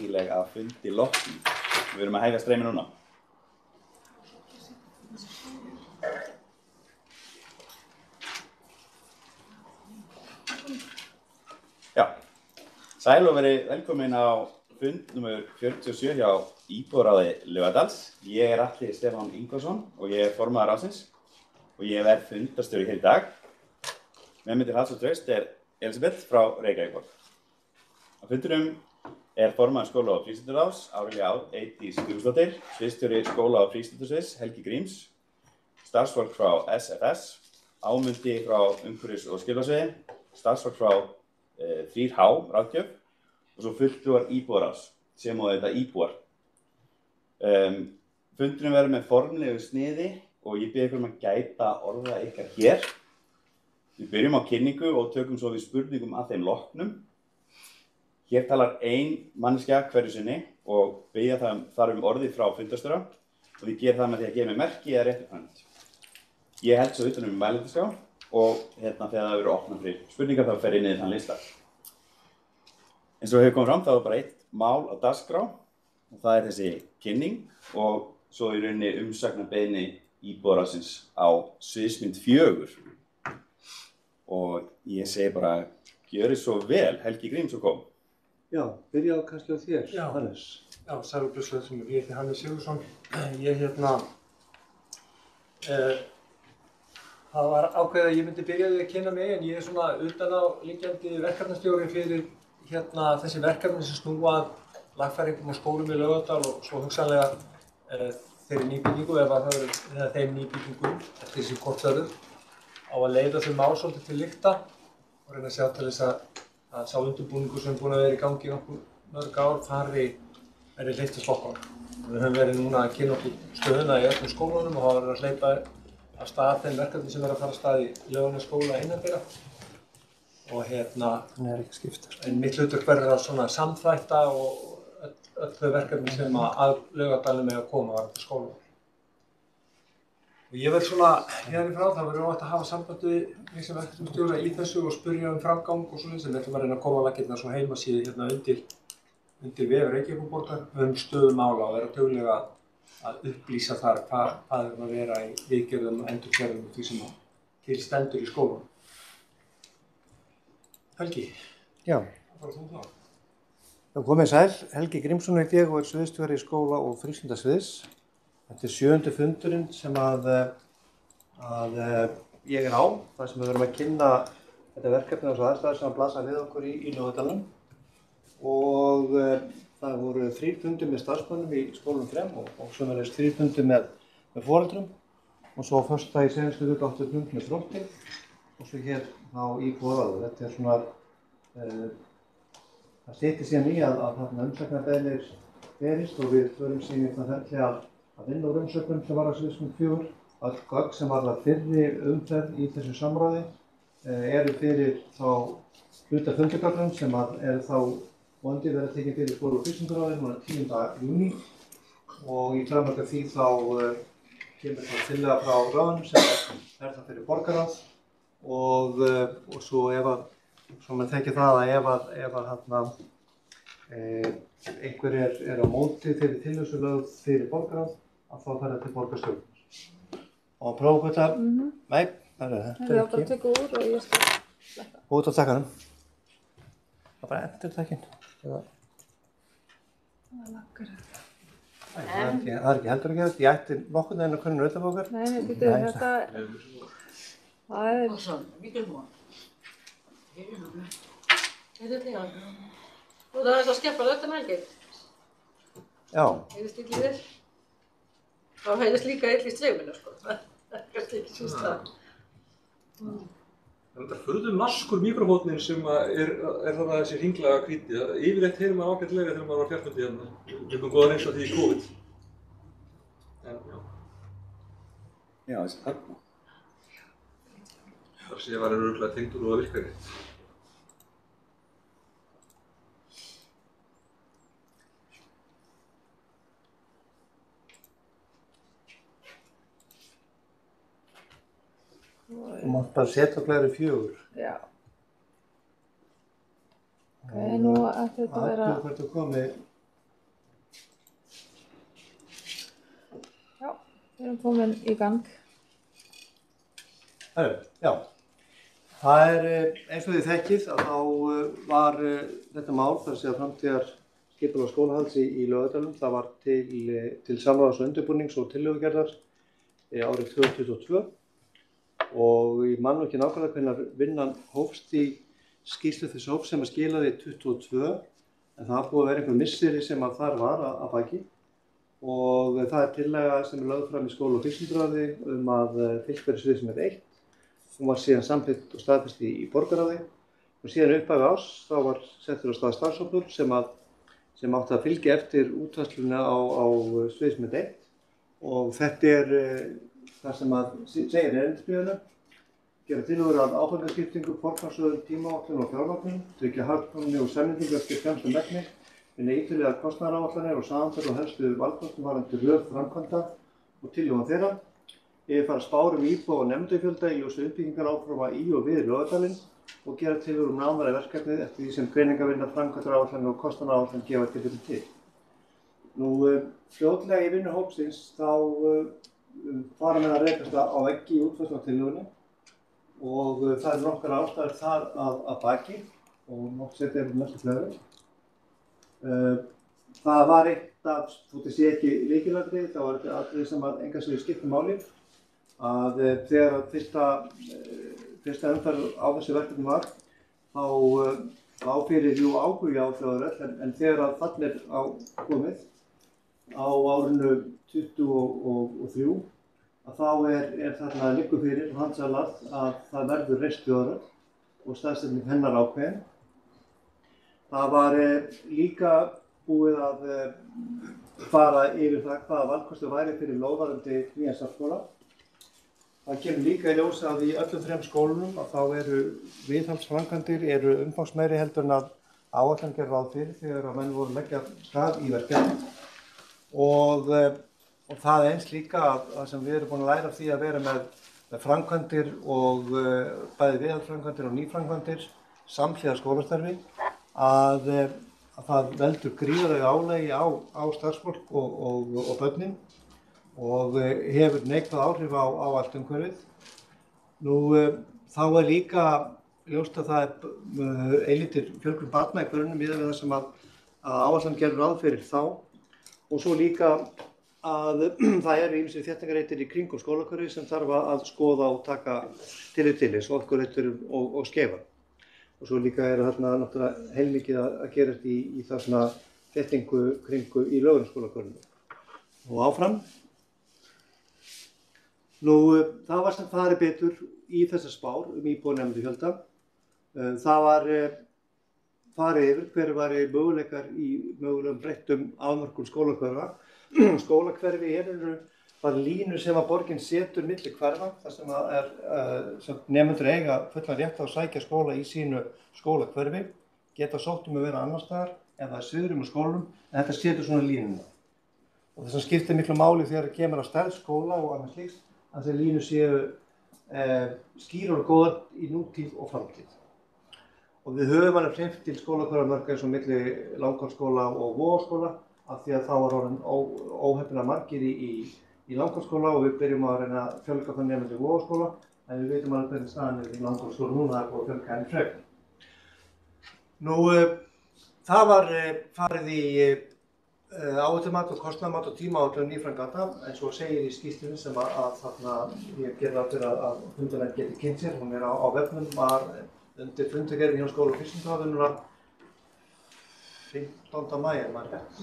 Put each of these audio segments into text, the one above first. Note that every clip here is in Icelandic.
merkileg að fundi loknum. Við erum að hefja streymi núna. Já, sæl og verið velkomin á fund nr. 47 hjá íbúðaráði Laugardals. Ég Atli Stefán Ingvarsson og ég formaður ráðsins og ég verð fundarstjóri hér í dag. Með mér til hals og traust Elisabeth frá Reykjavík. Á fundinum formaður skóla- og frístundaráðs Árelía Eydís Guðmundsdóttir, sviðsstjóri skóla- og frístundasviðs Helgi Gríms, starfsfólk frá SFS, Ámundi frá umhverfis- og skipulagssviði, starfsfólk frá 3H ráðgjöf og svo fulltrúar íbúðaráðs sem og þetta íbúar. Fundurinn verður með formlegu sniði og ég bið ykkur að gæta orða ykkar hér. Við byrjum á kynningu og tökum svo við spurningum að þeim loknum. Hér talar ein manneskja hverju sinni og biðja þar orðið frá fundarstjóra og ég ger það með því að gefa mér merki eða rétta upp hönd. Ég held svo utan mælendaskrá og þegar það verður opnað fyrir spurningar þá fer ég niður þann lista. Eins og hefur komið fram þá bara eitt mál á dagskrá og það þessi kynning og svo í rauninni umsagnarbeiðni íbúðaráðsins á sviðsmynd 4. Og ég segi bara, gjörið svo vel, Helgi Gríms og kom. Já, byrja á kannski á þér, Já. Hannes. Já, sæl og blessaður sem ég heiti Hannes Sigurðsson. Ég það var ákveðið að ég myndi byrja því að kynna mig en ég svona utanáliggjandi verkefnastjóri fyrir þessi verkefni sem snúa að lagfæringum og skólum í Laugardal og svo hugsanlega þeirri nýbyggingu eða þeim nýbyggingum eftir þessi kortverður á að leiða þau mál svolítið til lykta og reyna að sjá til þess að sá undirbúningur sem búinn að vera í gangi í nokkuð mörg ár verði hleypt til slokka. Við höfum verið núna að kynna okkur stöðuna í öllum skólunum og hafa verið að hleypa af stað þeim verkefni sem að fara af stað í Laugarnesskóla innandyra. Og ekki skipta. En mitt hlutverk verður að svona samþætta og öll þau verkefni sem að Laugardalnum eiga að koma varðandi skólanum. Og ég verð svona hérna í frá, það verður óvægt að hafa samband við mig sem verkefnastjóra í þessu og spyrja framgang og svoleiðis en við ætlum að reyna að koma á laggirnar svo heimasíðu undir vef Reykjavíkurborgar stöðu mála og vera duglega að upplýsa þar hvað að vera í viðgerðum og endurgerðum og því sem til stendur í skólanum. Helgi, Já. hvað var þú þá? Já, komið sæl, Helgi Grímsson heiti ég og sviðsstjóri skóla- og frístundasviðs. Þetta 7. fundurinn sem að ég á, þar sem við verum að kynna þetta verkefni og svo aðstæður sem að blasa við okkur í Laugardalnum. Og það voru 3 fundir með starfsmönnum í skólum 3 og sömuleiðis 3 fundir með foreldrum og svo á föstudaginn í seinustu viku áttu fund með Þrótti og svo hér á íbúðaráði. Þetta svona það styttist síðan í að þarna umsagnarbeiðnir berist og við förum síðan í það ferli að vinna úr umsögnum sem var á sviðsmynd 4. Öll gögn sem var það fyrri umferð í þessu samráði eru fyrir þá hluta fundagögnum sem eru þá vonandi verða tekin fyrir skóla- og frístundaráði núna 10. júní og í framhaldi af því þá kemur það tillaga frá ráðinu sem það fyrir borgarráð og svo svo maður þekkir það að ef einhver er á móti þeirri tillögu sem lögð fyrir borgarráð að þá fer það til borgarstjórnar. Og að prófa þetta, nei, það er Það er bara að taka úr og ég skal slekka. út á takkanum. Það er bara endur takkin. Það laggar þetta. Það er ekki heldur að gera þetta. Ég ætti nokkurn veginn að kunna nautabókar. Nei, þetta það er... Mikrofon. Þú það að skeppa lögtan helgi. Já. Heyrðist illa í þér? Þá heyrðist líka illa í streyminu, sko. Það er kannski ekki svo stað. Þetta er furðu naskur mikrofóninn sem er þarna þessi hringlaga hvíti. Yfirleitt heyrir maður ágætlega þegar maður var fjarfundi hérna. Við erum góða reynsla því í COVID. En já. Já, þessi þarna. Þar sé ég var örugglega tengdur og að virka rétt. Þú mátt bara setja glæri 4. Já. Ok, nú ætti þetta að vera... Hvert þú komið Við erum komin í gang. Já, það eins og þið þekkið að þá var þetta mál, þar að segja framtíðar skipulag skólahalds í Laugardalnum, það var til samráðs og undirbúnings og tillögugerðar árið 2022 og ég man nú ekki nákvæmlega hvenær vinnan hófst í skýrslu þess hóps sem að skilaði 22 en það búið að vera einhver misseri sem að þar var að baki og það tillaga sem lögð fram í skóla- og frístundaráði að fylgt verði sviðsmið 1. Hún var síðan samþykkt og staðfest í borgarráði og síðan upphafi árs þá var settur á stað starfshópur sem átti að fylgja eftir útfærslunni á sviðsmið 1 og þetta það sem að segir erindisbréfinu, gera tillögur að áfangaskiptingu, forgangsröðun, tímaáætlun og fjármögnun, tryggja hagkvæmni og samnýtingu eftir fremstu megni, vinna ítarlegar kostnaðaráætlanir og samanburð á helstu valkostum varðandi röð framkvæmda og tillögum þeirra, yfirfara spár íbúa og nemendafjölda í ljósi uppbyggingaráforma í og við Laugardalinn og gera tillögur nánari verkefnið eftir því sem greiningarvinna, framkvæmdaráætlanir og kostnaðaráætlanir gefa tilefni til. Fljótlega í vinnu hópsins þá fara menn að rekast á veggi í útfærslu á tillögunni og það nokkrar ástæður þar að baki og nokkurt setja mestu fleiri. Það var eitt af, þótt ég sé ekki lykilatriði, það var þetta atriði sem að engan segir skipta máli að þegar fyrsta umferð á þessu verkefni var þá fyrir áhugi á þjóðaröll en þegar að þarna á komið á árinu 23 að þá þarna liggur fyrir handsalað að það verður reist þjóðaröll og staðsetning hennar ákveðin. Það var líka búið að fara yfir það hvaða valkostur væri fyrir lóðvarandi nýja starfsskóla. Það kemur líka í ljós að í öllum 3 skólunum að þá viðhaldsframkvæmdir umfangsmeiri heldur en að áætlan gerði ráð fyrir þegar að menn voru að leggja stað í verkefni. Og það eins líka að sem við erum búin að læra af því að vera með framkvæmdir og bæði viðhaldsframkvæmdir og nýframkvæmdir samhliða skólastarfi að það veldur gríðarlegu álagi á starfsfólk og börnin og hefur neikvæð áhrif á allt umhverfið. Þá líka ljóst að það eilítil fjölgun barna í hverjum miðað við það sem að áætlan gerði ráð fyrir þá og svo líka að það ýmsir þéttingarreitir í kringum skólahverfið sem þarf að skoða og taka tillit til þess, orkureitur og skeifa. Og svo líka þarna náttúrulega heilmikið að gerast í það svona þéttingu kringu í lögregluskólahverfinu. Og áfram. Það var sem farið betur í þessar spár íbúa og nemendafjölda. Það var farið yfir hver væri möguleikar í mögulegum breyttum afmörkun skólahverfa. Skólahverfi var línur sem að borgin setur milli hverfa, þar sem nemendur eiga fullan rétt á að sækja skóla í sínu skólahverfi, geta sótt að vera annars staðar ef það svigrúm í skólanum, en þetta setur svona línuna. Og þess að skiptir miklu máli þegar það kemur að stærð skóla og annars slíks, að þessi línur séu skýrar og góðar í nútíð og framtíð. Og við höfum alveg hreint til skólahverfamörk eins og milli Langholtsskóla og Vogaskóla, af því að þá var orðin óhefnilega margir í Langholtsskóla og við byrjum að reyna að fjölga þannig nemendum í Vogaskóla, en við veitum alveg hvernig staðan í Langholtsskóla núna, það búið að fjölga enn frekar. Það var farið í áhættumat og kostnaðarmat og tímaáætlun nýframkvæmda, eins og segir í skýrslunni sem að þarna ég gerði ráð fyrir að fundarnefnd geti kynnt sér, hún á vefnum, var undir fundargerðin hjá skóla- og frístundaráðinu 15. maí, ef maður rétt.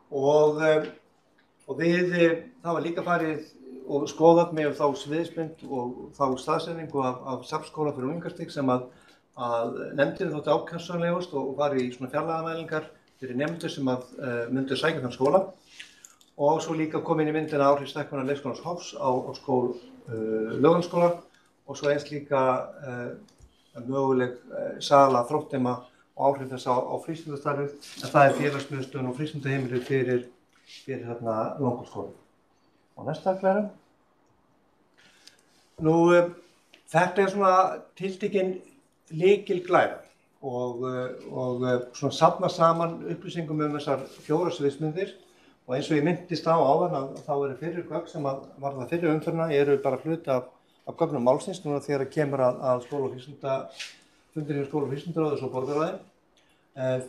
Og það var líka farið og skoðað með þá sviðsmynd og þá staðsetningu af safnskóla fyrir unglingastig sem að nefndinni þótti ákjósanlegust og farið í svona fjarlægðamælingar fyrir nemendur sem að myndu sækja þann skóla. Og svo líka kom inn í myndina áhrif stækkunar leikskólans Hofs á Laugardalsskóla og svo eins líka möguleg sala þróttheima og áhrif þess á frístundastarfið, en það félagsmiðstöðin og frístundaheimilið fyrir Langholtsskóla. Og næsta Klara. Þetta svona tiltekin lykilglæra og svona safna saman upplýsingum þessar 4 sviðsmyndir Og eins og ég myndist á áðan að þá eru fyrir gögn sem var það fyrir umferðina eru bara hluti af gögnum málsins núna þegar kemur að skóla- og fundir hjá skóla- og frístundaráðs og borgarráði.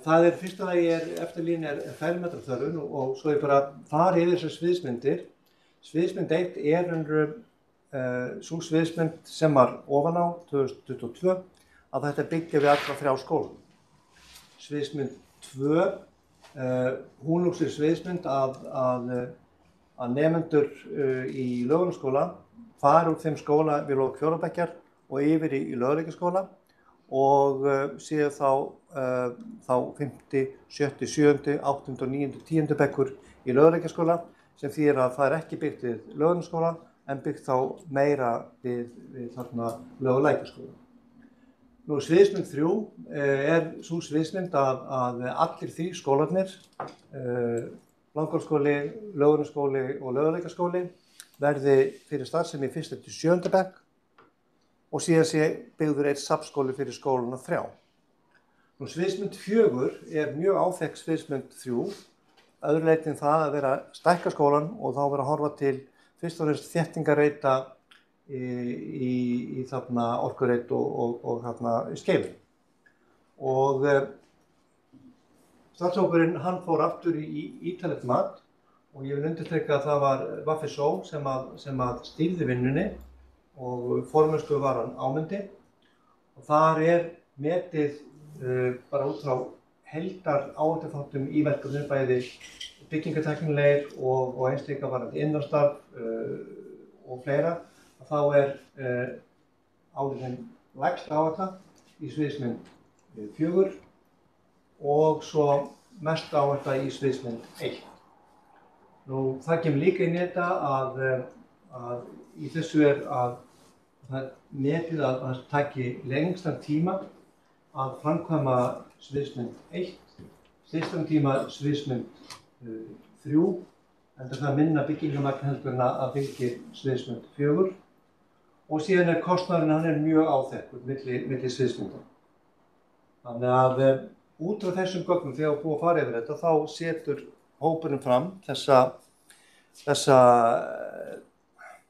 Það fyrsta lagi eftirlín fermetra þörfun og svo ég bara fari yfir þessar sviðsmyndir. Sviðsmynd 1 sú sviðsmynd sem var ofan á 2022 að þetta byggja við alla 3 skólum. Sviðsmynd 2 hún lúksir sviðsmynd að nemendur í Laugarnesskóla fara úr þeim skóla við lok 4. bekkjar og yfir í Laugalækjarskóla og séu þá 5., 6., 7., 8. og 9., 10. bekkur í Laugalækjarskóla sem þýðir að það ekki byggt við Laugarnesskóla en byggt þá meira við þarna Laugalækjarskóla. Nú sviðsmynd 3 sú sviðsmynd að allir 3 skólarnir, Langholtsskóli, Laugarnesskóli og Laugalækjarskóli verði fyrir starfsemi í 1. til 7. bekk og síðan sé byggður einn safnskóli fyrir skólana 3. Nú sviðsmynd 4 mjög áþekk sviðsmynd 3, öðru leyti en það að vera stækka skólan og þá vera að horfa til fyrst og fremst þéttingarreita í þarna Orkureit og þarna Skeifunni. Og starfshópurinn hann fór aftur í ítarlegt mat og ég vil undirstrika að það var VFSO sem að stýrði vinnunni og formennsku var hann Ámundi og þar metið bara út frá heildar áhættuþáttum í verkefninu bæði byggingatæknilegir og einstaklega varðandi innarstarf og fleira. Þá áhrifin lægst áhætta í sviðsmynd 4 og svo mest áhætta í sviðsmynd 1. Nú það kemur líka inn í þetta að í þessu að það metið að það taki lengstan tíma að framkvæma sviðsmynd 1, styttan tíma sviðsmynd 3, en það minna byggingamagn heldur en að byggja sviðsmynd 4. Og síðan kostnaðurinn hann mjög áþekkur milli sviðsmynda. Þannig að út frá þessum gögnum þegar búið að fara yfir þetta þá setur hópurinn fram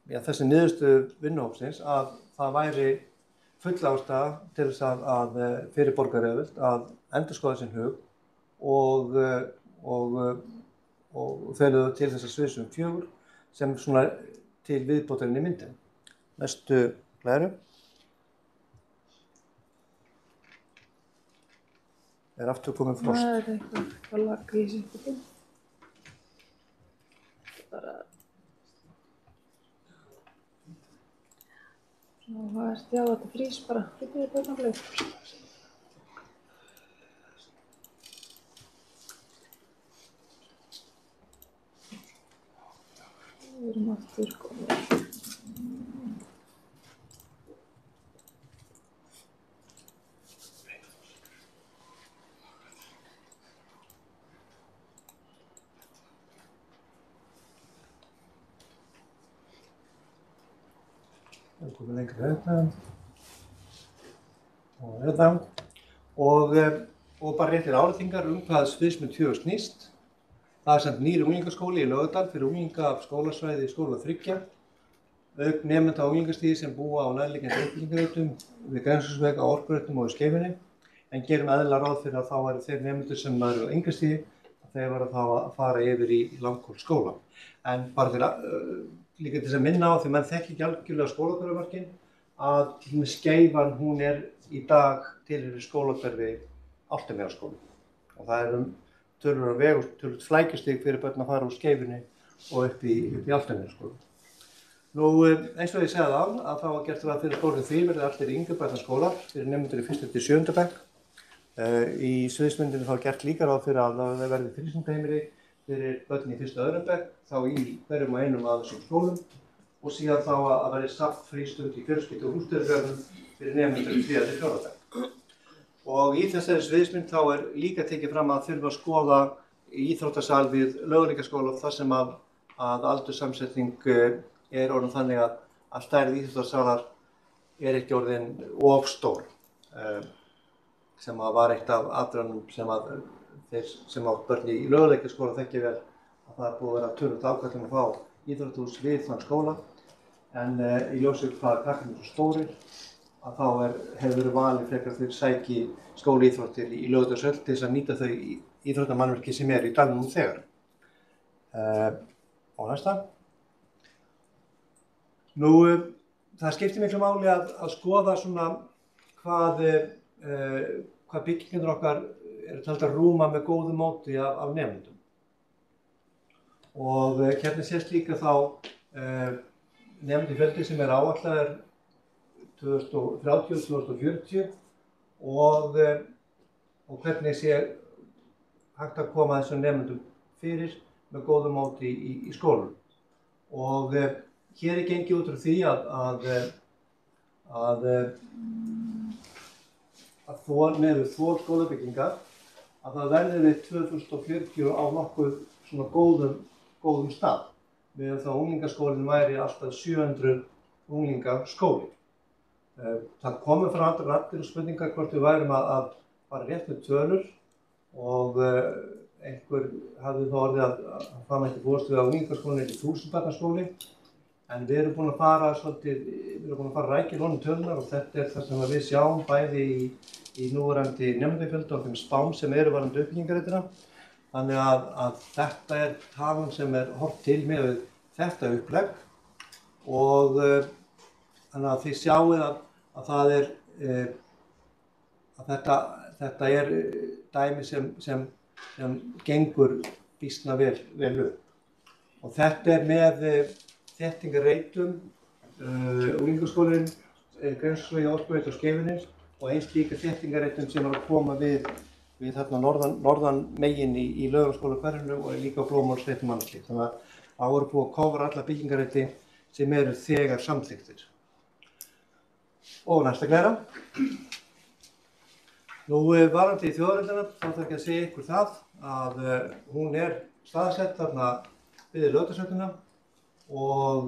þessi niðurstöðu vinnuhópsins að það væri full ástæða til þess að fyrir borgaryfirvöld að endurskoða sinn hug og feluðu til þessar sviðsmynd 4 sem svona til viðbótarinn í myndinni. Næstu glæru. Aftur komið frost. Það eitthvað að laga í sig. Bara... Svona, þetta frýs bara. Getur við bara náttúrulega. Við erum aftur komið. Það komið lengra þetta og bara réttir áréttingar hvað sviðsmynd 4 snýst. Það samt nýr unglingaskóli í Laugardal fyrir unglinga af skólasvæði skóla 3, auk nemenda á unglingastigi sem búa á nærliggjandi uppbyggingarreitum við Grensársveg á Orkureitum og í Skeifunni, en gerum eðlilega ráð fyrir að þá eru þeir nemendur sem eru á yngrastigi að þeir verða þá að fara yfir í Langholtsskóla. En bara líka til þess að minna á því menn þekki ekki algjörlega skólahverfamörkin að til dæmis Skeifan hún í dag tilheyrir skólahverfi Álftamýrarskóla og það tölur á veg og tölur flækjustig fyrir börn að fara úr Skeifunni og upp í Álftamýrarskóla. Nú eins og ég segði að þá var gert ráð fyrir skólinn 3 verði allir yngri fyrir nemendur í 1. til 7. bekk. Í sviðsmyndinu þá gert líka ráð fyrir að það verði frístundaheimili fyrir börn í 1. og 2. bekk, þá í hverjum og einum af þessum skólum og síðan þá að verði safnfrístund í fjölskyldu og húsnæðisgarðum fyrir nemendur í 3. til 4. bekk. Og í þessari sviðsmynd þá líka tekið fram að þurfa að skoða íþróttasal við Laugalækjarskóla þar sem að aldurssamsetning orðin þannig að stærð íþróttasalar ekki orðin of stór, sem var eitt af atriðunum sem þeir sem átt börn í Laugalækjarskóla þekkja vel að það búið að vera töluvert ákall að fá íþróttahús við þann skóla, en í ljósi hvað krakkarnir eru svo stórir, að þá hefur verið valið frekar þeir sæki skólaíþróttir í Laugardalshöll til þess að nýta þau íþróttamannvirki sem í dalnum nú þegar. Og næsta. Nú, það skiptir miklu máli að skoða svona hvað byggingarnir okkar eru taldar rúma með góðu móti af nemendum. Og hérna sést líka þá nemendafjöldi sem áætlaður 2030-2040 og hvernig sé hægt að koma þessum nemendum fyrir með góðu móti í skólum. Og hér gengið út úr því með þol skólabyggingar að það verði við 2040 á nokkuð svona góðum stað. Með þá unglingaskólinn væri alltaf 700 unglingaskóli. Það komið frá andra raddir og spurningar hvort við værum að fara rétt með tölur og einhver hafði þá orðið að það mætti búast við að unglingaskólinn er 1000 barna skóli. En við erum búin að fara rækilega ofan í tölurnar og þetta er það sem við sjáum bæði í núverandi nemendafjölda og þeim spám sem eru varðandi uppbyggingarreitina. Þannig að þetta er talan sem horft til með þetta upplegg og þannig að þið sjáið að það að þetta er dæmi sem gengur býsna vel upp. Og þetta er með þéttingarreitum, unglingaskólinn, Grensásvegi, Orkuveitu og Skeifunni og eins líka þéttingarreitum sem að koma við þarna norðan megin í Laugaskólahverfinu og líka á Blómálsreitum annars slíkt. Þannig að það voru búið að kofra alla byggingarreiti sem eru þegar samþykktir. Og næsta glæra. Nú varðandi í þjóðaröldina þá þarf ekki að segja ykkur það að hún er staðsett þarna við Laugardalshöllina og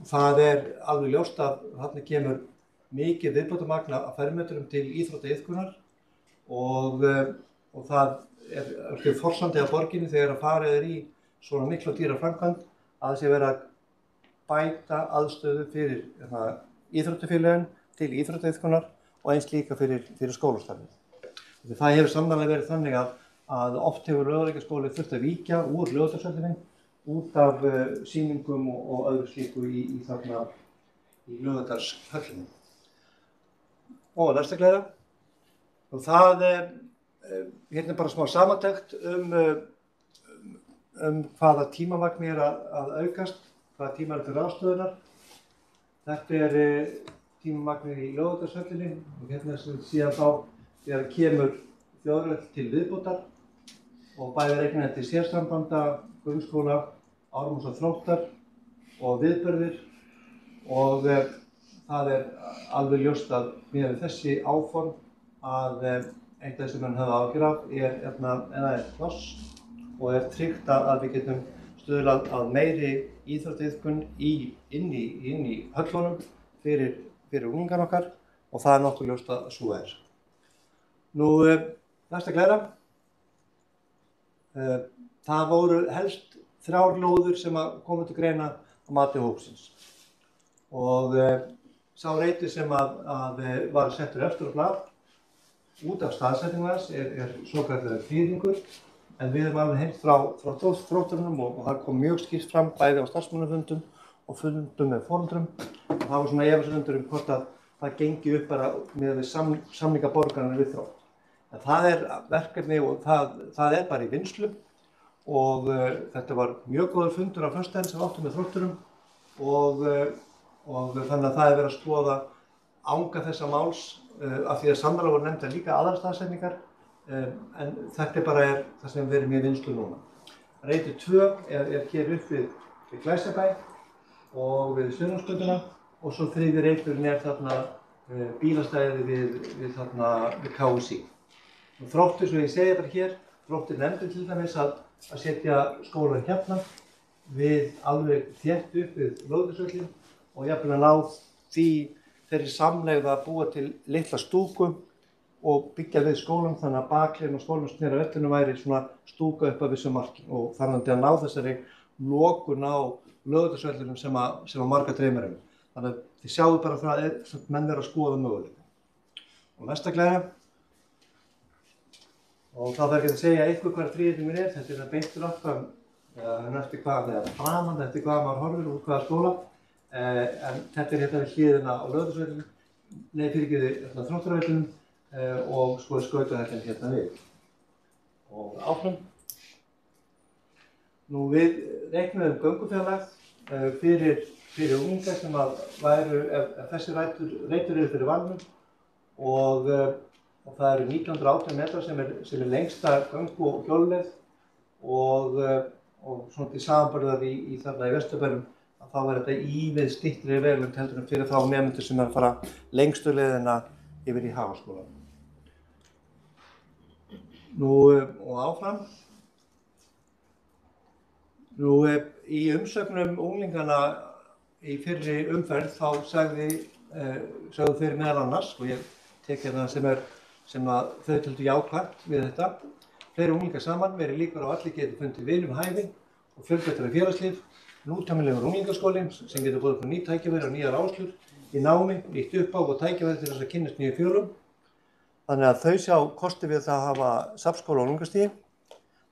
það er alveg ljóst að þarna kemur mikið viðbótarmagn af fermetrum til íþróttaiðkunar og það er forsandi af borginni þegar að farið er í svona miklu og dýra framkvæmd að það sé verið að bæta aðstöðu fyrir íþróttafélögin til íþróttaiðkunar og eins líka fyrir skólastarfið. Það hefur sannarlega verið þannig að oft hefur Laugalækjarskóli þurft að víkja úr Laugardalshöllinni út af sýningum og öðru slíku í Laugardalshöllinni. Og næsta glæra. Og það hérna bara smá samantekt hvaða tímamagn er að aukast, hvaða tíma er til ráðstöfunar. Þetta er tímamagnið í Laugardalshöllinni og hérna síðan þá þegar kemur þjóðaröll til viðbótar og bæði reiknað til sérsambanda, grunnskóla, Ármanns og Þróttar og viðburðir og það er alveg ljóst að miðað við þessi áform að eitt af þessum menn höfðu áhyggjur af er pláss og er tryggt að við getum stuðlað að meiri íþróttaiðkun inn í höllunum fyrir unglingarna okkar og það er nokkuð ljóst að svo er. Nú, næsta glæra. Það voru helst 3 lóðir sem komu til greina á mati hópsins og sá reiti sem var settur eftir á blað út af staðsetningu hans er svokallaður þýðingur en við erum alveg heilt frá þrótturunum og það kom mjög skýrt fram bæði á starfsmannafundum og fundum með foreldrum og það var svona efasemdir hvort að það gengi upp bara með samninga borgarinnar við þrótt. En það er verkefni og það er bara í vinnslu og þetta var mjög góður fundur á föstudaginn sem við áttum með þrótturum og þannig að það er verið að skoða anga þessa máls af því að sannarlega voru nefndar líka aðrar staðsetningar en þetta bara er það sem við erum í vinnslu núna. Reiti 2 er hér upp við Glæsibæ og við Suðurlandsgötuna og svo 3. reiturinn er þarna bílastæði við KSÍ. Þróttur, svo ég segi bara hér, Þróttur nefndir til dæmis að setja skólann hérna við alveg þétt upp við Laugardalshöllin og jafnvel að ná þeirri samlegð að búa til litla stúku og byggja við skólann þannig að bakliðin og skólann snera vellinum væri svona stúka upp að vissu marki og þannig að ná þessari lokun á Laugardalsvellinum sem að marga dreymir um. Þannig að þið sjáu bara það sem menn að skoða möguleika. Og næsta glæða. Og það þarf ekki að segja eitthvað hvað fríðin minn þetta það beintur aftan, eftir hvað, eða framan eftir hvað maður horfir úr hvaða skóla. En þetta hérna við hliðina á Laugardalsvellinum, Þróttarvellinum og Skautahellin hérna við. Og áfram. Nú við reiknuðum göngufélag fyrir unglinga sem að væru, ef þessi reitur eru fyrir valnum og það eru 1918 metrar sem er lengsta göngu- og hjóluleið og svona til samanburðar í þarna í Vesturbænum að þá er þetta ívið styttri vegalengd heldur en fyrir þá nemendur sem er að fara lengstu leiðina yfir í Hagaskóla. Nú og áfram. Nú í umsögnum unglingana í fyrri umferð þá sögðu þeir meðal annars og ég tek hérna sem að þau töldu jákvætt við þetta. Fleiri unglingar saman verið líkur á allir geti fundið vinum hæfi og fjölbreyttara félagslíf, nútímalegur unglingaskóli sem getur boðið upp á ný tækifæri og nýjar áherslur í námi, nýtt uppá og tækifæri til þess að kynnast nýjum fjölum. Þannig að þau sjá kosti við það að hafa safnskóla á unglingastigi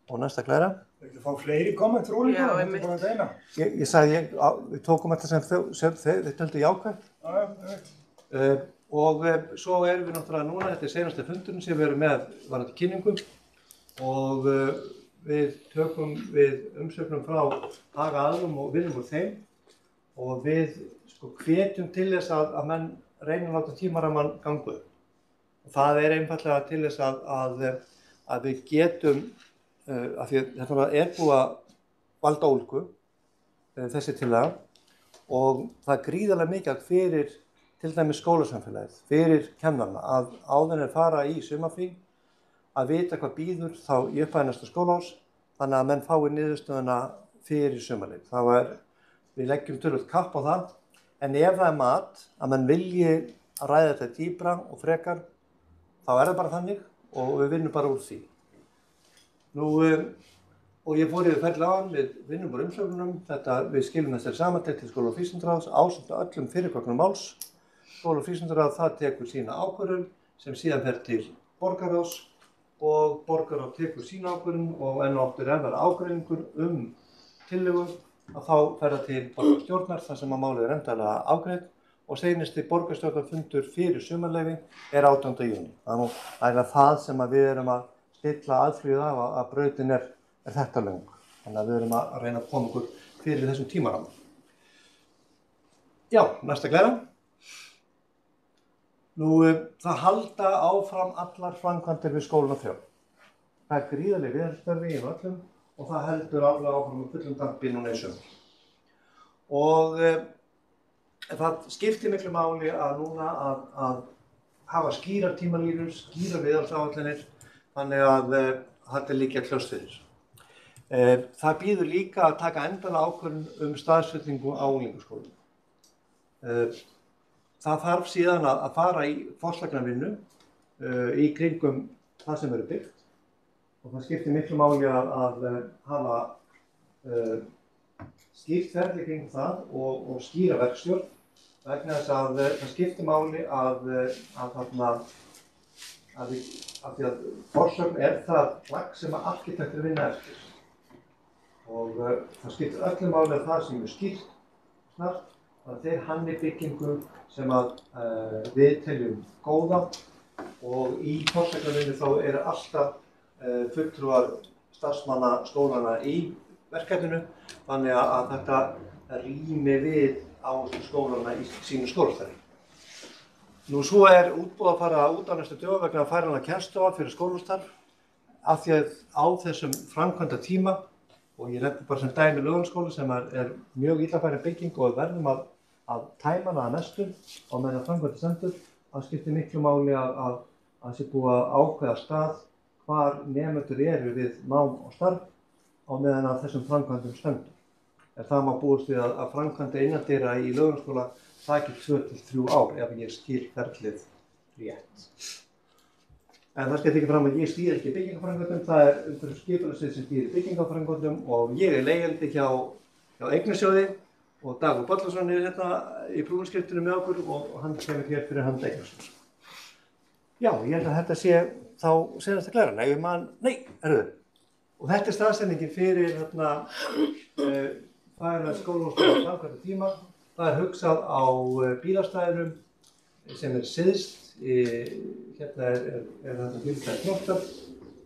og næsta glæra. Ekki fá fleiri komment frá unglingar, þetta er bara þetta eina. Ég sagði, við tókum þetta sem þau töldu jákvætt. Og svo erum við náttúrulega núna, þetta er seinasta fundurinn sem við erum með varðandi kynningum og við tökum við umsögnum frá hagaaðilum og vinnum úr þeim og við hvetjum til þess að menn reynir að láta tímarammann ganga upp. Og það er einfaldlega til þess að við getum, af því að þetta er búið að valda ólgu, þessi tillaga, og það er gríðarlega mikilvægt fyrir til dæmis skólasamfélagið, fyrir kennarana, að áður en fara í sumarfrí, að vita hvað býður þá í upphæði næsta skólaárs, þannig að menn fái niðurstöðuna fyrir sumarleið. Við leggjum töluvert kapp á það, en ef það er mat að menn vilji að ræða þetta dýpra og frekar, þá er það bara þannig og við vinnum bara úr því. Nú, og ég fór yfir ferli á hann, við vinnum úr umsögnunum, við skilum þessari samantekt til skóla- og frístundaráðs ásamt öllum fyrirgögnum máls. Skóla- og frístundaráð það tekur sína ákvörðun sem síðan fer til borgarráðs og borgarráð tekur sína ákvörðun og enn og aftur ef það er ágreiningur tillögu að þá fer það til borgarstjórnar þar sem að málið er endanlega afgreitt og seinasti borgarstjórnarfundur fyrir sumarleyfi er 18. júní. Það er það sem að við erum að stilla aðflugið af að brautin er þetta löng. Þannig að við erum að reyna að koma okkur fyrir þessum tímaramma. Já, næsta glæra. Nú, það halda áfram allar framkvæmdir við skólana 3. Það er gríðarleg viðhaldsþörf í öllum og það heldur alveg áfram með fullum dampi núna í sumar. Og það skiptir miklu máli að núna að hafa skýrar tímalínur, skýrar viðhaldsáætlanir, þannig að þetta er líka kljóst fyrir. Það býður líka að taka endanlega ákvörðun staðsetningu á unglingaskólum. Það þarf síðan að fara í forslagsvinnu í kringum það sem eru byggt og það skiptir miklu máli að hafa skýrt ferli kring það og skýra verkstjórn vegna þess að það skiptir máli að því að forsögn er það plagg sem að arkitektur vinna eftir og það skiptir öllu máli að það sem er skýrt snart að þeir hanni byggingu sem að við teljum góða og í forsögnarvinnu þá eru alltaf fulltrúar starfsmanna skólana í verkefninu þannig að þetta rými við áherslu skólana í sínu skólastarfi. Nú svo er útbúið að fara út á næstu dögum vegna færanlega kennslustofa fyrir skólastarf af því að á þessum framkvæmda tíma og ég nefni bara sem dæmi Laugarnesskóla sem er mjög illa færin bygging og við verðum að tæma hana að mestu og meðan framkvæmda stendur að skiptir miklu máli að sé búið að ákveða stað hvar nemendur eru við nám og starf á meðan að þessum framkvæmdum stendur. En það má búast við að framkvæmda innandyra í Laugarnesskóla taki 2 til 3 ár ef ég skil ferlið rétt. En það skal tekið fram að ég stýri ekki byggingaframkvæmdum, það umhverfis skipulagssvið sem stýrir byggingaframkvæmdum og ég leigjandi hjá Eignasjóði og Dagur Bollason hérna í prúfumskriftunum með okkur og hann kemur hér fyrir hand Eignasjóðs. Já, ég held að þetta sé þá senasta glæran. Og þetta staðsetningin fyrir færa skólahúsnæði framkvæmda tíma. Það hugsað á bílastæðinum sem syðst. Hérna þetta bílastæði Knottar,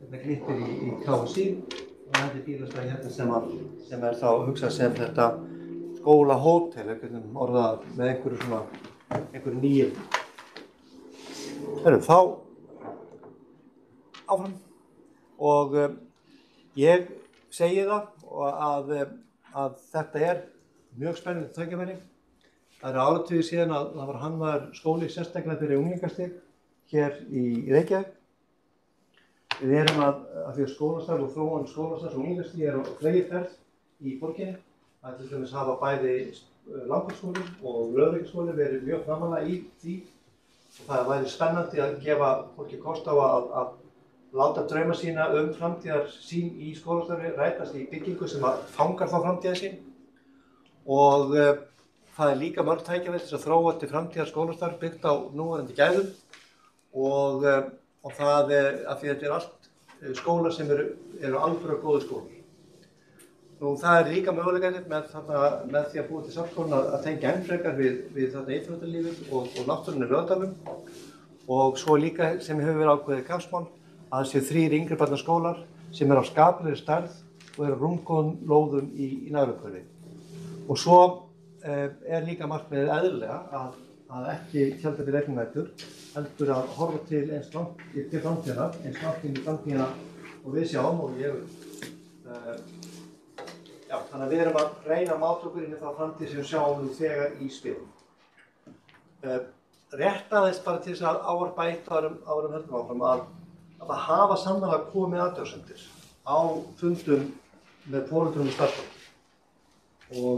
hérna glittir í KSÍ og þetta bílastæði hérna sem þá hugsað sem þetta skólahótel, við getum orðað með einhverju nýjum. Þá áfram og ég segi það að þetta mjög spennandi tækifæri. Það eru áratugi síðan að það var hannaður skóli sérstaklega fyrir unglingastig hér í Reykjavík. Við erum að því að skólastarf og þróun skólastarfs og unglingastig á fleygiferð í borginni. Það til dæmis hafa bæði Langholtsskóli og Lögregluskóli verið mjög framarlega í því. Og það væri spennandi að gefa fólki kost á að láta drauma sína framtíðarsýn í skólastarfi rætast í byggingu sem fangar þá framtíðarsýn. Og það líka mörg tækifæri til að þróa til framtíðar skólastarf byggt á núverandi gæðum og það af því þetta allt skólar sem eru alvöru góðir skólar. Nú það líka möguleikar með því að búa til Safnskólann að tengja enn frekar við íþróttalífið og náttúrunni í Laugardalnum og svo líka sem hefur verið ákveðið kappsmál að það séu 3 yngri barna skólar sem eru á skaplegri stærð og eru á rúmgóðum lóðum í nærumhverfi. Og svo líka markmiðið eðlilega að ekki tjalda við reglunætur, heldur að horfa til eins langt til framtíðar, eins langt inn í framtíðina og við sjáum og þannig að við erum að reyna að máta okkur inn í þá framtíð sem við sjáum nú þegar í spilum. Rétt aðeins bara til þess að ávarpa eitt árum höldum áfram að það hafa sannarlega komið athugasemdir á fundum með foreldrum og starfsfólki. Og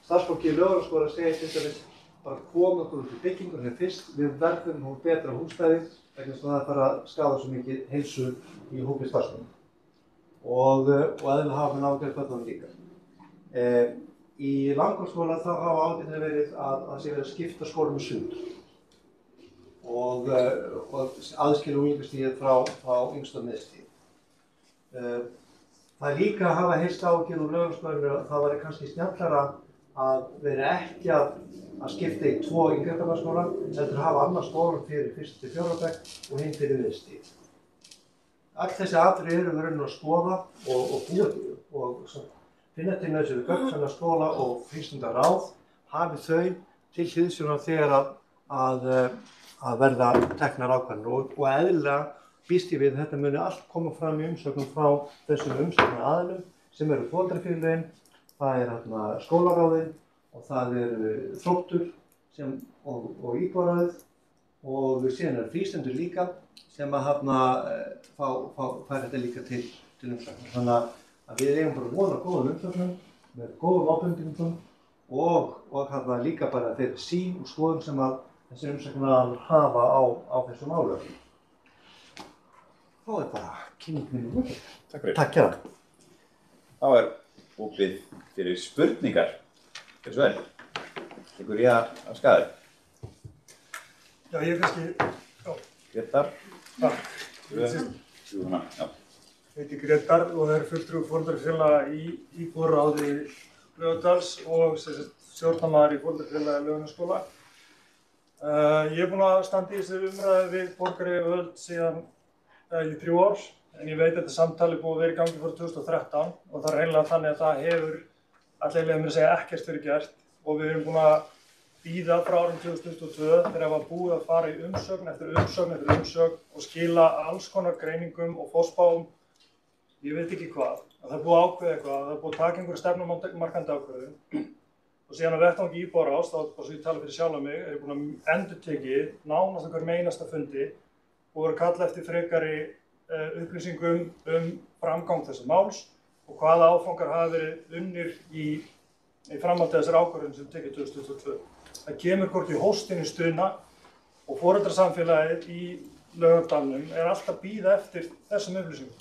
starfsfólki í Lögregluskóla segir til dæmis bara koma okkur út í byggingur hér fyrst, við verðum og betra húsnæði vegna þess að það fara að skaða svo mikið heilsu í hópi starfsfólki. Og eðlilega hafa við nákvæmlega börnunum líka. Í Langholtsskóla þá hafa ágætlega verið að það sé verið að skipta skólum í sundur og aðskilja unglingastigið frá yngsta og miðstigið. Það líka að hafa heyrst áhyggjur úr Lögregluskólanum að það væri kannski snjallara að vera ekki að skipta í 2 yngri barnaskóla, heldur að hafa annan skólann fyrir 1. til 4. bekk og hinn fyrir miðstigið. Öll þessi atriði erum við raunin að skoða og búa og finna til nauðsynleg gögn sem skóla og frístundaráð hafi þau til hliðsjónar þegar að verða teknar ákvarðanir og eðlilega býst ég við að þetta muni allt koma fram í umsögnum frá þessum umsagnaraðilum sem eru foreldrafélögin, það skólaráðin og það Þróttur og íbúaráðið og síðan frístundur líka sem að fær þetta líka til umsögnar. Þannig að við eigum bara vona góðum umsögnum með góðum ábendingum og líka bara þeirri sýn og skoðum sem að þessi umsögnar hafa á þessu málu. Þá bara kynningin í lokið. Takk fyrir. Takk hérlega. Þá opið fyrir spurningar. Hversu vel? Tekur ég af skaði? Já, ég kannski... Grétar? Takk. Sjúðuna, já. Ég heiti Grétar og er fulltrúi foreldrafélaga í íbúaráði Laugardals og stjórnarmaður í foreldrafélagi Laugarnesskóla. Ég er búinn að standa í þessu umræðu við borgari Öld síðan í 3 ár, en ég veit að þetta samtali búið að vera í gangi fyrir 2013 og það er hreinlega þannig að það hefur allavega mér að segja ekkert verið gert og við erum búin að bíða frá árinu 2022 þegar það var búið að fara í umsögn eftir umsögn og skila alls konar greiningum og forspám, ég veit ekki hvað. Það er búið að ákveða eitthvað, það er búið að taka einhverju stefnumarkandi ákvörðun og síðan að vettvangi íbúaráðs, þá bara svo ég tala fyrir sjálfa mig, er ég búin að endurtekið nánast einhverjum einasta fundi og voru kalla eftir frekari upplýsingum framgang þessa máls og hvaða áfangar hafa verið unnir í framhaldi þessar ákvörðun sem tekið 2022. Það kemur hvorki hóstinn í stuna og foreldrasamfélagið í Laugardalnum alltaf bíða eftir þessum upplýsingum.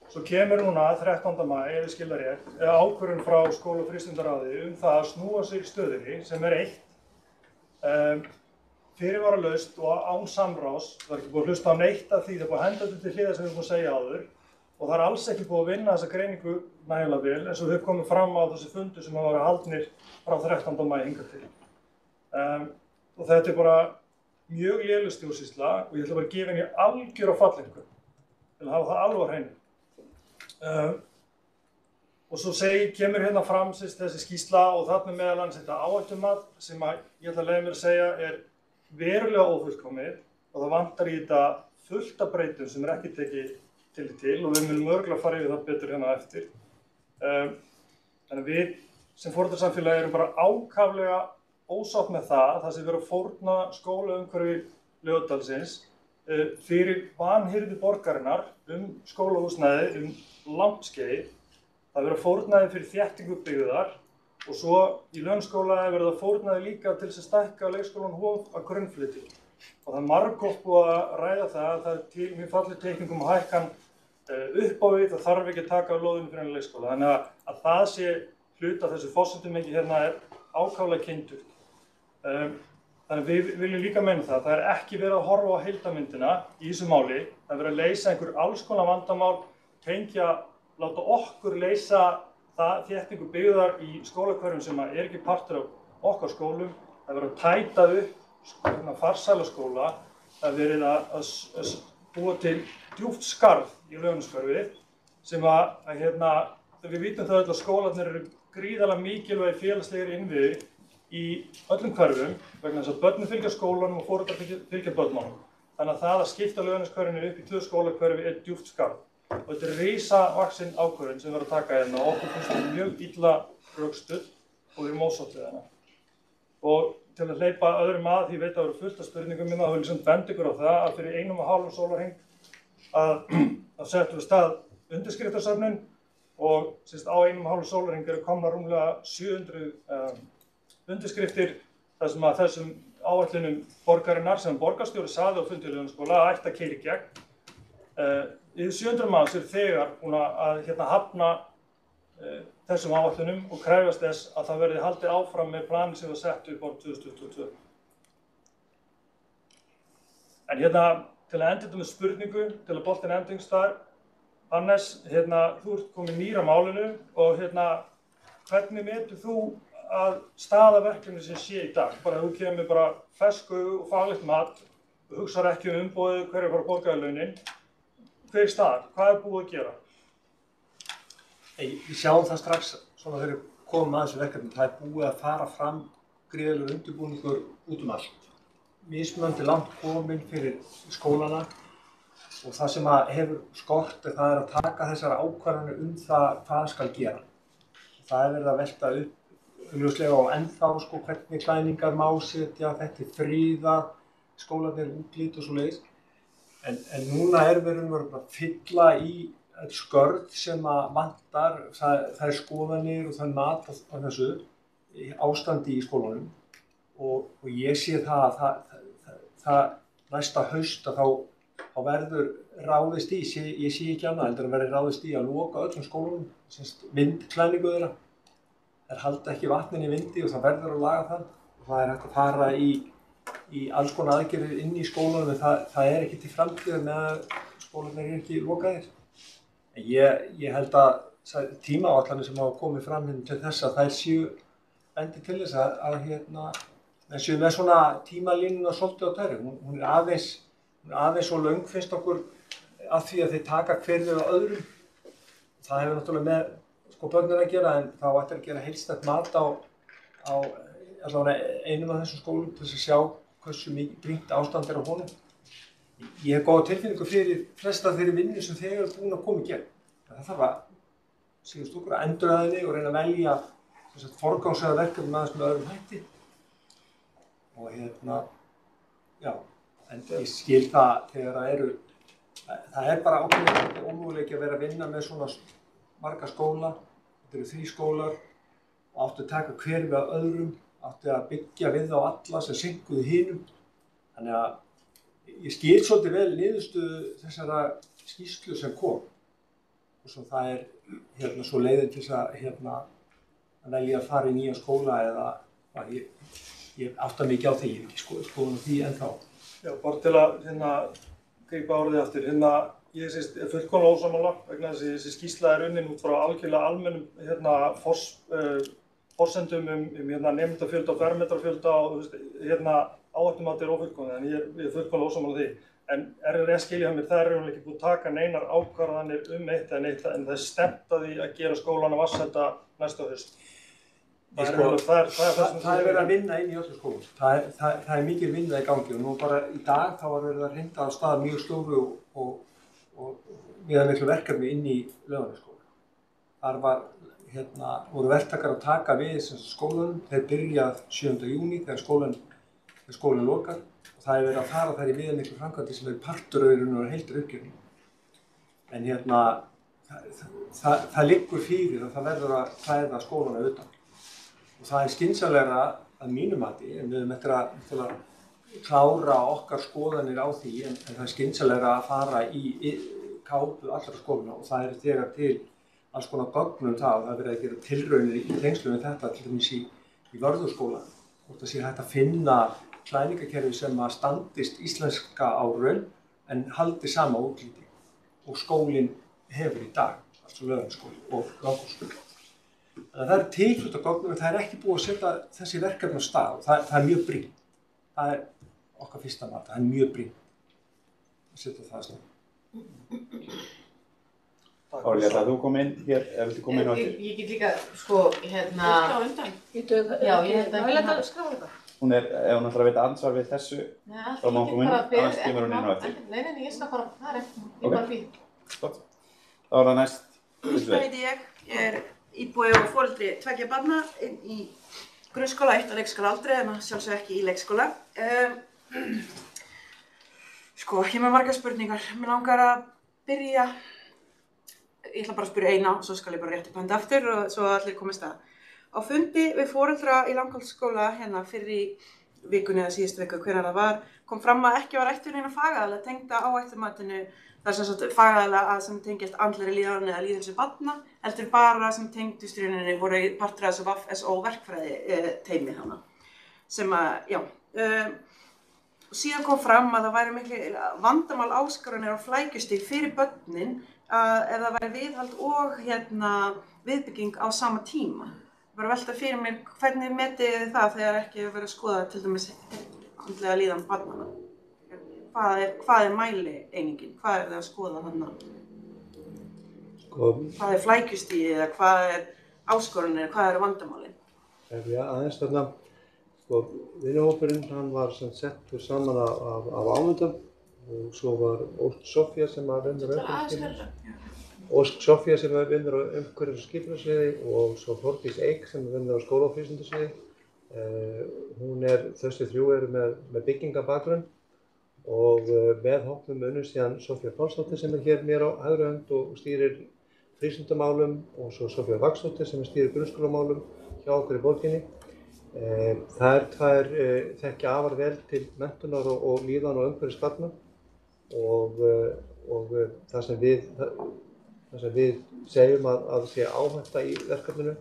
Svo kemur núna 13. maí, ef ég skil það rétt, ákvörðun frá skóla- og frístundaráði það að snúa sig stöðunni sem eitt fyrirvaralaust og án samráðs. Það ekki búið að hlusta á neitt af því, það búið að henda þetta til hliðar sem við búið að segja áður og það alls ekki búið að vinna þessa greiningu nægilega vel eins og þau komið fram á þessi fundu sem hafa verið haldnir frá 13. maí hingað til. Og þetta bara mjög léleg stjórnsýsla og ég ætla bara að gefa henni algjör á fallengu til að hafa það alveg á hreinu. Og svo kemur hérna fram þessi skýrsla og þarna meðal annars þetta áhættumat sem ég ætla að leyfa mér að segja verulega ófullkomið og það vantar í þetta fullt af breytum sem ekki tekið tillit til og við munum örugglega fara yfir það betur hérna eftir. Þannig að við sem foreldrasamfélagi erum bara ákaflega ósátt með það sem verið að fórna skólaumhverfi Laugardalsins fyrir vanhirðu borgarinnar skólahúsnæði langt skeið. Það verið að fórnaði fyrir þéttingu byggðar og svo í Laugskóla verið að fórnaði líka til þess að stækka leikskólann Hof að grunnflyti. Og það margoft búið að ræða það er til mjög falleg teikningum að hækkan upp á við, það þarf ekki að taka á lóðinu fyrir enn leikskóla. Þannig að það sé hluta þessu forsendum hérna ákaflega kynnt. Þannig að við viljum líka meina það ekki verið að horfa á heildarmyndina í þessu máli. Það er verið að leysa einhver alls konar vandamál, láta okkur leysa þéttingu byggðar í skólahverfum sem ekki partur af okkar skólum. Það er verið að tæta upp farsæla skóla. Það er verið að búa til djúpt skarð í Laugarneshverfi sem við vitum það öll að skólarnir eru gríðarlega mikilvægir félagslegir innviðir í öllum hverfum vegna þess að börnin fylgja skólanum og foreldrar fylgja börnunum. Þannig að það að skipta Laugarneshverfinu upp í 2 skólahverfi djúpt skarð. Og þetta risavaxin ákvörðun sem við erum að taka hérna og okkur finnst þetta mjög illa rökstudd og við erum ósátt við hana. Og til að hleypa öðrum því ég veit að það eru fullt af spurningum minna, þá vil ég benda ykkur á það að fyrir 1,5 sólarhring að settum við stað undirskriftarsöfnun og á 1,5 sólarhring eru komnar rúmlega 700 undirskriftir þar sem að þessum áætlunum borgarinnar sem borgarstjóri sagði á fundi í Laugardalsskóla að ætti að keyra í gegn. Yfir 700 manns eru þegar búin að hafna þessum áætlunum og krefjast þess að það verði haldið áfram með plani sem var sett upp árið 2022. En til að enda þetta með spurningu, til að boltinn endingst þar, Hannes, þú ert komin nýr að málinu og hvernig metur þú að staða verkefni sem sé í dag? Bara þú kemur bara fersku og faglegt mat, þú hugsar ekki umboðið, hverju fara að borga launin. Hver staðar? Hvað búið að gera? Við sjáum það strax svona þegar við komum að þessu verkefni. Það búið að fara fram gríðarlegur undirbúningur út allt. Mismunandi langt komin fyrir skólana og það sem hefur skort það að taka þessar ákvarðanir það hvað skal gera. Það verið að velta upp augljóslega og ennþá hvernig klæðningar má setja, þetta friðað, skólarnir útlít og svoleiðis. En núna við að fylla í skörð sem vantar, það skoðanir og það mat á þessu ástandi í skólanum og ég sé það næsta haust að þá verður ráðist í, ég sé ekki annað heldur en verður ráðist í að loka öllum skólunum, vindklæðningu þeirra. Þær halda ekki vatnin í vindi og það verður að laga það og það hægt að fara í alls konar aðgerðir inn í skólanum en það ekki til framtíðar með að skólarnir ekki lokaðir. En ég held að tímaáætlanir sem hafa komið fram til þess að þær séu bendi til þess að menn séu með svona tímalínuna svolítið á tæri. Hún aðeins svo löng finnst okkur að því að þeir taka hverju á öðrum. Það hefur náttúrulega með börnin að gera en þá ætti að gera heildstætt mat á allavega einum af þessum skólum til þess að sjá hversu brýnt ástand á honum. Ég hef góða tilfinningu fyrir flesta þeirri vinnu sem þeir eru búin að koma í gegn. Það þarf að endurraða henni og reyna að velja forgangsraða verkefni aðeins með öðrum hætti. Og en ég skil það þegar það bara ákveðið ómöguleiki að vera að vinna með svona marga skóla. Þetta eru 3 skólar og áttu að taka hver við af öðrum, áttu að byggja við á alla sem sinkuðu hinum. Þannig að ég skil svolítið vel niðurstöðu þessara skýrslu sem kom og svo það svo leiðin til þess að velja að fara í nýja skóla eða ég átta mikið á því, ég hef ekki skoðun á því ennþá. Já, bara til að grípa orðið aftur, ég er fullkomlega ósammála vegna þess að þessi skýrsla er unnin út frá algjörlega almennum forsendum nemendafjölda og fermetrafjölda og áhættumat er ófullkomið, en ég er fullkomlega ósammála því. En skilja mér, það er ekki búið að taka neinar ákvarðanir eitt en það er stefnt að því að gera skólann að vatnsenda næsta haust. Það er verið að vinna inn í öllum skólum. Það er mikil vinna í gangi og nú bara í dag þá var verið að hrinda af stað mjög stóru og viðamiklu verkefni inn í Laugarnesskóla. Þar voru verktakar að taka við skólanum. Þeir byrja 7. júní þegar skólinn lokar og það er verið að fara þær í viðamiklu framkvæmdir sem er parturauðurinn og heildur uppgjörning. En það liggur fyrir að það verður að klæða skólana utan. Og það er skynsamlegra að mínu mati, en við höfum eftir að klára okkar skoðanir á því, en það er skynsamlegra að fara í kápu allra skólana og það er þegar til alls konar gögnum það er verið að gera tilraunir í tengslum við þetta, til dæmis í Vörðuskóla. Hvort það sé hægt að finna klæðningakerfi sem að standist íslenska áraun en haldi sama útliti og skólinn hefur í dag, altså Laugarnesskóli og Langholtsskóli. Það er tilhlut á gögnum en það er ekki búið að setja þessi verkefni á stað og það er mjög brýnt. Það er okkar fyrsta mat, það er mjög brýnt að setja það á stað. Árli, ætlaði þú koma inn hér, eða viltu koma inn á eftir? Ég get líka, Já, ég held að skrála eitthvað. Ef hún ætlar að veita ansvar við þessu, þá má hún koma inn, annars kemur hún inn á eftir. Nei, ég skal bara, það er eftir, ég bara býð. Gott. Þá er það næst. Það heiti ég er íbúi og foreldri 2 barna í grunnskóla, 1 á leikskóla aldrei, en sjálfsög ekki í leikskóla. Ég er með margar spurningar. Mér langar að byrja, ég ætla bara að spyrja eina og svo skal ég bara rétt upp hendi aftur og svo allir komist að. Á fundi við foreldra í Langholtsskóla fyrir í vikunni eða síðustu viku, hvenær það var, kom fram að ekki var rætt við neina fagaðila tengda áhættumatinu. Það er sem sagt fagaðila sem tengjast andlegri líðan eða líðheilsu barna, heldur bara sem tengdust í rauninni voru partur af þessu VAFSO verkfræði teymi hana. Sem síðan kom fram að það væri miklu vandamál áskoranir og flækjustig fyrir börnin ef það væri viðhald og viðbygging á sama tíma. Bara velta fyrir mér hvernig metið þið það þegar ekki hefur verið að skoða til dæmis andlega líðan barnanna. Hvað er mælieiningin? Hvað er það að skoða þarna? Hvað er flækjustigið eða hvað er áskoranir eða hvað eru vandamálin? Já, aðeins þarna, vinnuhópurinn hann var settur saman af ámyndum og svo var Ósk Soffía sem vinnur á umhverfis- og skipulagssviði og svo Þórdís Eik sem vinnur á skóla- og frístundasviði. Þau 3 eru með byggingabakgrunn og með hópnum unnur síðan Soffía Pálsdóttir sem hér mér á hægri hönd og stýrir frístundamálum og svo Soffía Vaxdóttir sem stýrir grunnskólamálum hjá okkur í borginni. Þær 2 þekkja afar vel til menntunar og líðan og umhverfis barna og það sem við segjum að sé áhætta í verkefninu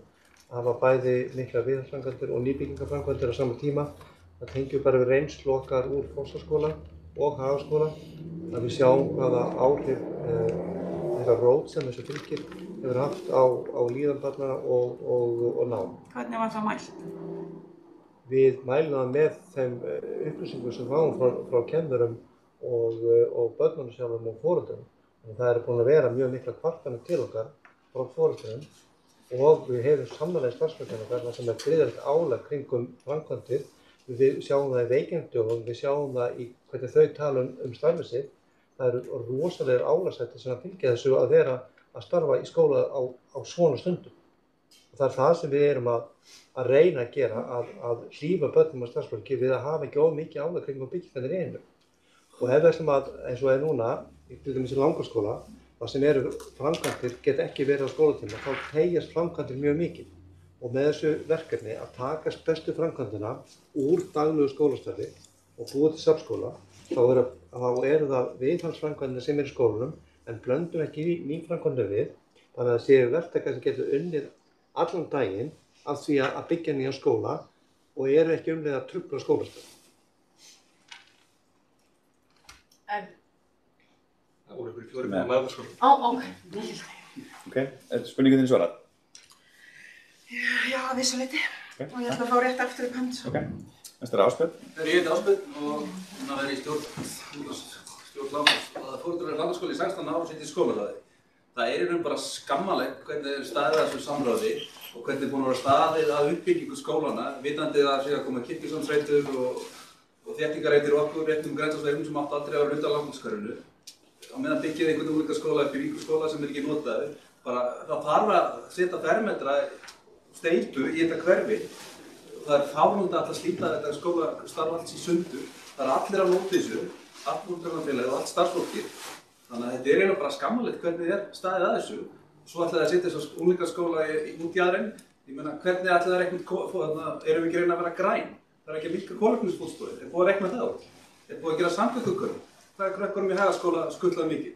að hafa bæði miklar viðhaldsframkvæmdir og nýbyggingaframkvæmdir á sama tíma. Það tengjum bara við reynslu okkar úr Fossvogsskóla og Hagaskóla að við sjáum hvaða áhrif þetta rót sem þessu fylgir hefur haft á líðan barna og nám. Hvernig var það mælt? Við mælum það með þeim upplýsingum sem fáum frá kennurum og börnunum sjálfum og foreldrum. Það er búin að vera mjög mikla kvartanir til okkar frá foreldrum og við hefum sannarlega starfsfólkina þarna sem gríðarlegt álag kringum framkvæmdir. Við sjáum það í veikindum, við sjáum það í hvernig þau tala starfið sitt. Það eru rosalegir álagsþættir sem fylgja þessu að vera að starfa í skóla á svona stundum. Og það er það sem við erum að reyna að gera, að hlífa börnum og starfsfólki við að hafa ekki of mikið álag kringum byggingarnir í einu. Og ef þessum eins og núna, til dæmis í Langholtsskóla, það sem eru framkvæmdir geta ekki verið á skólatíma, þá teygjast framkvæmdir mjög mikið. Og með þessu verkefni að taka bestu framkvæmdina úr daglegu skólastarfi og búa til safnskóla þá eru það viðhaldsframkvæmdir sem eru í skólanum en blöndum ekki nýframkvæmdum við, þannig að það séu verktakar sem getur unnið allan daginn af því að byggja nýjan skóla og eru ekki umlega að trufla skólastarf. En? Það voru ykkur 4 með maðurskóla. Ok, spurningu þín svarað? Já, að vissu leyti. Og ég ætla að fá rétt aftur upp hönd. Ok, næsta Ásbjörn. Ég heiti Ásbjörn og núna er ég stjórn foreldrar framhaldsskóla í 16 ár og sitt í skólaráði. Það er í raun bara skammalegt hvernig er staðið að þessu samráði og hvernig er búin að vera staðið að uppbyggingu skólana, vitandi að sé að koma kirkjusamsveitur og þéttingarreitir okkur rétt Grensásvegum sem áttu aldrei að vera undan landskörfinu. Á meðan byggið einhvern unglingaskóla upp í Víkurskóla sem er ekki notaður. Það þarf að setja fermetra steypu í þetta hverfi. Það er fáránlegt að slíta þetta skólastarf alls í sundur. Það er allir að nota þessu, allt útgangafélagið og allt starfsfólkið. Þannig að þetta er eiginlega bara skammalegt hvernig er staðið að þessu. Svo ætlaði að setja þessu unglingaskóla út í aðrein. Ég meina, hvernig ætlaði það erum við ekki reyna að vera græn? Það er ekki að minnka kolefnisfótsporið. Er búið að reikna það út? Er búið að gera samgöngukörfur? Hvað er krökkunum í Hagaskóla skutlað mikið?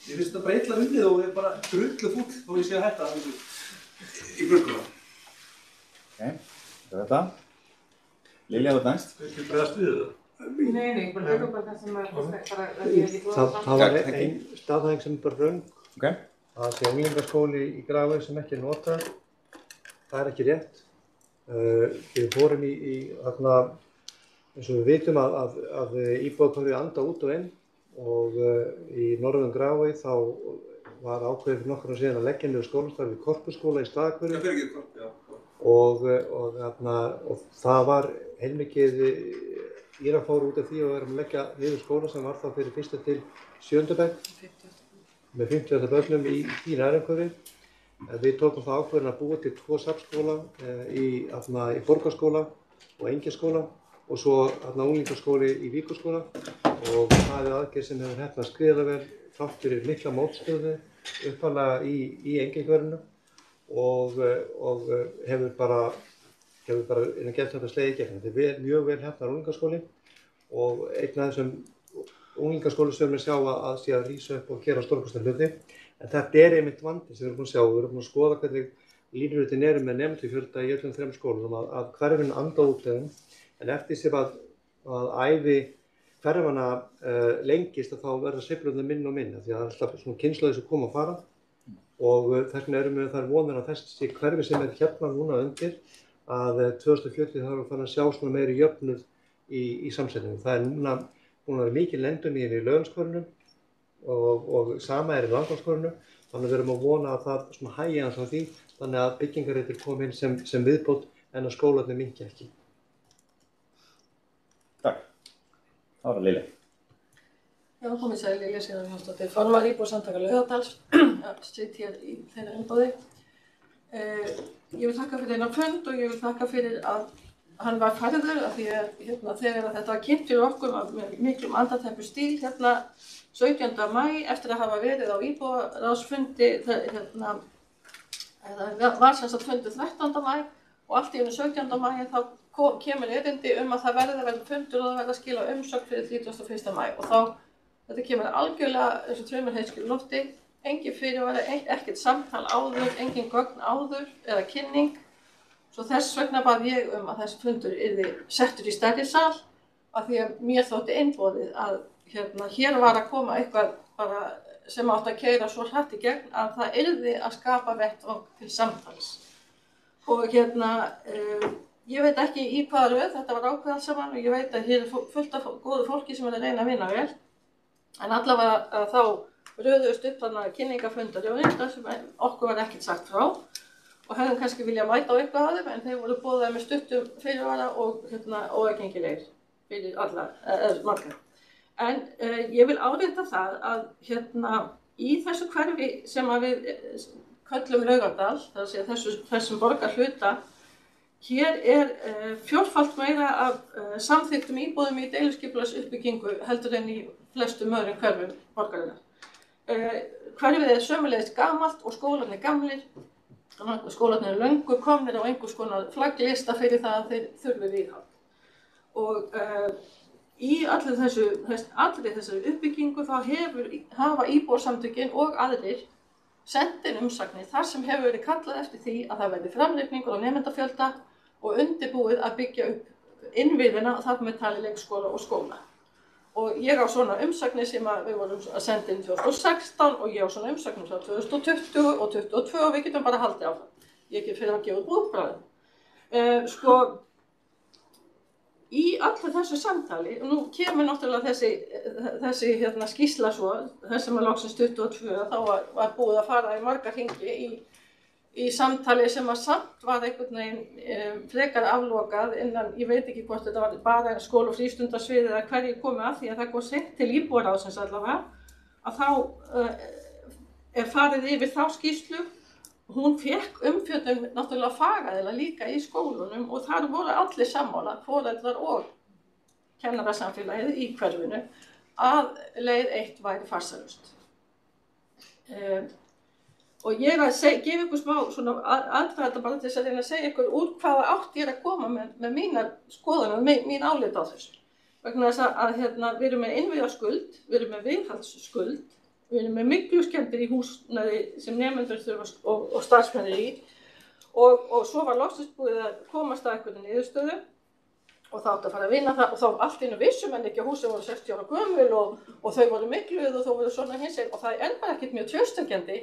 Ég finnst þetta bara illa unnið og ég er bara drullu fúll þó ég sé að hætta í grunnskóla. Ok, þetta. Lilja, þú ert næst. Ekki bregðast við það? Nei, bara tökum bara það sem er Það var ein staðhæfing sem er bara röng. Ok. Það sé unglingaskóli í Grafavogi sem ekki er notað. Það er ekki rétt. Við fórum þarna, eins og við vitum að íbúðahverfið anda út og inn og í norðan Grafavogi þá var ákveðið fyrir nokkrum síðan að leggja niður skólastarf við Korpusskóla í Staðarhverfi. Og það var heilmikið írafár út af því að við erum að leggja niður skóla sem var þá fyrir 1. til 7. bekk með 50 börnum í nærumhverfi. Við tókum það ákveðin að búa til 2 safnskóla í Borgarskóla og Engjaskóla og svo unglingaskóli í Víkurskóla og það er aðgerð sem hefur heppnast gríðarlega vel þrátt fyrir mikla mótstöðu upphaflega í Engjakverfinu og hefur bara innan gert þetta slegið í gegn. Þetta er mjög vel heppnar unglingaskóli og einn af þessum unglingaskóli sem við sjá að sé að rísa upp og gera stórkostlega hluti. En þetta er einmitt vandi sem við erum búin að sjá. Við erum búin að skoða hvernig línurritin eru með nemendafjölda í öllum 3 skólum að hverfin anda út þeim. En eftir sem að ævi hverfanna lengist þá verða sveiflurnar minni og minni því að það er alltaf svona kynslóðir sem koma og fara og þess vegna erum við þar vonir að þessi hverfi sem er hérna núna undir að 2040 þá erum við farin að sjá svona meiri jöfnuð í samsetningu. Það er núna búin að vera mikil endurnýjun í Laugarneskörfunum og sama er í Landnámskörfunum, þannig að við erum að vona að það svona hægi aðeins á því þannig að byggingarreitir komi inn sem viðbót en að skólarnir minnki ekki. Takk. Það var Lilja. Já, komið sæl Lilja Sigurður Jónsdóttir, formaður íbúasamtaka Laugardals, sitt hér í þeirra umboði. Ég vil þakka fyrir þennan fund og ég vil þakka fyrir að hann var færður af því að þegar þetta var kynnt fyrir okkur með miklum andartæpu stíl 17. maí eftir að hafa verið á íbúaráðsfundi það var sem sagt fundur 13. maí og allt í einu 17. maí þá kemur erindi að það verði fundur og það verði að skila umsögn fyrir 31. maí og þá þetta kemur algjörlega eins og draumur heiðskil lofti, engin fyrirvara, ekkert samtal áður, engin gögn áður eða kynning. Svo þess vegna bað ég að þessi fundur yrði settur í stærri sal af því að mér þótti einboðið að hér var að koma eitthvað bara sem átti að keyra svo hratt í gegn að það yrði að skapa vettvang til samtals. Og ég veit ekki í hvaða röð þetta var ákveðið alls saman og ég veit að hér er fullt af góðu fólki sem er að reyna að vinna vel. En allavega þá röðust upp þannig kynningafundar og þar sem okkur var ekkert sagt frá. Og hefðum kannski viljað mæta á eitthvað af þeim en þeir voru boðaðir með stuttum fyrirvara og óaðgengilegir fyrir alla, marga. En ég vil árétta það að í þessu hverfi sem við köllum Laugardal, það að segja þessum borgarhluta, hér er fjórfalt meira af samþykktum íbúðum í deiliskipulagsuppbyggingu heldur en í flestum öðrum hverfum borgarinnar. Hverfið er sömulegist gamalt og skólarnir gamlir. Skólarnir eru löngu komnir á einhvers konar flagglista fyrir það að þeir þurfi viðhald. Og í allri þessari uppbyggingu þá hafa íbúasamtökin og aðrir sent inn umsagnir þar sem hefur verið kallað eftir því að það verði framreikningur á nemendafjölda og undirbúið að byggja upp innviðina og þar með talið leikskóla og skóla. Og ég á svona umsagnir sem við vorum að senda inn 2016 og ég á svona umsagnir frá 2020 og 2022 og við getum bara haldið áfram. Ég get fyrir að gefa út útbræðum. Í allir þessu samtali, og nú kemur náttúrulega þessi skýrsla svo, þessum að loksins 22, þá var búið að fara í marga hringi í samtali sem að samt var einhvern veginn frekar aflokað innan, ég veit ekki hvort þetta var bara skóla- og frístundasviðið eða hverju komið að því að það kom seint til íbúaráðsins allavega, að þá farið yfir þá skýrslu. Hún fékk umfjöllun náttúrulega fagaðila líka í skólunum og þar voru allir sammála, foreldrar og kennarasamfélagið í hverfinu, að leið 1 væri farsælust. Og ég að gefa ykkur smá svona aðdraganda bara til þess að reyna að segja ykkur úr hvaða átt ég að koma með mínar skoðanir, mín álit á þessu. Vegna þess að við erum með innviðaskuld, við erum með viðhaldsskuld, við erum með mygluskemmdir í húsnæði sem nemendur þurfa og starfsmennir í og svo var loksins búið að komast að einhverju niðurstöðu og þá átti að fara að vinna það og þá allt í einu vissum en ekki að húsin voru 60 ára gömul og þau voru mygluð og þau voru svona hinsegin og það bara ekkert mjög traustvekjandi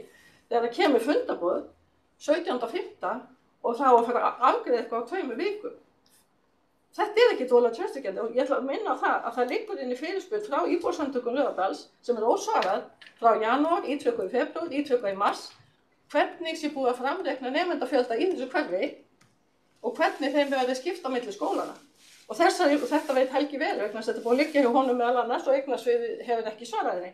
þegar það kemur fundarboð 17.5. og þá að fara að afgreiða eitthvað á 2 vikum. Þetta ekki dólega traustvekjandi og ég ætla að minna á það liggur inn í fyrirspurn frá íbúasamtökum Laugardals sem ósvarað frá janúar, ítrekkuð í febrúar, ítrekkuð í mars, hvernig sé búið að framreikna nemendafjölda í þessu hverfi og hvernig þeim verði skipt á milli skólana. Og þetta veit Helgi vel vegna þess að þetta búið að liggja hjá honum meðal annars og eignasviðið hefur ekki svarað henni.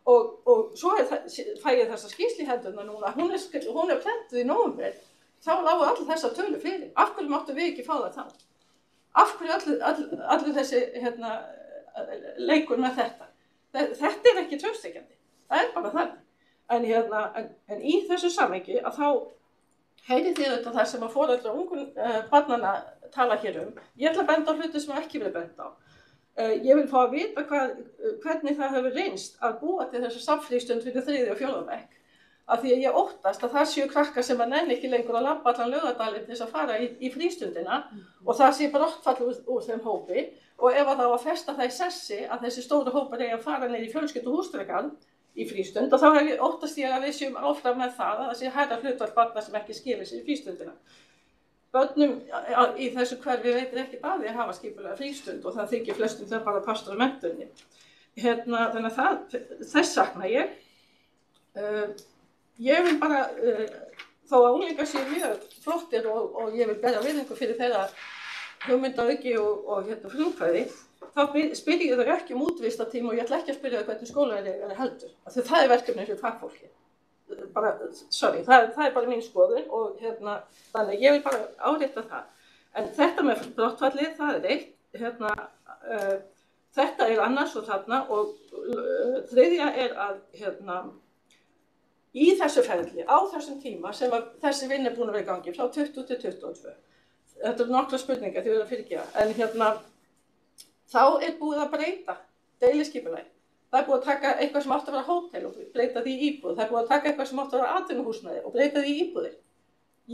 Og svo fæ ég þessa skýrslu í hendurnar núna, hún prentuð í nóvember, þá lágu allir þessar tölur fyrir. Af hverju máttu við ekki fá það þá? Af hverju allir þessi leikur með þetta? Þetta ekki traustvekjandi, það bara þannig. En í þessu samhengi að þá heyrið þið auðvitað það sem að foreldrar ungu barnanna tala hér um. Ég ætla að benda á hluti sem ekki verið bent á. Ég vil fá að vita hvernig það hefur reynst að búa til þessu samfrístund fyrir 3. og 4. bekk. Af því að ég óttast að það séu krakkar sem að nenni ekki lengur að labba allan Laugardalinn til þess að fara í frístundina og það sé brottfall úr þeim hópi og ef að það á að festa það í sessi að þessi stóru hópar eigi að fara niður í fjölskylduhúsdregan í frístund og þá óttast ég að við séum áfram með það að það sé hærra hlutfall barna sem ekki skilir sér í frístundina. Börnum í þessu hverfi veitir ekki að hafa skipulega frístund og það þykir flestum það bara pastur á menntunni. Þannig að þess sakna ég. Ég vil bara, þó að unglingar séu mjög flottir og ég vil bera virðingu fyrir þeirra hugmyndaauki og frumkvæði, þá spyr ég þau ekki útvistartíma og ég ætla ekki að spyrja þau hvernig skólaðir er heldur. Það verkefni fyrir fagfólki. Það bara mín skoðun og þannig ég vil bara árétta það. En þetta með brottfallið, það eitt. Þetta annars og þarna og þriðja að í þessu ferli, á þessum tíma sem þessi vinna búin að vera í gangi frá 20 til 22. Þetta nokkra spurningar því við erum að fyrirgefa. En þá búið að breyta deiliskipulagi. Það búið að taka eitthvað sem átti að vera hótel og breyta því í íbúð. Það búið að taka eitthvað sem átti að vera atvinnuhúsnæði og breyta því í íbúðir.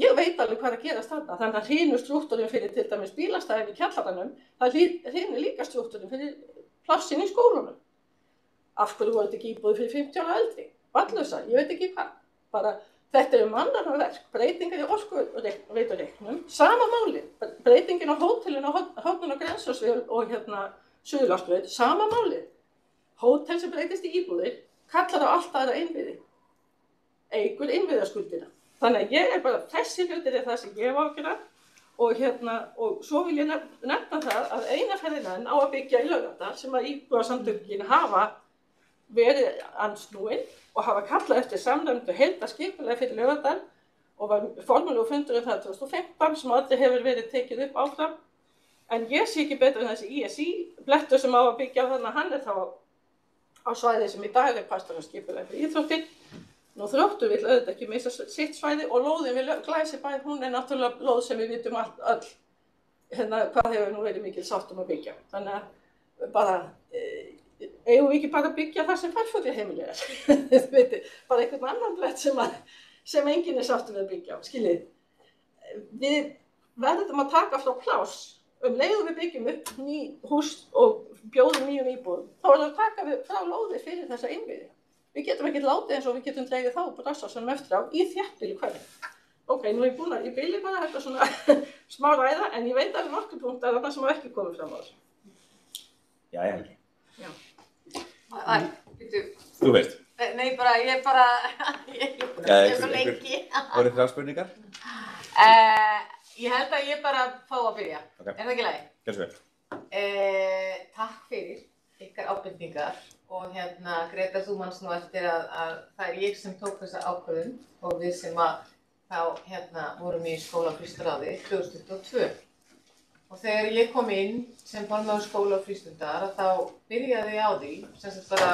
Ég veit alveg hvað að gerast þarna. Þannig að hrynur strúktúrin fyrir til dæmis bílastæðin í kjallaranum, það hrynur líka strúktúrin fyrir plássin í skólunum. Af hverju voru þetta ekki íbúðir fyrir 50 ára eldri? Vallausa, ég veit ekki hvað. Bara þetta mannanna verk, breytingar í orkuveitureiknum, sama máli. Breytingin á hótelinu á Horninu á Grensásveg og Suðurlandsbraut, sama máli. Hótel sem breytist í íbúðir kallar á allt aðra innviði. Eykur innviðaskuldina. Þannig að ég bara, þessi hlutir það sem ég hef ágjörðað og svo vil ég nefna það að eina ferðina á að byggja í Laugardal sem að íbúasamtökin hafa verið ansnúin og hafa kallað eftir samræmdu heildarskipulag fyrir Laugardal og var formúlegu fundur það 2015 sem aldrei hefur verið tekið upp áfram. En ég sé ekki betur en þessi ISI blettur sem á að byggja þarna, hann þá á svæði sem í dag pastoralskipulag fyrir íþróttir. Nú Þróttur vill auðvitað ekki missa sitt svæði og lóðin við Glæsibæ, hún náttúrulega lóð sem við vitum öll hvað hefur nú verið mikil sátt að byggja. Þannig bara, eigum við ekki bara að byggja það sem farfuglaheimili er? Þið veitir, bara einhvern annan blett sem enginn er sáttur við að byggja á, skiljið. Við verðum að taka frá pláss leið og við byggjum upp ný hús og bjóðum nýjum íbúðum. Þá verðum við að taka frá lóðir fyrir þessa innviði. Við getum ekki látið eins og við getum dregið þá Brassarson eftir á í þéttbýli hverfi. Ok, nú er ég búin að, ég byrja bara þetta svona smá ræða, en ég veit alveg nokkuð punktar þarna sem hafa ekki komið fram á þessu. Jæja, Helgi. Býttu. Þú veist. Nei, bara, ég er svo lengi. Voru 3 spurningar? Ég held að ég bara fá að byrja. Okay. Er það ekki lagi? Gjörðu svo vel. Takk fyrir ykkar ábendingar og Greta, þú manst nú eftir að það er ég sem tók þessa ákvörðun og við sem að þá vorum í skólafrístundaráði 2022. Og þegar ég kom inn sem formaður skólafrístundar þá byrjaði ég á því, sem sagt bara,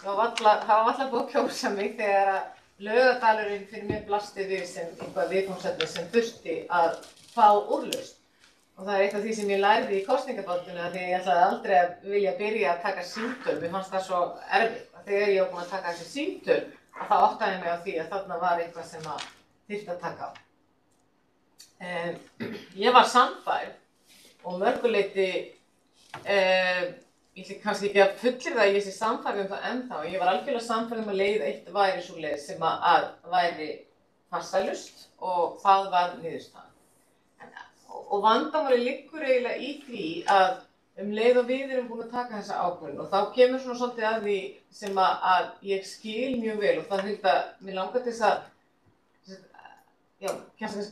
það var alltaf búið að kjósa mig þegar að Laugardalurinn fyrir mér blasti við sem eitthvað viðfangsefni sem þurfti að fá úrlausn. Og það er eitt af því sem ég lærði í kosningabaráttunni því ég ætlaði aldrei að vilja byrja að taka símtöl. Mér fannst það svo erfitt. Þegar ég var búin að taka þessi símtöl þá áttaði ég mig á því að þarna var eitthvað sem að þyrfti að taka á. Ég var sannfærð og mörguleyti ég ætla kannski ekki að fullyrða að ég sé sannfærð það ennþá. Ég var algjörlega sannfærð að leið eitt væri svo leið sem að væri farsælust og það var niðurstaðan. Og vandamálið liggur eiginlega í því að leið og við erum búin að taka þessa ákvörðun og þá kemur svona svolítið að því sem að ég skil mjög vel og það held að mér langar til þess að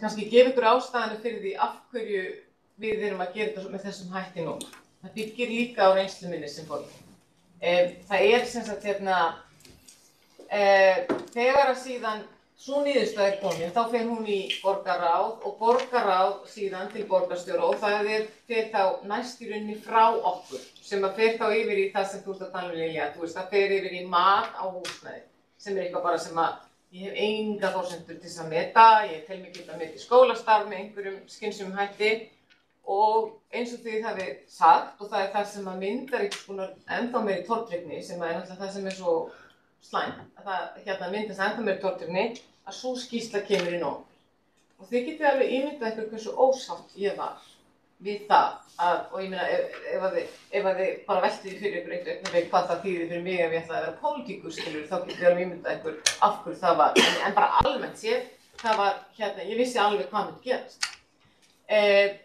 kannski gefa ykkur ástæðinu fyrir því af hverju við erum að gera þetta með þessum hætti núna. Það byggir líka á reynslu minni sem fólk. Það er sem sagt þegar að síðan svo niðurstaða er komin, þá fer hún í borgarráð og borgarráð síðan til borgarstjóra og það fer þá næst í rauninni frá okkur sem að fer þá yfir í það sem þú ert að tala um Lilja. Þú veist, það fer yfir í mat á húsnæði sem er eitthvað bara sem að ég hef enga forsendur til þess að meta, ég tel mig geta meta í skólastarf með einhverjum skynsumum hætti. Og eins og þið hafið sagt, og það er það sem að myndar einhvers konar ennþá meiri tortryggni, sem er náttúrulega það sem er svo slæmt, að það myndast ennþá meiri tortryggni, að sú skýrsla kemur í nóvember. Og þið getið alveg ímyndað ykkur hversu ósátt ég var við það, og ég meina ef að þið bara veltið því fyrir ykkur einhvern veginn hvað það þýðir fyrir mig ef ég ætlaði að vera pólitíkus, þá getið þið alveg ímyndað ykkur af hverju það var. En bara almennt séð, það var ég vissi alveg hvað myndi gerast.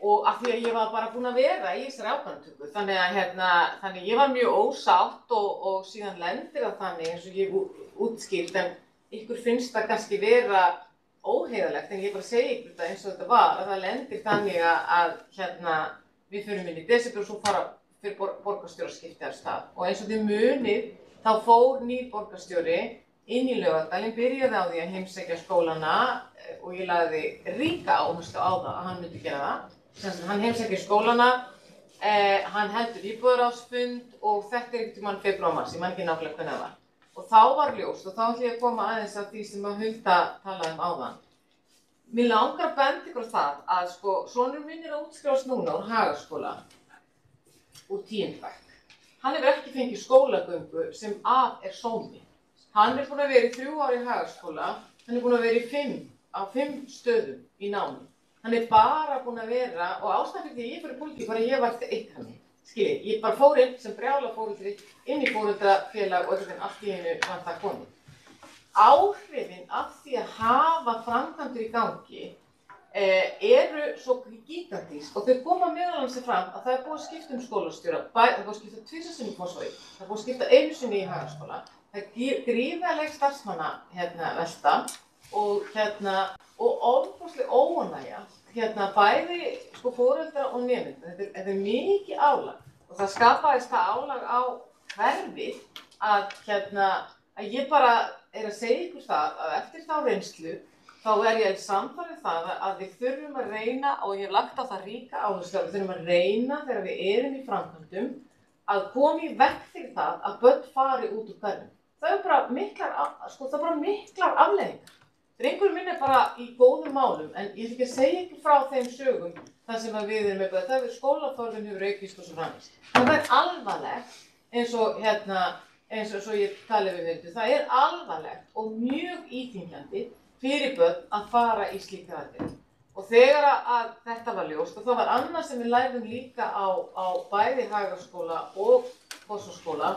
Og af því að ég var bara búin að vera í þessari ákvarðanatöku, þannig ég var mjög ósátt og síðan lendir það þannig eins og ég útskýrt, en ykkur finnst það kannski vera óheiðalegt, en ég bara segi ykkur þetta eins og þetta var, að það lendir þannig að við förum inn í desember og svo fara fyrir borgarstjóraskipti af stað. Og eins og þið munið, þá fór nýr borgarstjóri inn í Laugardalinn, byrjaði á því að heimsækja skólana og ég lagði ríka áherslu á það að hann myndi gera það. Þannig að hann heimsækir skólana, hann heldur íbúðarráðsfund og þetta er einhvern tímann febrúar-mars, ég man ekki nákvæmlega hvernig það var. Og þá var ljóst og þá ætla ég að koma aðeins að því sem að Hulda talaði áðan. Mér langar að benda ykkur á það að sonur minn er að útskrifast núna úr Hagaskóla úr 10. bekk. Hann hefur ekki fengið skólagöngu sem er sómi. Hann er búinn að vera í 3 ár í Hagaskóla, hann er búinn að vera á 5 stöðum í námi. Hann er bara búinn að vera, og ástæðan fyrir því ég fór í pólitík var að ég var eitt hann. Skiljið, ég bara fór inn sem brjála fóreldri inn í foreldrafélag og allt í einu var það komið. Áhrifin af því að hafa framkvæmdir í gangi eru svo gigantísk og þau koma meðal annars fram að það er búið að skipta skólastjóra, það er búið að skipta 2 sinnum í Fossvogi, það er búið að skipta 1 sinni í Hagaskóla, það er gríðarleg starfsmanna velta og ofboðsleg óánægja, bæði foreldra og nemendur. Þetta er mikið álag og það skapaðist það álag á hverfið að ég bara er að segja ykkur það að eftir þá reynslu þá er ég sannfærð það að við þurfum að reyna, og ég hef lagt á það ríka áherslu, við þurfum að reyna þegar við erum í framkvæmdum að koma í veg fyrir það að börn fari út úr hverfinu. Það er bara miklar afleiðingar. Drengurinn minn er bara í góðum málum, en ég ætla ekki að segja ykkur frá þeim sögum þar sem að við erum með börn, það er skólaforðun hefur aukist og svo framvegis. Það er alvarlegt eins og svo ég tali við Huldu, það er alvarlegt og mjög íþyngjandi fyrir börn að fara í slíka aðgerðir. Og þegar að þetta var ljóst, og það var annað sem við lærðum líka á bæði Hagaskóla og Fossvogsskóla,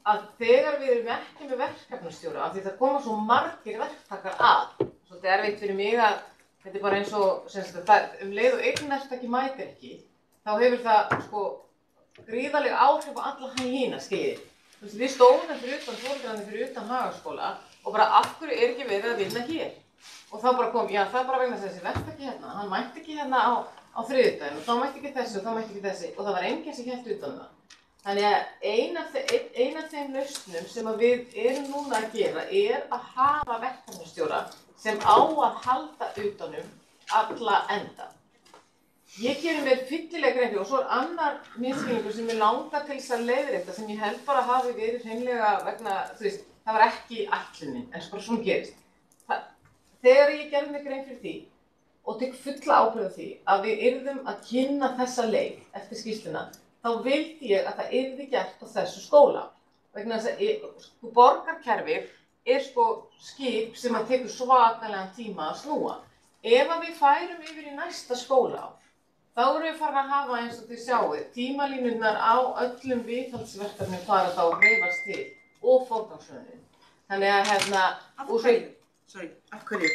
að þegar við erum ekki með verkefnastjóra, af því það koma svo margir verktakar að, svolítið erfitt fyrir mig að þetta er bara eins og, leið og einn verktaki mætir ekki, þá hefur það sko gríðarleg áhrif á alla hina, skiljið. Við stóðum fyrir utan foreldrarnir fyrir utan Hagaskóla og bara af hverju er ekki verið að vinna hér? Og þá bara kom, já það er bara vegna þess að þessi verktaki hérna, hann mætti ekki hérna á þriðjudaginn og þá mætti ekki þessi og þá mætti ekki þessi og það var enginn sem hélt utan það. Þannig að ein af þeim lausnum sem að við erum núna að gera er að hafa verkefnastjóra sem á að halda utanum alla enda. Ég gerir mér fyllilega grein fyrir og svo er annar misskilningur sem ég langar til þess að leiðrétta sem ég held bara hafi verið hreinlega vegna, það var ekki ætlunin, en bara svona gerist. Þegar ég gerði mig grein fyrir því og tek fulla ábyrgð á því að við yrðum að kynna þessa leið eftir skýrsluna, þá vildi ég að það yrði gert á þessu skóla. Vegna þess að borgarkerfið er sko skip sem að tekur svakalega tíma að snúa. Ef að við færum yfir í næsta skóla, þá erum við farin að hafa eins og þið sjáið, tímalínurnar á öllum viðhaldsverkefnum fara þá að hreyfast til og forgangsröðunin. Þannig að Af hverju?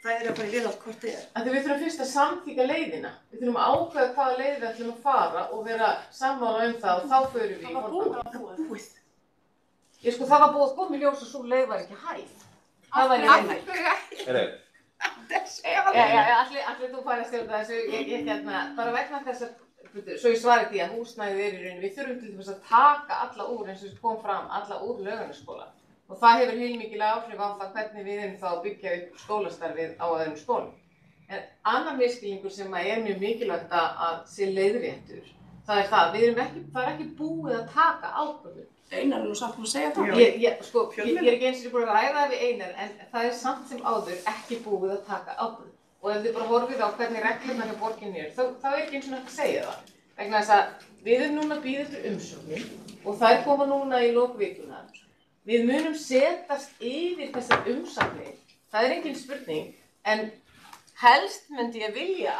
Það er að bara viðhald hvort þið er. Við þurfum fyrst að samþykkja leiðina. Við þurfum að ákveða hvaða leið við ætlum að fara og vera sammála um það og þá förum við í forgang. Það var búið. Það var búið að koma í ljós og sú leið var ekki hæf. Það var ekki hæf. Allir þú færi að stjórna þessu, bara vegna þess að, svo ég svari því að húsnæðið er í rauninni, við þurfum til þess að taka alla úr eins og kom fram, alla úr Laugarnesskóla. Og það hefur heilmikil áhrif á það hvernig við erum þá að byggja upp skólastarfið á öðrum skólum. En annar misskilningur sem er mjög mikilvægt að sé leiðréttur, það er það, það er ekki búið að taka ákvörðun. Einar er nú samt búin að segja það. Ég er ekki eins og búin að ræða það við Einar, en það er samt sem áður ekki búið að taka ákvörðun. Og ef þið bara horfið á hvernig reglurnar hjá borginni eru, þá er ekki eins og hægt að segja það. Vegna þess að við erum núna að bíða eftir umsóknum og þær koma núna í lok vikunnar. Við munum setjast yfir þessar umsagnir, það er engin spurning, en helst myndi ég vilja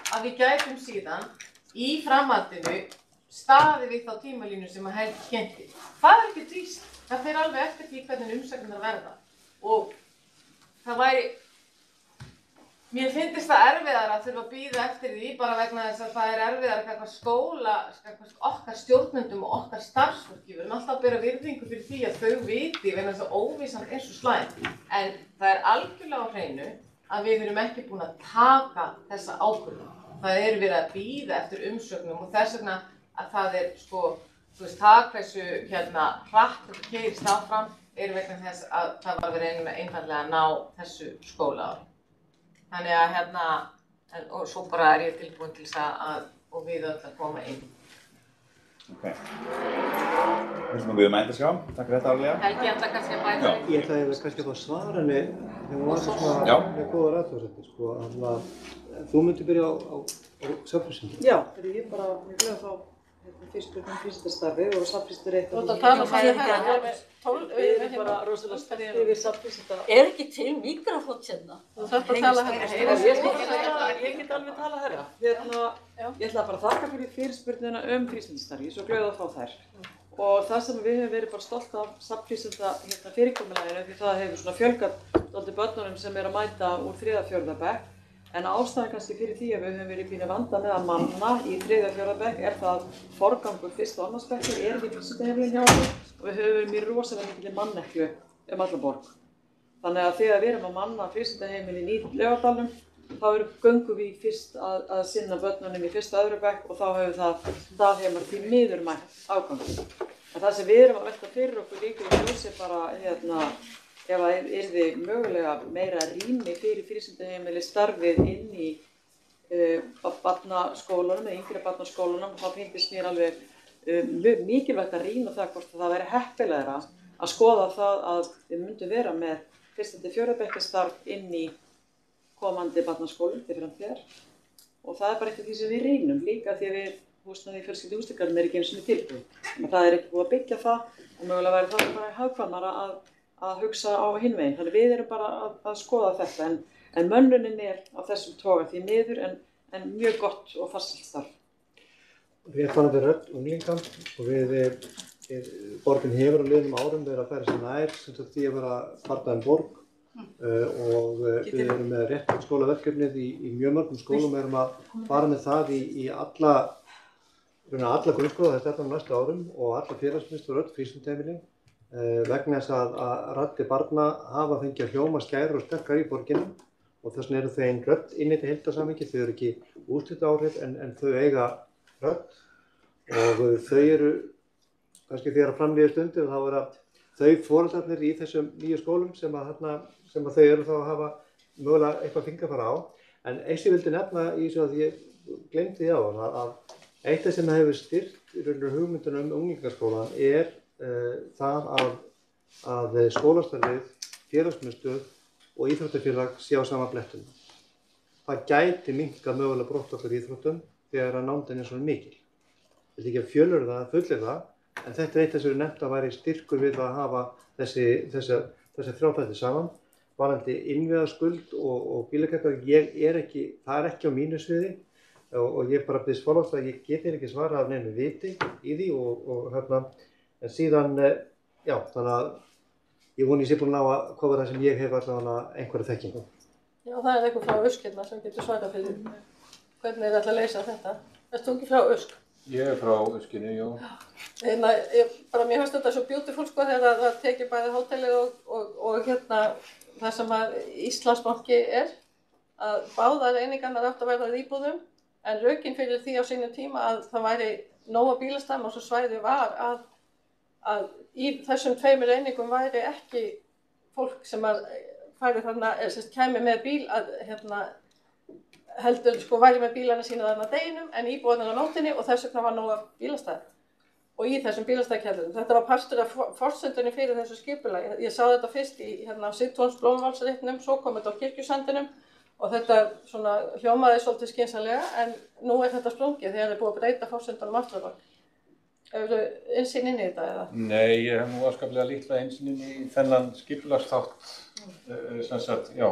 að við gætum síðan í framhaldinu staðið við þá tímalínu sem að Helgi kynnti. Það er ekki tvíst, það fer alveg eftir því hvernig umsagnirnar verða. Og það væri, mér finnst það erfiðar að þurfa að bíða eftir því bara vegna þess að það er erfiðar að skóla, okkar stjórnendum og okkar starfsfólki. Við erum alltaf að bera virðingu fyrir því að þau viti vegna þess að óvissan er svo slæm. En það er algjörlega á hreinu að við erum ekki búin að taka þessa ákvörðun. Það er verið að bíða eftir umsögnum og þess vegna að það er það hversu hratt þetta keyrist áfram er vegna þess að það var verið einfaldlega að ná þessu skólaári. Þannig að og svo bara er ég tilbúin til þess að og við öll að koma inn. Ok. Við sem að við mæta takk fyrir þetta árlega. Helgi ætla kannski að bæta Ég ætlaði kannski að fá svara henni þegar hún var svona með góðar athugasemdir, þú myndir byrja á Selfossi. Já, ég bara mjög glöð að fá fyrst frístundastarfi og Selfossi er eitt af því. Við erum bara rosalega spenntið við Selfossi. Er ekki til mikrofót hérna? Þú þarft að tala herra. Ég get alveg tala herra. Ég ætla bara að þakka fyrir fyrirspurnina frístundastarfi, ég er svo glöð að fá þær. Og það sem við höfum verið bara stolt af Selfossi fyrirkomulaginu, því það hefur svona fjölgað dálítið börnunum sem er að mæta úr 3. og 4. bekk. En ástæðan kannski fyrir því að við höfum verið pínu vanda með að manna í 3. og 4. bekk er það forgangur 1. og 2. bekkur er við frístundaheimilin hjá okkur og við höfum verið rosalega mikilli manneklu alla borg. Þannig að þegar við erum að manna frístundaheimilin í Laugardalnum þá göngum við fyrst að sinna börnunum í 1. og 2. bekk og þá hefur það dagheimar því miður mætt ágangur. En það sem við erum að velta fyrir okkur líka í ljósi bara ef það yrði mögulega meira rými fyrir frístundaheimili starfið inn í barnaskólanum eða yngri barnaskólanum, þá finnst mér alveg mikilvægt að rýna það hvort það væri heppilegra að skoða það að við myndum vera með 1. til 4. bekkjar starf inn í komandi barnaskólum til framtíðar og það bara eitt af því sem við reynum líka því að við húsnæði í fjölskylduhúsnæðisgarðinum ekki einu sinni tilbúið. Þannig að það ekki búið að byggja það og mögulega væri það bara hagkvæmara að hugsa á hinn veginn. Þannig við erum bara að skoða þetta en mönnunin á þessum toga því miður en mjög gott og farsælt starf. Við erum við rödd unglingan og borgin hefur á liðnum árum verið að færa sér nær sem sagt því að vera barnaðin borg og við erum með réttarskólaverkefnið í mjög mörgum skólum og erum að fara með það í alla grunnskóla þetta á næstu árum og alla félagsmiðstöð og öll frístundaheimili vegna þess að raddir barna hafa fengið að hljóma skærar og sterkar í borginni og þess vegna eru þau ein rödd inn í þetta heildarsamhengi, þau eru ekki úrslitaáhrif en þau eiga rödd og þau eru kannski þegar framlíður stundir þá vera þau foreldrarnir í þessum nýju skólum sem að þau eru þá að hafa mögulega eitthvað fingrafara á. En eins ég vildi nefna í þessu að ég gleymdi því á að eitt af sem hefur styrkt í raun og hugmyndunum unglingaskólann það að skólastarfið, félagsmiðstöð og íþróttafélag sé á sama blettum. Það gæti minnkað mögulega brottfall í íþróttum þegar að nándin svona mikil. Ég vil ekki að fjölur það, fullir það, en þetta eitt af sem við nefnt að væri styrkur við að hafa þessa þrjáfætti saman. Varðandi innviðaskuld og bílakeppar, það er ekki á mínu sviði og ég bara byrðist forlátt að ég geti ekki svarað af neinu viti í því en síðan, já, þannig að ég voni ég sé búin að koma það sem ég hef allavega einhverja þekkingu. Já, það er eitthvað frá Öskirna sem getur svarað fyrir hvernig þið ætla að leysa þetta. Ert þú ekki frá Ösk? Ég frá Öskirni, já. Mér finnst þetta svo beautiful sko þegar það tekið bæði hótelið og það sem að Íslandsbanki að báðar einingarnar átt að verða íbúðum en rökin fyrir því á sínum tíma að það væri nóga bílastæðum og svo svæði var að í þessum tveimur einingum væri ekki fólk sem að færi þarna, kæmi með bíl að heldur sko væri með bílana sína þarna deginum en íbúðarnir á nóttinni og þess vegna var nóga bílastæð og í þessum bílastæðkjallurum. Þetta var partur af forsendunni fyrir þessu skipulagi. Ég sá þetta fyrst í Sigtúns Blómvalsreitnum, svo kom þetta á Kirkjusandinum og þetta svona hljómaði svolítið skynsamlega en nú er þetta sprungið þegar það er búið að breyta forsendunum aftur á bak. Hefurðu innsýn inn í þetta eða? Nei, ég hef nú afskaplega lítið innsýn inn í þennan skipulagsþátt sem sagt, já,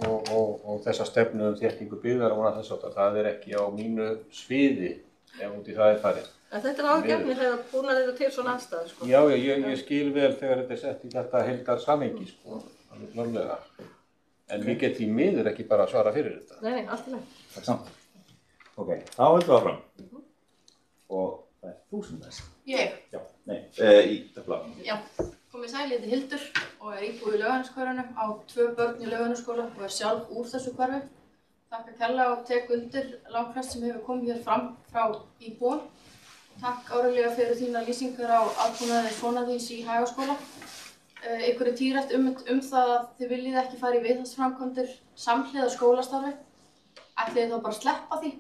og þessa stefnu þéttingu byggðar og þess að það er ekki á mínu sviði ef út í það er farið. En þetta er ágefni þegar búin að þetta til svona aðstæður, sko. Já, ég skil vel þegar þetta er sett í þetta heildarsamhengi, sko, alveg klárlega. En við getum því miður ekki bara að svara fyrir þetta. Nei, allt í lagi. Takk samt. Ok, þá höldum við áfram. Og það er þú sem þess. Ég? Já, nei, í tefla. Já, komið sæl, ég heiti Hildur og er íbúi í Laugarneshverfinu, á 2 börn í Laugarnesskóla og er sjálf úr þessu hverfi. Þakka kærlega og tek undir langflest sem hefur komið hér fram frá íbúum. Takk Árelía fyrir þína lýsingar á aðbúnaði svona þíns í Hagaskóla. Ykkur er tíðrætt það að þið viljið ekki fara í viðhaldsframkvæmdir samhliða skólastarfi. Ætlið þið þá bara að sleppa því?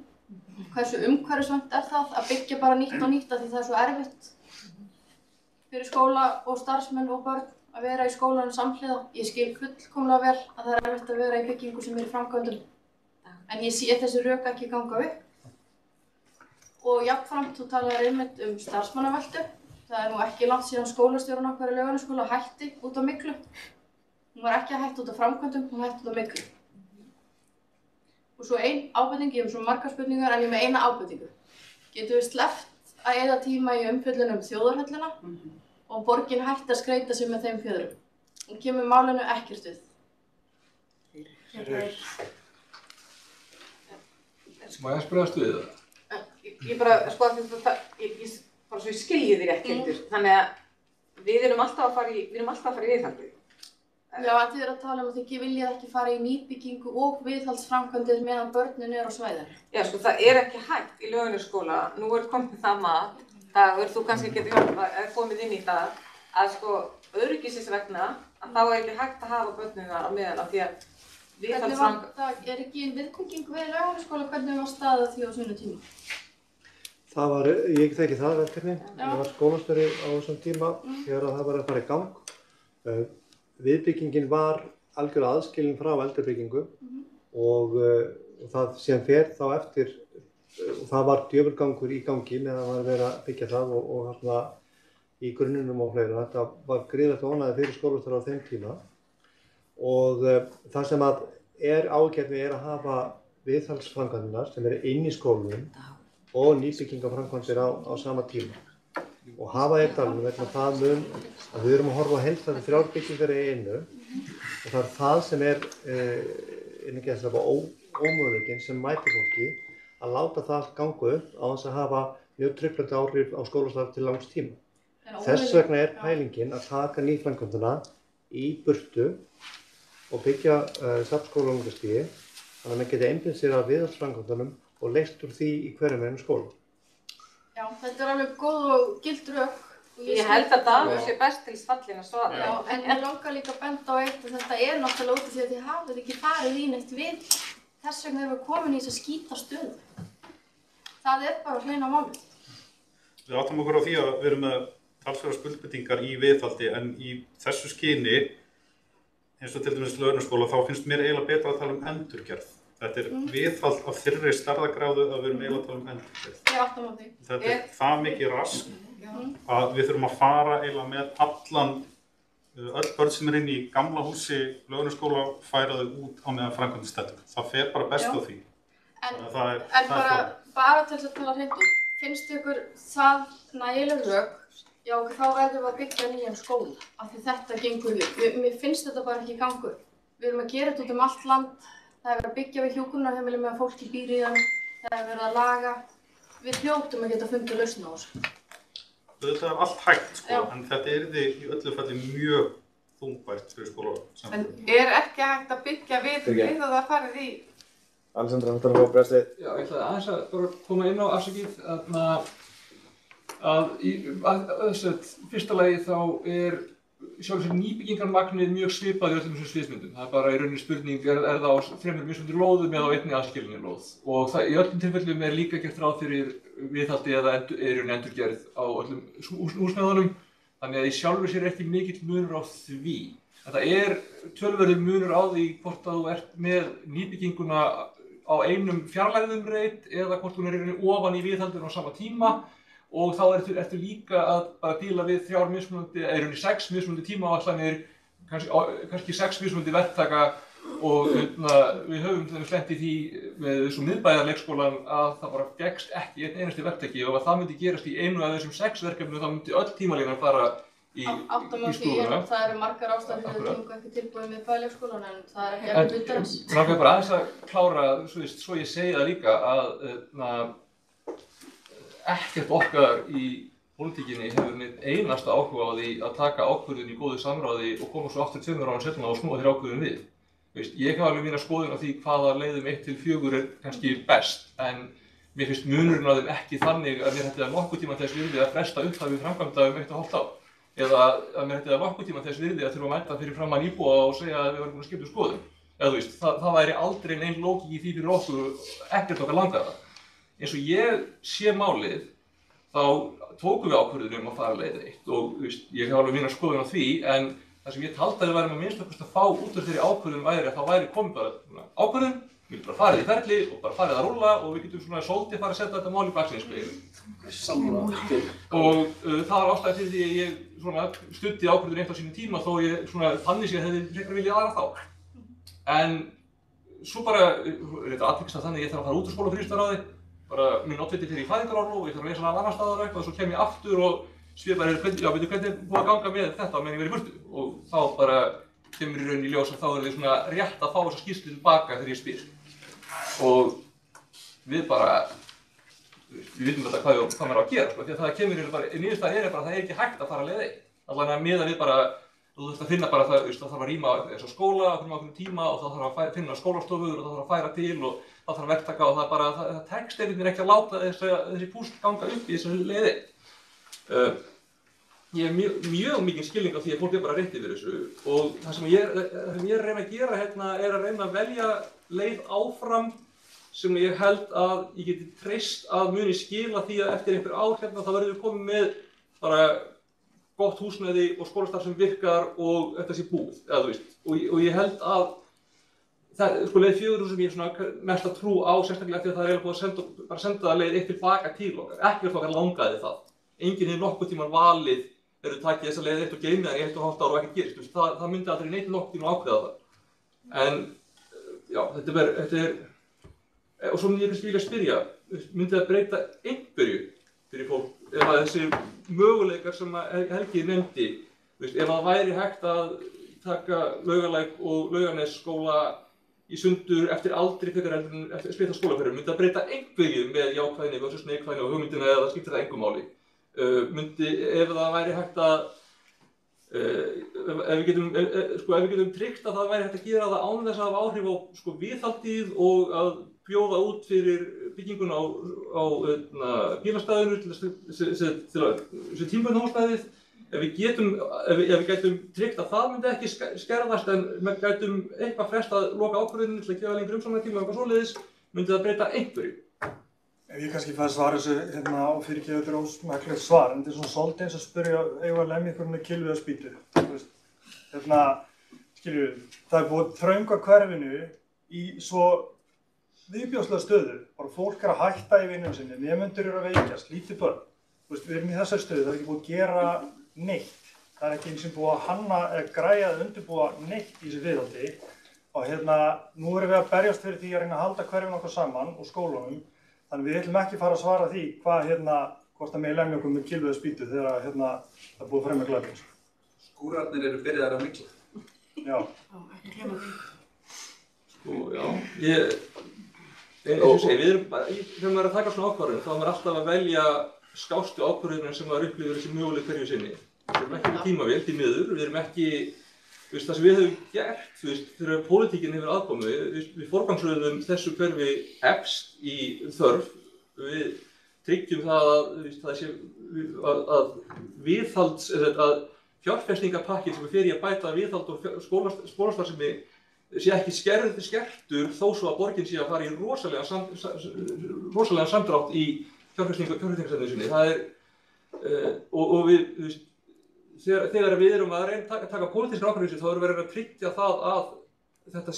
Hversu umhverfisvænt er það að byggja bara nýtt og nýtt af því það er svo erfitt fyrir skóla og starfsmenn og börn að vera í skólanum samhliða? Ég skil fullkomlega vel að það er erfitt að vera í byggingu sem er í framkvæmdum. En ég sé þessi rök ekki ganga upp. Og jafnframt, þú talaðir einmitt starfsmannaveltu. Það er nú ekki langt síðan skólastjórinn okkar í Laugarnesskóla hætti út á myglu. Hún var ekki að hætta út á framkvæmdum, hún hætti út á myglu. Og svo ein ábending, ég hef svo margar spurningar en ég með eina ábendingu. Getum við sleppt að eyða tíma í umfjöllun þjóðarhöllina og borgin hætti að skreyta sig með þeim fjöðrum. Hún kemur málinu ekkert við. Má ég spyrjast við það? Ég bara, sko að þetta, bara svo ég skilji þig rétt, Hildur. Þannig að við erum alltaf að fara í viðhaldið. Já, en þið eru að tala um að þið viljið ekki fara í nýbyggingu og viðhaldsframkvæmdir meðan börnin eru á svæðinu. Já, sko, það er ekki hægt í Laugarnesskóla. Nú er komið það mat, þú kannski getur komið inn í það, að sko, öryggisins vegna, að þá er ekki hægt að hafa börnin þar á meðan af því að viðhaldsframkvæmdir. Er ekki viðbygging við Laugarnesskóla, hvernig var staðið því á sínum tíma? Ég þekki það verkefni. Ég var skólastjóri á þessum tíma þegar það var að fara í gang. Viðbyggingin var algjörlega aðskilin frá eldri byggingu og það síðan fer þá eftir, og það var djöfulgangur í gangi meðan það var verið að byggja það og hérna í grunnunum og fleira. Þetta var gríðarlegt óánægja fyrir skólastarf á þeim tíma og það sem að ágætni að hafa viðhaldsframkvæmdirnar sem eru inn í skólunum og nýbyggingaframkvæmdir á sama tíma og hafa eitt alveg vegna það mun að við erum að horfa á heildstætt 3 byggingar í einu og það það sem innan gæðslega ómöguleikinn sem mætir fólki að láta það ganga upp á þess að hafa mjög truflandi áhrif á skólastarf til langs tíma. Þess vegna pælingin að taka nýframkvæmdina í burtu og byggja safnskóla á ungastigi þannig að maður geti einblínt sér að viðhaldsframkvæmdunum og leyst úr því í hverjum einum skóla. Já, þetta alveg góð og gild rök. Ég held að Dagur sé best til fallin að svara. Já, en ég langar líka að benda á eitt og þetta náttúrulega út af því að þið hafið ekki farið í neitt við. Þess vegna erum við komin í þess að skýta stöðu. Það bara hreina málið. Við áttum okkur á því að við erum með talsverðar skuldbindingar í viðhaldi en í þessu skyni, eins og til dæmis Laugarnesskóla, þá finnst mér eiginlega betra að tala um endurgerð. Þetta viðhald af þeirri stærðargráðu að við erum eiginlega að tala um endurgerð. Ég áttum á því. Þetta það mikið rask að við þurfum að fara eiginlega með öll börn sem inn í gamla húsi Laugarnesskóla færa þau út á meðan framkvæmdin stendur. Það fer bara best á því. En bara til þess að tala hreint út, finnst ykkur það nægileg rök? Já, þá verðum við að byggja nýjan skóla, af því þetta gengur við. Mér finnst þetta bara ekki gangur. Við erum að gera þetta út allt land. Það verið að byggja við hjúkrunarheimili með að fólki býr í þeim. Það verið að laga. Við hljótum að geta fundið lausn á þessu. Þetta allt hægt, en þetta yrði í öllu falli mjög þungbært fyrir skólasamfélagið. En ekki hægt að byggja við að það farið í? Alexandra, þetta að fá brestið. Já, ég ætlaði aðeins að bara koma inn á afsakið að fyrsta lagi þá sjálfsög nýbyggingarmagnið mjög svipað í öllum þessum sviðsmyndum. Það bara í rauninni spurning, það á 3 mismunandi lóðum eða á einni aðskilinni lóð. Og í öllum tilfellum líka gert ráð fyrir viðhaldi eða endurgerð á öllum húsnæðunum. Þannig að í sjálfu sér ekki mikill munur á því. Þetta töluverður munur á því hvort að þú ert með nýbygginguna á einum fjarlægðum reit eða hvort hún í rauninni ofan í viðhaldinu á sama tíma. Og þá ertu líka að bara díla við 3 mismunandi, í rauninni 6 mismunandi tímaáætlanir, kannski 6 mismunandi verktaka og við höfum lent í því með þessum miðbæjarleikskólan að það bara gekkst ekki einn einasti verktaki og að það myndi gerast í einu af þessum 6 verkefnum þá myndi öll tímalínan fara í stúruna. Það eru margar ástæður fyrir að tengu ekki tilbúið miðbæjarleikskólan en það ekki hlutarins. Mér langar bara aðeins að klára, svo ég segi það líka að ekkert okkar í pólitíkinni hefur neitt einasta áhuga á því að taka ákvörðun í góðu samráði og koma svo aftur 2 árum seinna og snúa þeirri ákvörðun við. Ég hef alveg mína skoðun á því hvaða leiðum 1 til 4 kannski best, en mér finnst munurinn á þeim ekki þannig að mér hætti það nokkuð tíma þess virði að fresta upphafi framkvæmda 1,5 ár. Eða að mér hætti það nokkuð tíma þess virði að þurfa að mæta fyrir framan íbúa og segja að við varum búin að skipta skoðun. Eða það væri aldrei nein lógík í því fyrir okkur, ekkert okkar langaði það. Eins og ég sé málið, þá tókum við ákvörðun að fara leið 1 og ég hef alveg mína skoðun á því, en það sem ég taldi að við værum að minnst að fá út úr þeirri ákvörðun væri að þá væri komið bara ákvörðun, við getum bara farið í ferli og bara farið að rúlla og við getum svona svolítið farið að setja þetta mál í baksýnisspegilinn. Og það var ástæða fyrir því að ég studdi ákvörðun 1 á sínum tíma þó ég þannig sé að hefði frekar viljað aðra þá. En svo bara, þetta atvegst að þannig ég þarf að fara út úr skólafrístarráði, bara minn oddviti fyrir í fæðingarorlof og ég þarf að leysa hana annar staðar eitthvað og svo kem ég aftur og spyr bara, hvernig er búið að ganga með þetta meðan ég verið í burtu? Og þá bara kemur í raun í ljós að þá því svona rétt að fá þessa skýrslu tilbaka þegar ég spyr. Og við bara, við vitum þetta hvað maður á að gera, því að það kemur í bara, niðurstaðan bara að það ekki hægt að fara leið 1. Allavega að miða við bara, þú þurft að finna bara það, það þarf að rýma þessa skóla á ákveðnum tíma og það þarf að finna skólastofur og það þarf að færa til og það þarf að verktaka og það bara, það tekst einhvern ekki að láta þessi púsl ganga upp í þessu leiði. Ég hef mjög mikinn skilning á því að fólk bara reitt yfir þessu og það sem ég reyna að gera hérna að reyna að velja leið áfram sem ég held að ég geti treyst að muni skila því að eftir einhver ár hérna þá verðum við komið með bara gott húsnæði og skólastarf sem virkar og þetta sé búið, eða þú veist. Og ég held að það, sko leið 4 sem ég svona mesta trú á, sérstaklega eftir að það er eiginlega búið að senda leið 1 tilbaka til okkar. Ekkert okkar langaði það. Enginn hefur nokkuð tímann valið þegar takið þessa leið 1 og geymið hann í 1,5 ár og ekkert gerist. Það myndi aldrei neitt nokkuð tímann ákveða það. En já, þetta er og svo myndi ég kannski vilja spyrja, myndi það breyta einhverju fyrir fólk ef að þessi möguleikar sem Helgi nefndi, ef það væri hægt að taka Laugalæk og Laugarnesskóla í sundur eftir aldri frekar heldur en eftir splittar skólaferðum, myndi það breyta einhverju með jákvæðni versus neikvæðni og hugmyndina eða skiptir það engu máli? Ef það væri hægt að ef við getum tryggt að það væri hægt að gera það án þess að hafa áhrif á viðhaldið og að bjóða út fyrir bygginguna á bílastæðinu til tímabundna húsnæðið, ef við gætum tryggt að það myndi ekki skerðast en við gætum eitthvað frestað loka ákvörðunum til að gefa lengri umsamningtíma og eitthvað svoleiðis, myndi það breyta einhverju? Ef ég kannski fæði svara þessu og fyrirgefa þetta ósmekklegt svar, en þetta er svona svolítið eins að spyrja eigum að lemja ykkur með kilvið að spýtu. Skiljum við, það er búið að þrönga hverfinu í svo viðbjóðslega stöðu. Bara fólk er að hætta í vinnum sinni, nemendur eru að veikjast, lítið börn. Við erum í þessari stöðu, það er ekki búið að gera neitt. Það er ekki eins og búið að hanna eða græja eða undirbúa neitt í þessu viðhaldi. Og nú erum við að berjast fyrir því að reyna að halda hverfinu okkar saman og skólunum. Þannig við ætlum ekki að fara að svara því hvort að með lemja okkur með kilvið að spýtu þegar það er búið að fremja glæpins. Skúrarnir eru byrjaðar að mikla. Já. Ekki glemma því. Já, eins og segi, við erum bara, þegar maður er að taka svona ákvörðun, þá er maður alltaf að velja skástu ákvörðunum sem maður upplifir þessi möguleg hverju sinni. Við erum ekki með tímavél, því miður, við erum ekki, það sem við höfum gert, þegar pólitíkin hefur aðkomu, við forgangsröðum þessu hverfi efst í þörf, við tryggjum það að viðhalds, að fjárfestingarpakkin sem fer í að bæta viðhald og skólastarfsemi sé ekki skertur þó svo að borgin sé að fara í rosalega samdrátt í fjárfestingarstefnu sinni. Það er, og við, þegar við erum að reyna að taka pólitískar ákvarðanir, þá erum við að reyna að tryggja það að þetta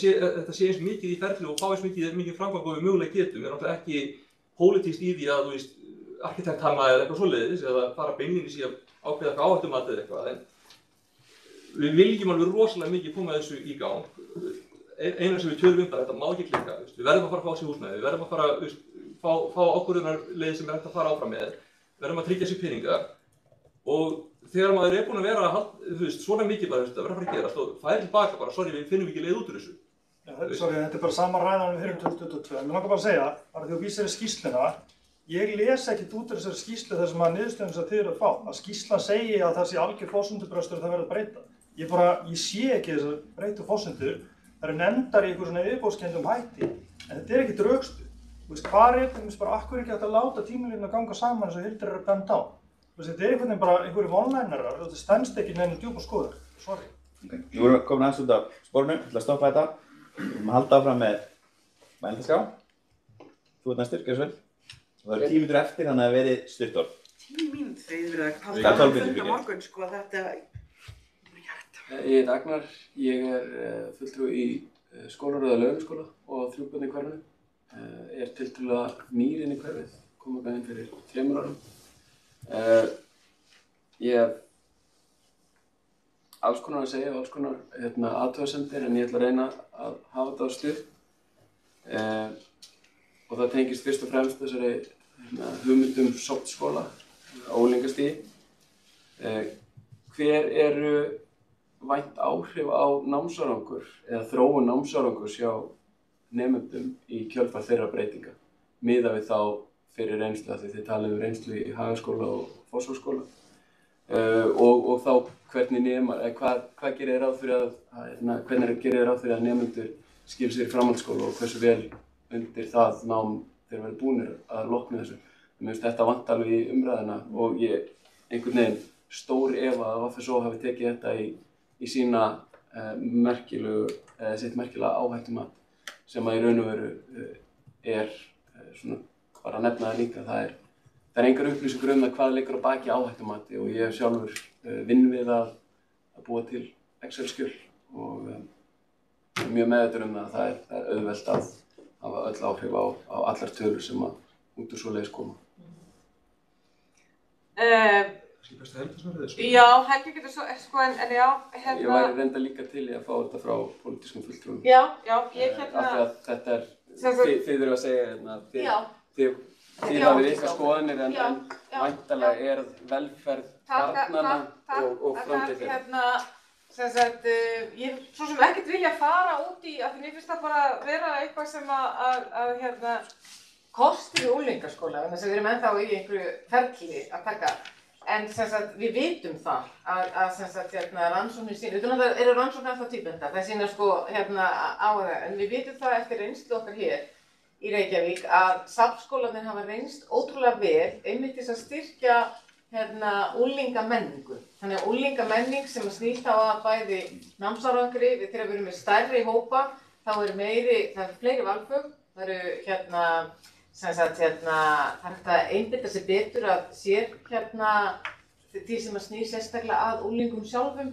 sé eins mikið í ferli og fá eins mikið framgang og við mögulega getum. Við erum náttúrulega ekki pólitískt í því að, arkitekthanna eða eitthvað svoleiðis, eða fara beinlínis í að ákveða eitthvað áhættumat eða eitthvað. En við viljum alveg rosalega mikið koma þessu í gang. Eina sem við tölum bara, þetta má ekki klikka. Við verðum að fara að fá sér húsnæði, við verðum að fara fá ákvörðunarleið sem hægt að fara áfram með, við verðum að tryggja sér peninga og þegar maður búinn að vera svona mikið bara, það verður að fara að gerast og færi tilbaka bara, sorry, við finnum ekki leið út úr þessu. Sorry, þetta er bara sama ræðan við höfum 2022. Mér langar bara að segja, bara því að þú vísir skýrsluna, ég les ekkert út úr þessari skýrslu þar sem að niðurstöðum sem þið eru að fá. Að skýrslan segi að það sé algjör forsendubrestur og það verður að breyta. Ég sé ekki þessar breytu forsendur. Það eru nefndar í einhver svona yfirbóðskenndum hætti, en þetta er ekkert rökstutt. Hvað er þetta bara akkur ekki hægt að láta tímalínuna ganga saman eins og Hildur er að benda á? Þetta er einhvern veginn bara einhverjum vonlægnarar, þetta stendst ekki neina djúpa skoðar. Sorry. Nú erum við komin aðeins út af spórinu, ég ætla að stoppa þetta. Við erum að halda áfram með mælendaskrá. Þú ert næstur, gjörðu svo vel. Það eru 10 mínútur eftir, þannig að það verið stutt orð. 10 mínútur, ég verið að halda fund á morgun, sko, þetta... Ég heit Agnar, ég er fulltrúi í skólaröða Laugarnesskóla og 3 börn í hverfinu. Er tiltölulega nýr inn í hverfið, kom upp inn fyrir 3 árum. Ég hef alls konar að segja og alls konar athugasemdir en ég ætla að reyna að hafa þetta á stutt. Og það tengist fyrst og fremst þessari hugmyndum sóttskóla á unglingastigi. Hver eru vænt áhrif á námsárangur eða þróun námsárangurs hjá nemendum í kjölfar þeirra breytinga, miðað við þá fyrir reynslu, því þið talið um reynslu í Hagaskóla og Fossvogsskóla og þá hvernig nemar, hvað gerir þið ráð fyrir hvernig gerir þið ráð fyrir að nemendur skili sér í framhaldsskóla og hversu vel undir það nám þeir verið búnir að lokna þessu. Mér finnst þetta vant alveg í umræðina og ég einhvern veginn stór efa að VFSO hafi tekið þetta í sína sitt merkilega áhættumat sem að í raun og veru er svona bara að nefna það líka. Það er engar upplýsingur það hvað liggur á baki áhættumati og ég hef sjálfur vinn við að búa til Excel-skjöl og mjög meðvitaður það að það er auðvelt að hafa öll áhrif á allar tölur sem að út úr svoleiðis koma. Kannski best að Helga svarið þessu? Já, Helga getur svo, en já, Ég væri reynda líka til í að fá þetta frá pólitískum fulltrúum. Já, ég Af því að þetta þið eru að segja þið hafið ykkar skoðanir en væntanlega velferð barnanna og framtíð þeirra. Ég svo sem ekkert vilja fara út í, af því mér finnst það bara vera eitthvað sem að kostir í unglingaskóla, þannig að við erum ennþá í einhverju ferli að taka. En við vitum það að rannsóknir sín, auðvitað eru rannsóknir ennþá tíbundar, það sýna á það, en við vitum það eftir reynslu okkar hér í Reykjavík að safnskólarnir hafa reynst ótrúlega vel einmitt til að styrkja unglingamenningu. Þannig að unglingamenning sem snýst á að bæði námsárangri, þegar við erum með stærri hópa, þá það er fleiri valfög, það eru það er hægt að einbeita sig betur að sér því sem að snýr sérstaklega að unglingum sjálfum.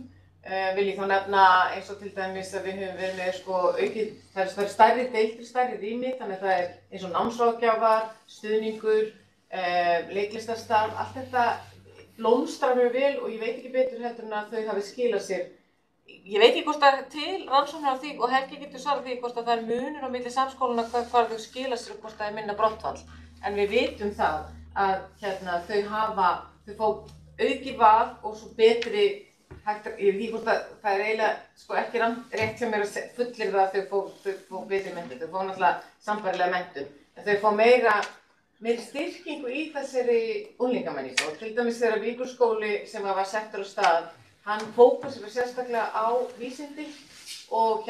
Vil ég þá nefna eins og til dæmis að við höfum verið með aukið, það er stærri deildir, stærri rými, þannig að það er eins og námsráðgjafar, stuðningur, leiklistarstarf, allt þetta blómstrar mjög vel og ég veit ekki betur heldur en að þau hafi skilað sér. Ég veit ekki hvort það er til rannsóknir á því og Helgi getur svarað því hvort það er munur á milli samskólana hvar þau skila sér og hvort það er minna brottfall. En við vitum það að þau fá aukið val og svo betri ég veit ekki hvort það er eiginlega ekki rétt hjá mér að fullyrða að þau fá betri menntun. Þau fá náttúrulega sambærilega menntun. En þau fá meiri styrkingu í þessari unglingamenningu. Og til dæmis þegar Víkurskóli sem var settur á stað, hann fókusar sérstaklega á vísindi og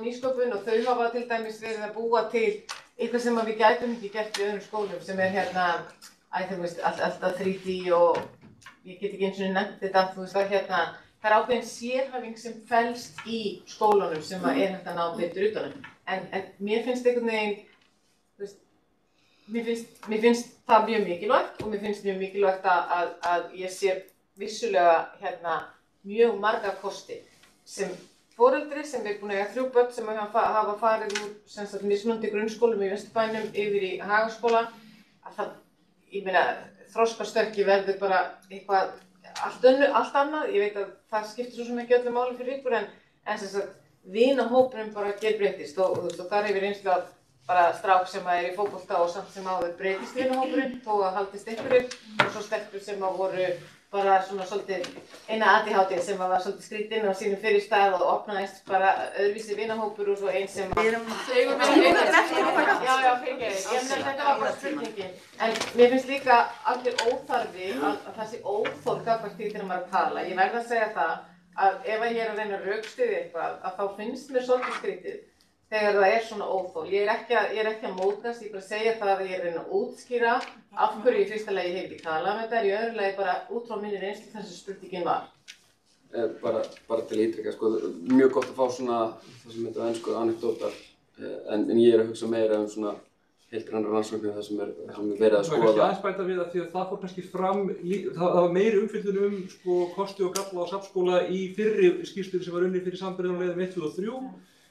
nýsköpun og þau hafa til dæmis verið að búa til eitthvað sem við gætum ekki gert í öðrum skólum sem er alltaf 3D og ég get ekki eins og nefnt þetta, það er ákveðin sérhæfing sem felst í skólunum sem er hægt að ná betur utanum. En mér finnst einhvern veginn, mér finnst það mjög mikilvægt og mér finnst mjög mikilvægt að ég sé vissulega mjög marga kosti. Sem foreldri sem er búin að eiga 3 börn sem hafa farið úr mismunandi grunnskólum í Vesturbænum yfir í Hagaskóla, að það, ég meina, þroskastökki verður bara eitthvað allt annað. Ég veit að það skiptir svo sem ekki öllu máli fyrir ykkur en vinahópurinn bara gerbreytist og þar hefur reynslu að bara strák sem er í fótbolta og samt sem áður breytist vinahópurinn þó að haldist einhverjir og svo stelpur sem voru bara svona svolítið eina ADHD sem var svolítið skrítinn á sínum fyrir stað og opnaðist bara öðruvísi vinahópur og svo einn sem var... Já, fyrirgeðu, þetta var bara spurningin. En mér finnst líka algjör óþarfi að það sé óþol gagnvart því þegar maður tala. Ég verð að segja það að ef ég er að reyna að rökstyðja eitthvað að þá finnst mér svolítið skrítið þegar það er svona óþol. Ég er ekki að mótast, ég bara segja það að ég er að reyna að útskýra af hverju í fyrsta lagi hef ekki talað um þetta, en í öðru lagi bara út frá minni reynslu þessi spurningin var. Bara til að ítreka, mjög gott að fá svona það sem heitir á ensku anekdótar, en ég er að hugsa meira svona heildrænar rannsóknir það sem er verið að skoða. Það er kannski aðeins bæta við að því að það fór kannski fram, það var meiri umfjöllun kosti og galla á safnskóla í fyrri skýrslunni sem var unnin fyrir sambærilegum 1, 2 og 3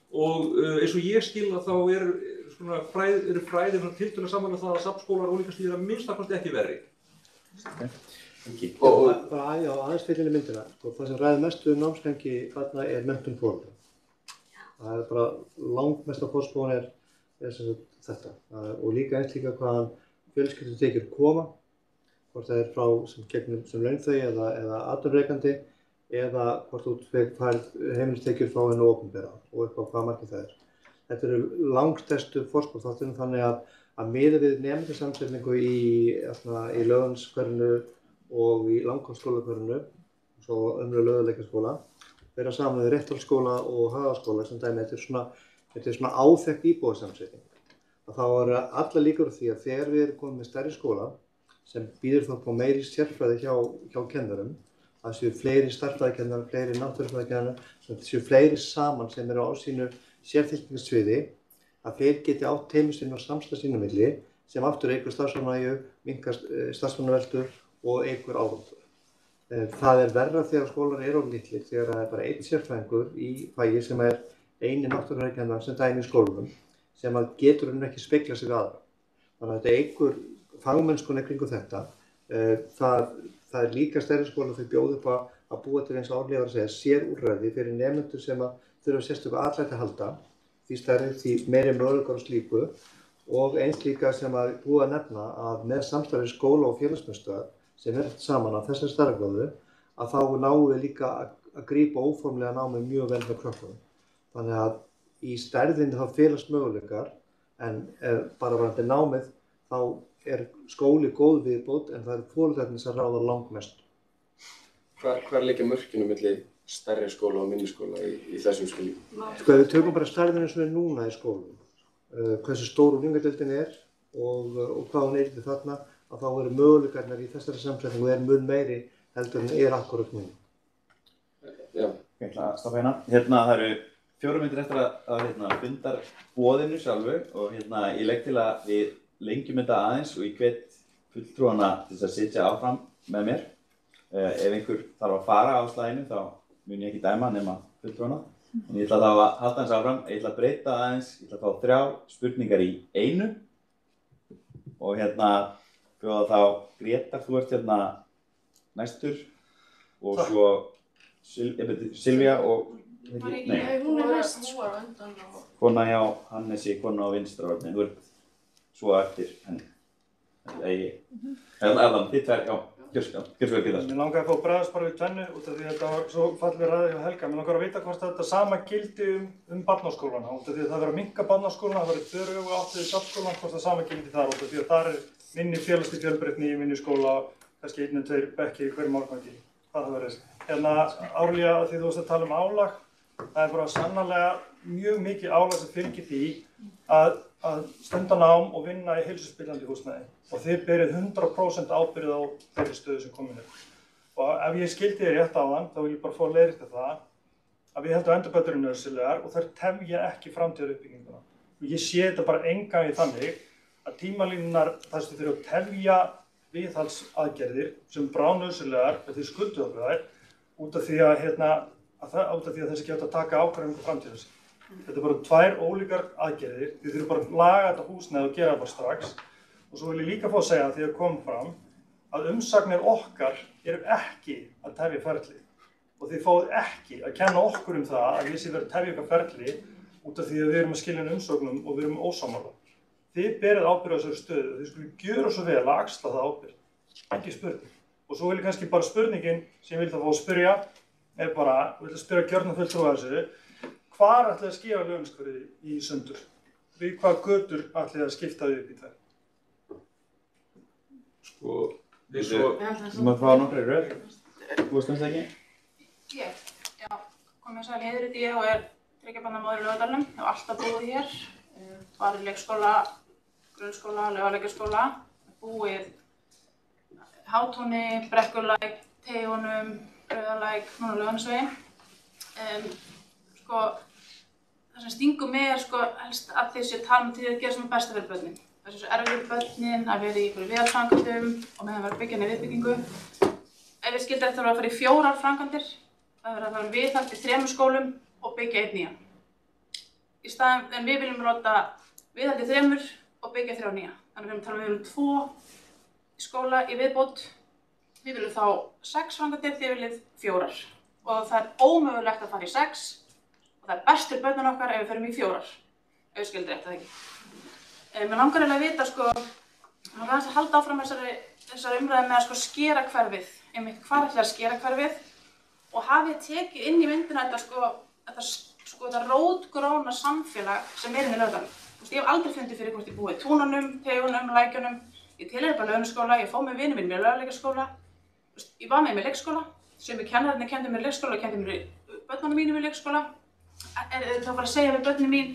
og eins og ég skil að þá eru fræðir tiltölulega saman með það að safnskólar og ólíkastíðir að minnst að ekki verri. Bara aðeins fyllinni myndina. Það sem ræður mestu námsgangi þarna er menntun foreldra. Það er bara langmesta fórspóin er þetta. Og líka eins líka hvaðan fjölskyldutekjur koma, hvort það er frá sem launþegi eða atvinnurekandi eða hvort þú færð heimilistekjur frá henni opinbera og upp á hvað margir það er. Þetta eru langstærstu fórspónþáttunum þannig að miðað við nemendasamsetningu í Laugarneshverfinu og í Langholtsskólahverfinu og svo önnur Laugalækjarskóla vera saman við Réttarholtsskóla og Hagaskóla sem dæmi. Þetta er svona áþekkt íbúasamsetning. Þá eru allar líkur á því að þegar við erum komið með stærri skóla sem býður þá på meiri sérfræði hjá kennurum, að séu fleiri stærðfræðikennarar, fleiri náttúrufræðikennarar, það séu fleiri saman sem eru á sínu sérþekkingarsviði, að þeir geti átt teymisvinnu og samstarf sín á milli sem aftur eykur starfsmannavægi, minnkar starfsmannaveltu og eykur árangur. Það er verra þegar skólar eru of litlir, þegar það er bara einn sérfræðingur í fagi sem er eini náttúruverkkennarar sem dæmi í skólanum sem að getur hann ekki spegla sig við aðra. Þannig að þetta eykur fagmennskuna kringum þetta. Það er líka stærri skóla þau bjóða upp að búa til eins og Árný var að segja sérúrræði fyrir nemendur sem að þurfa sérstöku atlæti að halda, því stærri því meiri möguleikar á slíku og eins líka sem að búa að nefna að með samstarfi skóla og félagsmiðstöðvar sem er saman á þessari stærðargráðu að þá náum við líka að grípa óformlega námið mjög vel með krökkunum. Þannig að í stærðinni þá felast möguleikar en bara varðandi námið þá er skóli góð viðbót en það er foreldrarnir sem ráða langmest. Hvar liggja mörkin á milli stærri skóla og minni skóla í þessum skilningum? Sko ef við tökum bara stærðina eins og er núna í skólum, hversu stór unglingadeildin er og hvað hún er til þarna, að þá eru möguleikarnir í þessari samsetningu mun meiri heldur en er akkurat núna. Já. Ég ætla að stoppa hérna. Það eru 4 mínútur eftir að fundar boðinu sjálfu og ég legg til að við lengjum þetta aðeins og ég hvet fulltrúana til að sitja áfram með mér. Ef einhver þarf að fara á slaginu þá mun ég ekki dæma nema fulltrúana. En ég ætla þá að halda hans áfram, ég ætla að breyta aðeins, ég ætla að fá 3 spurningar í einu. Og bjóða þá Grétar, þú ert næstur og svo Silvía og Hún er næst svo á undan og... Kona hjá Hannesi, kona á vinstra horni, þú ert svo eftir henni. Adam, þitt tvær, já, gjörðu vel Grétar. Mér langaði að fá bregðast bara við tvennu út af því að þetta var svo falleg ræða hjá Helga. Mér langar að vita hvort þetta sama gildi barnaskólana, út af því að það verður að minnka barnaskólana, það verður þörfu áttið í safnskólan, hvort það sama gildi þar, út af því að þar er minni félagsleg fjölbreytni í minni skóla, kannski 1-2 bekki í hverjum árgangi, hvað það verður. Árlía, því þú varst að tala álag, það er bara sannarlega mjög mikið álag sem fylgir því að stunda nám og vinna í heilsuspillandi húsnæði og þið berið 100% ábyrgð á þeirri stöðu sem komin er. Og ef ég skildi þér rétt áðan, þá vil ég bara fá leiðrétta það að við heldum endurbætur eru nauðsynlegar og þær tefja ekki framtíðaruppbygginguna. Og ég sé þetta bara engan í þannig að tímalínunar þar sem þið þurfa að tefja viðhaldsaðgerðir sem bráðnauðsynlegar og þið skulduð okkur þær út af því að þessi ekki átt að taka ákvarðanir um framtíðar. Þetta er bara 2 ólíkar aðgerðir, þið þurfum bara að laga þetta húsnæði og gera það bara strax. Og svo vil ég líka fá að segja því að kom fram að umsagnir okkar eru ekki að tefja ferli. Og þið fáið ekki að kenna okkur það að við séum verið að tefja ykkar ferli út af því að við erum að skilja inn umsögnum og við erum ósammála. Þið berið ábyrgð á þessari stöðu og þið skulle gjöra svo vel að axla það ábyrgð. Ekki spurning. Og svo vil ég kannski bara spurningin sem ég vil það fá að spyrja er bara, ég vil að spyrja gjörna fulltrúa þessu. Hvar ætlið að skera launskvarði í sundur? Við hvað götur ætlið að skipta þau upp í þær? Sko, þú maður fá nokkra í röð. Þú veist það ekki? Ég? Já, komið sæl Heiðrið ég og er 3 barna móðir í Laugardalnum. Ég hef alltaf búið hér. Var í leikskóla, grunnskóla, laugalækjarskóla. Búið Hátúni, Brekkulæk, Teigunum, Rauðalæk, núna Laugarnesvegi. Það sem stingur mig helst að því að tala til að gera sem er besta fyrir börnin. Það er svo erfitt fyrir börnin að vera í einhverju viðhaldsframkvæmdum og meðan vera að byggja niður viðbyggingu. Ef við skildum eftir að fara í 4 framkvæmdir, það verður að fara viðhald í 3 skólum og byggja 1 nýjan. Í staðinn, en við viljum láta viðhald í 3 og byggja 3 nýja. Þannig við viljum 2 í skóla í viðbót. Við viljum þá 6 framkvæmdir, þið viljið 4. Og það er ómögulegt að fara í 6. Það er best fyrir börnin okkar ef við förum í 4, ef við skildum rétt, eða ekki. Mér langar eiginlega að vita, mér langar að halda áfram þessari umræðu með að skera hverfið, einmitt hvað ætlaði að skera hverfið og hafi ég tekið inn í myndina þetta rótgróna samfélag sem er inn í Laugardalnum. Ég hef aldrei fundið fyrir hvort ég búið í Túnunum, Teigunum, Lækjunum, ég tilheyri bara Laugarnesskóla, ég fór með vinum mínum í Laugalækjarskóla, ég var með mér leikskóla, sem kennararnir kenndi mér leikskóla og kendi mér börnunum mínum í leikskóla. Þá bara að segja við börnin mín,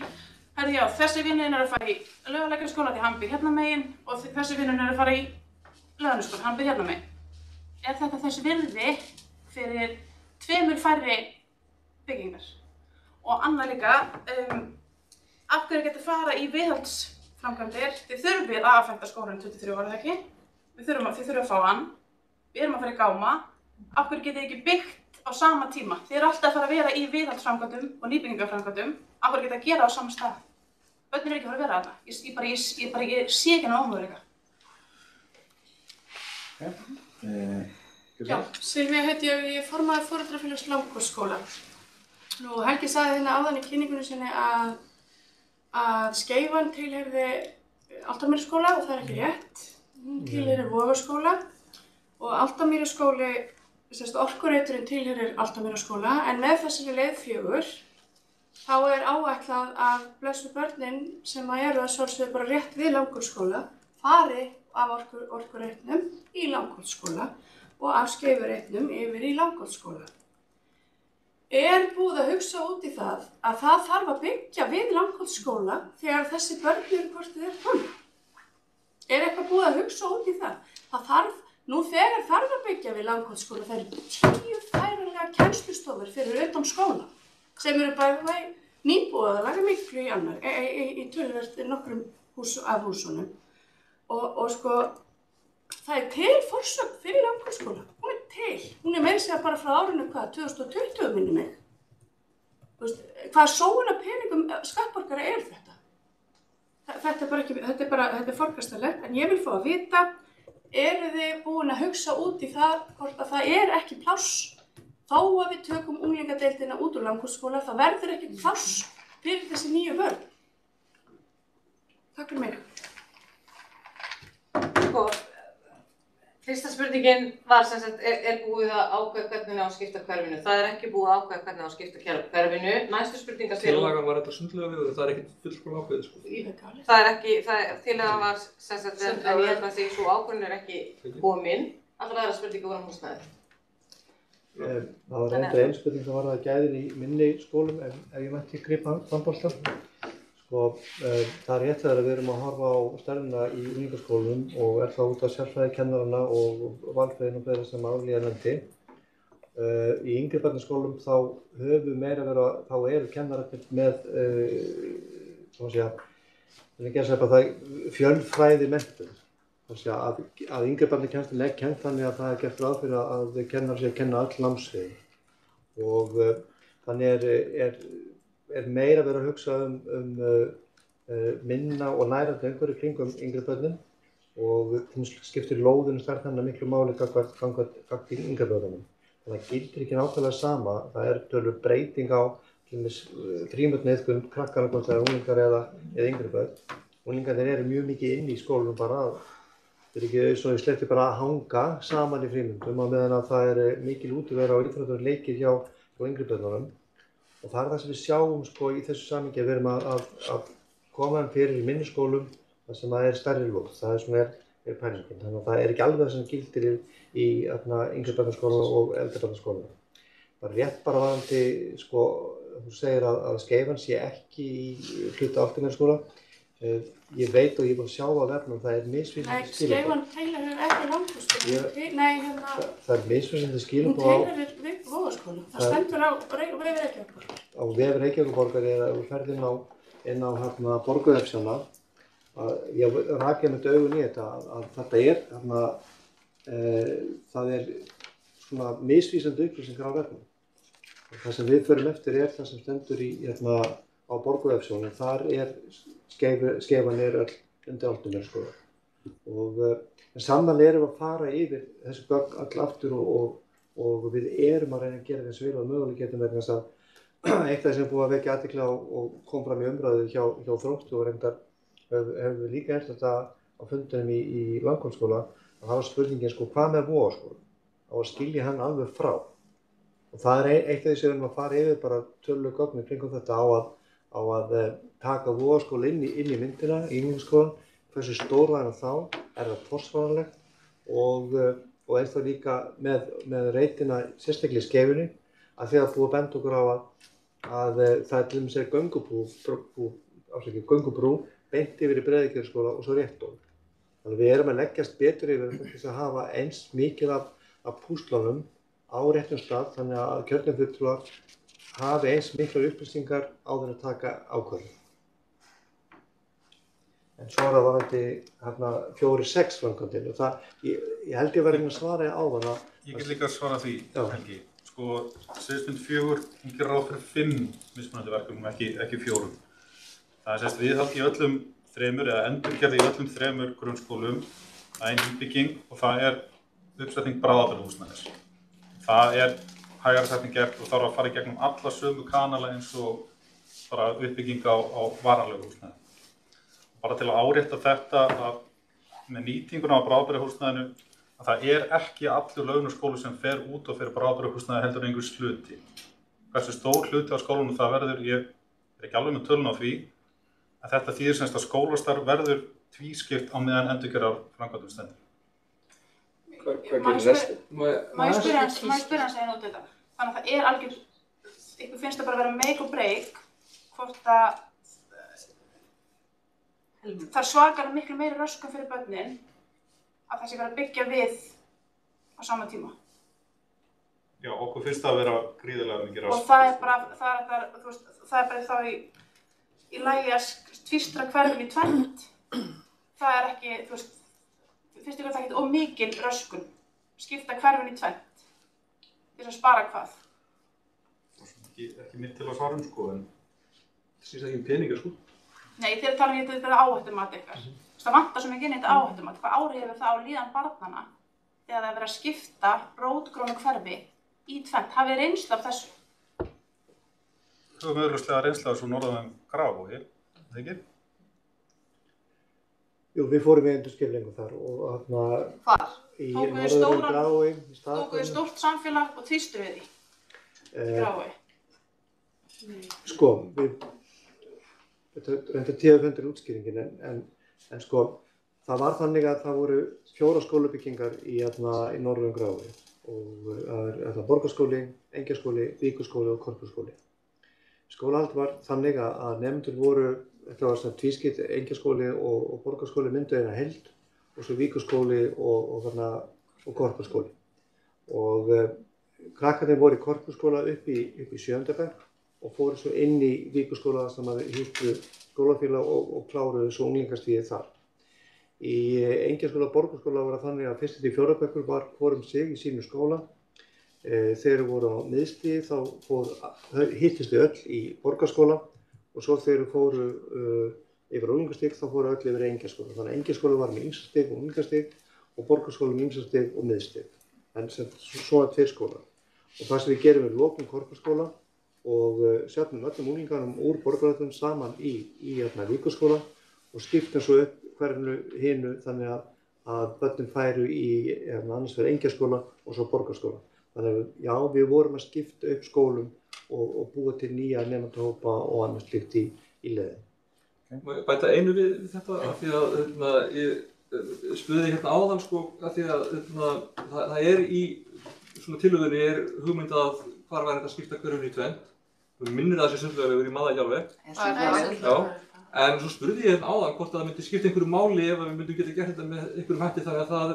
herri já, þessi vinurinn er að fara í Laugalækjarskóla því hann býr hérna megin og þessi vinurinn er að fara í Laugarnesskóla, hann býr hérna megin. Er þetta þess virði fyrir 2 færri byggingar? Og annað líka, af hverju getur fara í viðhaldsframkvæmdir? Þið þurfið að afhenda skólann 23 ára, ekki? Þið þurfum að fá hann, við erum að fara í gáma, af hverju getið ekki byggt á sama tíma. Þið eru alltaf að fara að vera í viðhaldsframkvæmdum og nýbyggingarframkvæmdum af hverju geta að gera á sama stað. Börnin ekki að fara að vera þarna. Ég sé ekki hann ómöguleika. Já, Silvía heiti ég er formaður foreldrafélags Langholtsskóla. Nú, Helgi sagði hérna áðan í kynningunni sinni að Skeifan tilheyrði Álftamýraskóla og það er ekki rétt. Hún tilheyrir Vogaskóla og Álftamýraskóli, Orkureiturinn tilheyrir Álftamýraskóla, en með þessari leið 4 þá er áætlað að blessu börnin sem eru að sjálfsögðu bara rétt við Langholtsskóla fari af Orkureitnum í Langholtsskóla og af Skeifureitnum yfir í Langholtsskóla. Er búið að hugsa út í það að það þarf að byggja við Langholtsskóla þegar þessi börn eru hvort þið er komin? Er eitthvað búið að hugsa út í það? Nú þegar þarf að byggja við Langholtsskóla, það eru 10 færanlegar kennslustofur fyrir utan skóla sem eru bæði nýbúðaðar miklu í töluvert nokkrum af húsunum. Og sko, það er til forsögn fyrir Langholtsskóla. Hún er til. Hún er meira að segja bara frá árinu 2020 minni mig. Hvaða sóun af peningum skattborgara er þetta? Þetta er forkastanlegt, en ég vil fá að vita, eru þið búin að hugsa út í það hvort að það er ekki pláss þó að við tökum unglingadeildina út úr Langholtsskóla, það verður ekki pláss fyrir þessi nýju börn. Takk fyrir mig. Sko, fyrsta spurningin var sem sagt, er búið að ákveða hvernig á að skipta hverfinu. Það er ekki búið að ákveða hvernig á að skipta hverfinu. Næstu spurningar til... Tillagan var þetta sundlega við það er ekkert fullkomlega ákveðið, sko. Ég veit alveg. Það er ekki, tillagan var sem sagt, en ég held að því svo ákvörðun er ekki komin. Allra aðra spurningar voru húsnæði. Það var reyndar einn spurning sem var að gæðir í minni skólum, ef ég mætti grípa frambolta. Það er rétt þegar við erum að horfa á stærðina í unglingaskólum og er það út af sérfræðikennarana og valfræðin og fleira sem Árlía nefndi. Í yngri barnaskólum þá höfum meira verið þá eru kennararnir með fjölfræði menntun. Að yngri barnakennslan er kennt þannig að það er gert ráð fyrir að kennarar sé að kenna öll námssvið. Og þannig er meira verið að hugsa minna og nærandi umhverfi kringum yngri börnin og skiptir lóðinu stærðanna miklu máli gagnvart yngri börnunum. Það gildir ekki nákvæmlega sama, það er tölur breyting á frímötniðkun krakkana hvort það er unglingar eða yngri börn. Unglingarnir eru mjög mikið inn í skólunum bara, það er ekki svo í sletti bara að hanga saman í frímyndum á meðan að það er mikil útiveru og íþróttaleikir hjá yngri börnunum. Og það er það sem við sjáum sko, í þessu samhengi að við erum að koma fyrir í minni skólum þar sem það er stærri lóð. Það er svona er pælingin. Þannig að það er ekki alveg það sem gildir í yngri barnaskóla og eldri barnaskóla. Það er rétt bara varðandi, sko, þú segir að Skeifan sé ekki í hluta Álftamýraskóla. Ég veit og ég er búinn að sjá á vefnum, það er misvísandi skilaboð. Skeifan tilheyrir ekki Langholtsskóla. Það er misvísandi skilaboð á... Hún tilheyrir við Vogaskóla. Það stendur á vef Reykjavíkurborgar. Á vef Reykjavíkurborgar er að við ferðum inn á borgarvefsíðuna. Ég raki með augun í þetta að þetta það er svona misvísandi upplýsingar á vefnum. Það sem við förum eftir er það sem stendur á borgarvefsíðunni. Þar er Skeifan öll undir Álftamýraskóla. En sannarlega erum við að fara yfir þessi gögn all aftur og við erum að reyna að gera þessu vel og mögulega getum vegna þess að eitt af það sem er búið að vekja athygli á og kom fram í umræðu hjá Þrótti og reyndar hefur við líka eftir þetta á fundunum í Langholtsskóla að það var spurningin sko hvað með Vogaskóla? Á að skilja hann alveg frá. Og það er eitt af því sem við erum að fara yfir bara töluleg gögn kringum þetta á að taka Vogaskóla inn í myndina, í unglingaskólann, hversu stór var hann þá, er það forsvaranlegt og eins þá líka með reitina sérstaklega í Skeifunni að því að búið að benda okkur á að það er til dæmis göngubrú beint yfir í Breiðagerðisskóla og svo rétt ofan. Þannig að við erum að leggjast betur yfir þess að hafa eins mikið af púslunum á réttum stað þannig að kjörnir fulltrúar hafi eins miklar upplýsingar áður að taka ákvörðun. En svo er það varðandi 4-6 framkvæmdin og það, ég held ég var að svara á það. Ég get líka að svara því, Helgi. sko, sviðsmynd 4, hún gerir ráð fyrir 5 mismunandi verkefnum, ekki 4. Það er viðhald í öllum 3 eða endurgerð í öllum 3 grunnskólum, það er nýbygging og það er uppsetning bráðabirgðahúsnæðis. Það er hægara sagt en gert og þarf að fara í gegnum alla sömu kanala eins og bara uppbygging á varanlegu húsnæði. Bara til að árétta þetta að með nýtinguna á bráðabirgðahúsnæðinu að það er ekki allur Laugarnesskóli sem fer út og fer bráðabirgðahúsnæði heldur einhvers hluti. Hversu stór hluti á skólanum það verður, ég er ekki alveg með tölun á því, en þetta þýðir semst að skólastarf verður tvískipt á meðan endurgerðar framkvæmdum stendur. Hvað gerir restin? Má ég spyrja hans einu út þetta? Þannig að það er algjör, ykkur finnst það bara að vera make or break, hvort að það er svakalega miklu meiri röskun fyrir börnin að það sé verið að byggja við á sama tíma. Já, okkur finnst það að vera gríðarlega mikið Og það er bara þá í lagi að tvístra hverfin í tvennt. Það er ekki, finnst ykkur það ekkert of mikil röskun, skipta hverfin í tvennt, til að spara hvað? Ekki mitt til að svara sko, en það snýst ekki peningar sko. Nei, þeir tala um þetta áhættumat ykkar. Það vantar svo mikið inn í þetta áhættumat. Hvað áhrif hefur það á líðan barnanna þegar það er verið að skipta rótgrónu hverfi í tvennt? Hafið þið reynslu af þessu? Við höfum auðvitað reynslu af svo norðan Grafarvogi, það ekki? Jú, við fórum í endurskipulagningu þar og þarna Hvar? í norðan Grafarvogi. Tókuð þið stórt samfélag og tvístu við því? Grafarvogi? Sko, þetta er reyndar 10 útskýringin en sko, það var þannig að það voru 4 skólabyggingar í norðan Grafarvogi og það er Borgarskóli, Engjaskóli, Víkurskóli og Korpússkóli. Skólahald var þannig að nemendur voru, þetta var svona tvískipt, Engjaskóli og Borgarskóli myndu eina heild og svo Víkurskóli og Korpússkóli. Og krakkarnir voru í Korpússkóla upp í 7. bekk og fóru svo inn í Víkurskóla sem að hýttu skólafélag og kláruðu svo unglingastigið þar. Í Engjaskóla og Borgarskóla var það þannig að 1. til 4. bekkur var hvor sig í sínu skóla. Þegar voru á miðstigi þá hittist þau öll í Borgarskóla og svo þegar fóru yfir unglingastig þá fóru öll yfir Engjaskóla. Þannig að Engjaskóla var með ýmsastig og unglingastig og Borgarskóla með ýmsastig og miðstig. En svona 2 skólar. Og það sem við gerum við lokum Korpússkóla og setjum öllum unglinganum úr borgaröðum saman í Víkurskóla og skiptum svo upp hverjum hinu þannig að börnin færu í annars fyrir Engjaskóla og svo Borgarskóla. Þannig að já, við vorum að skipta upp skólum og búa til nýja nemendahópa og annars slíkt í leiðin. Má ég bæta einu við þetta af því að ég spurði hérna áðan sko af því að það er í svona tillögunni er hugmynd að hvar væri þetta að skipta hverjum í tvennt. Við minnir það sér sundlegarlegur í Maðagjálfi. Já. En svo spurði ég hérna áðan hvort það myndi skipta einhverju máli ef við myndum geta gert þetta með einhverjum hætti þannig að það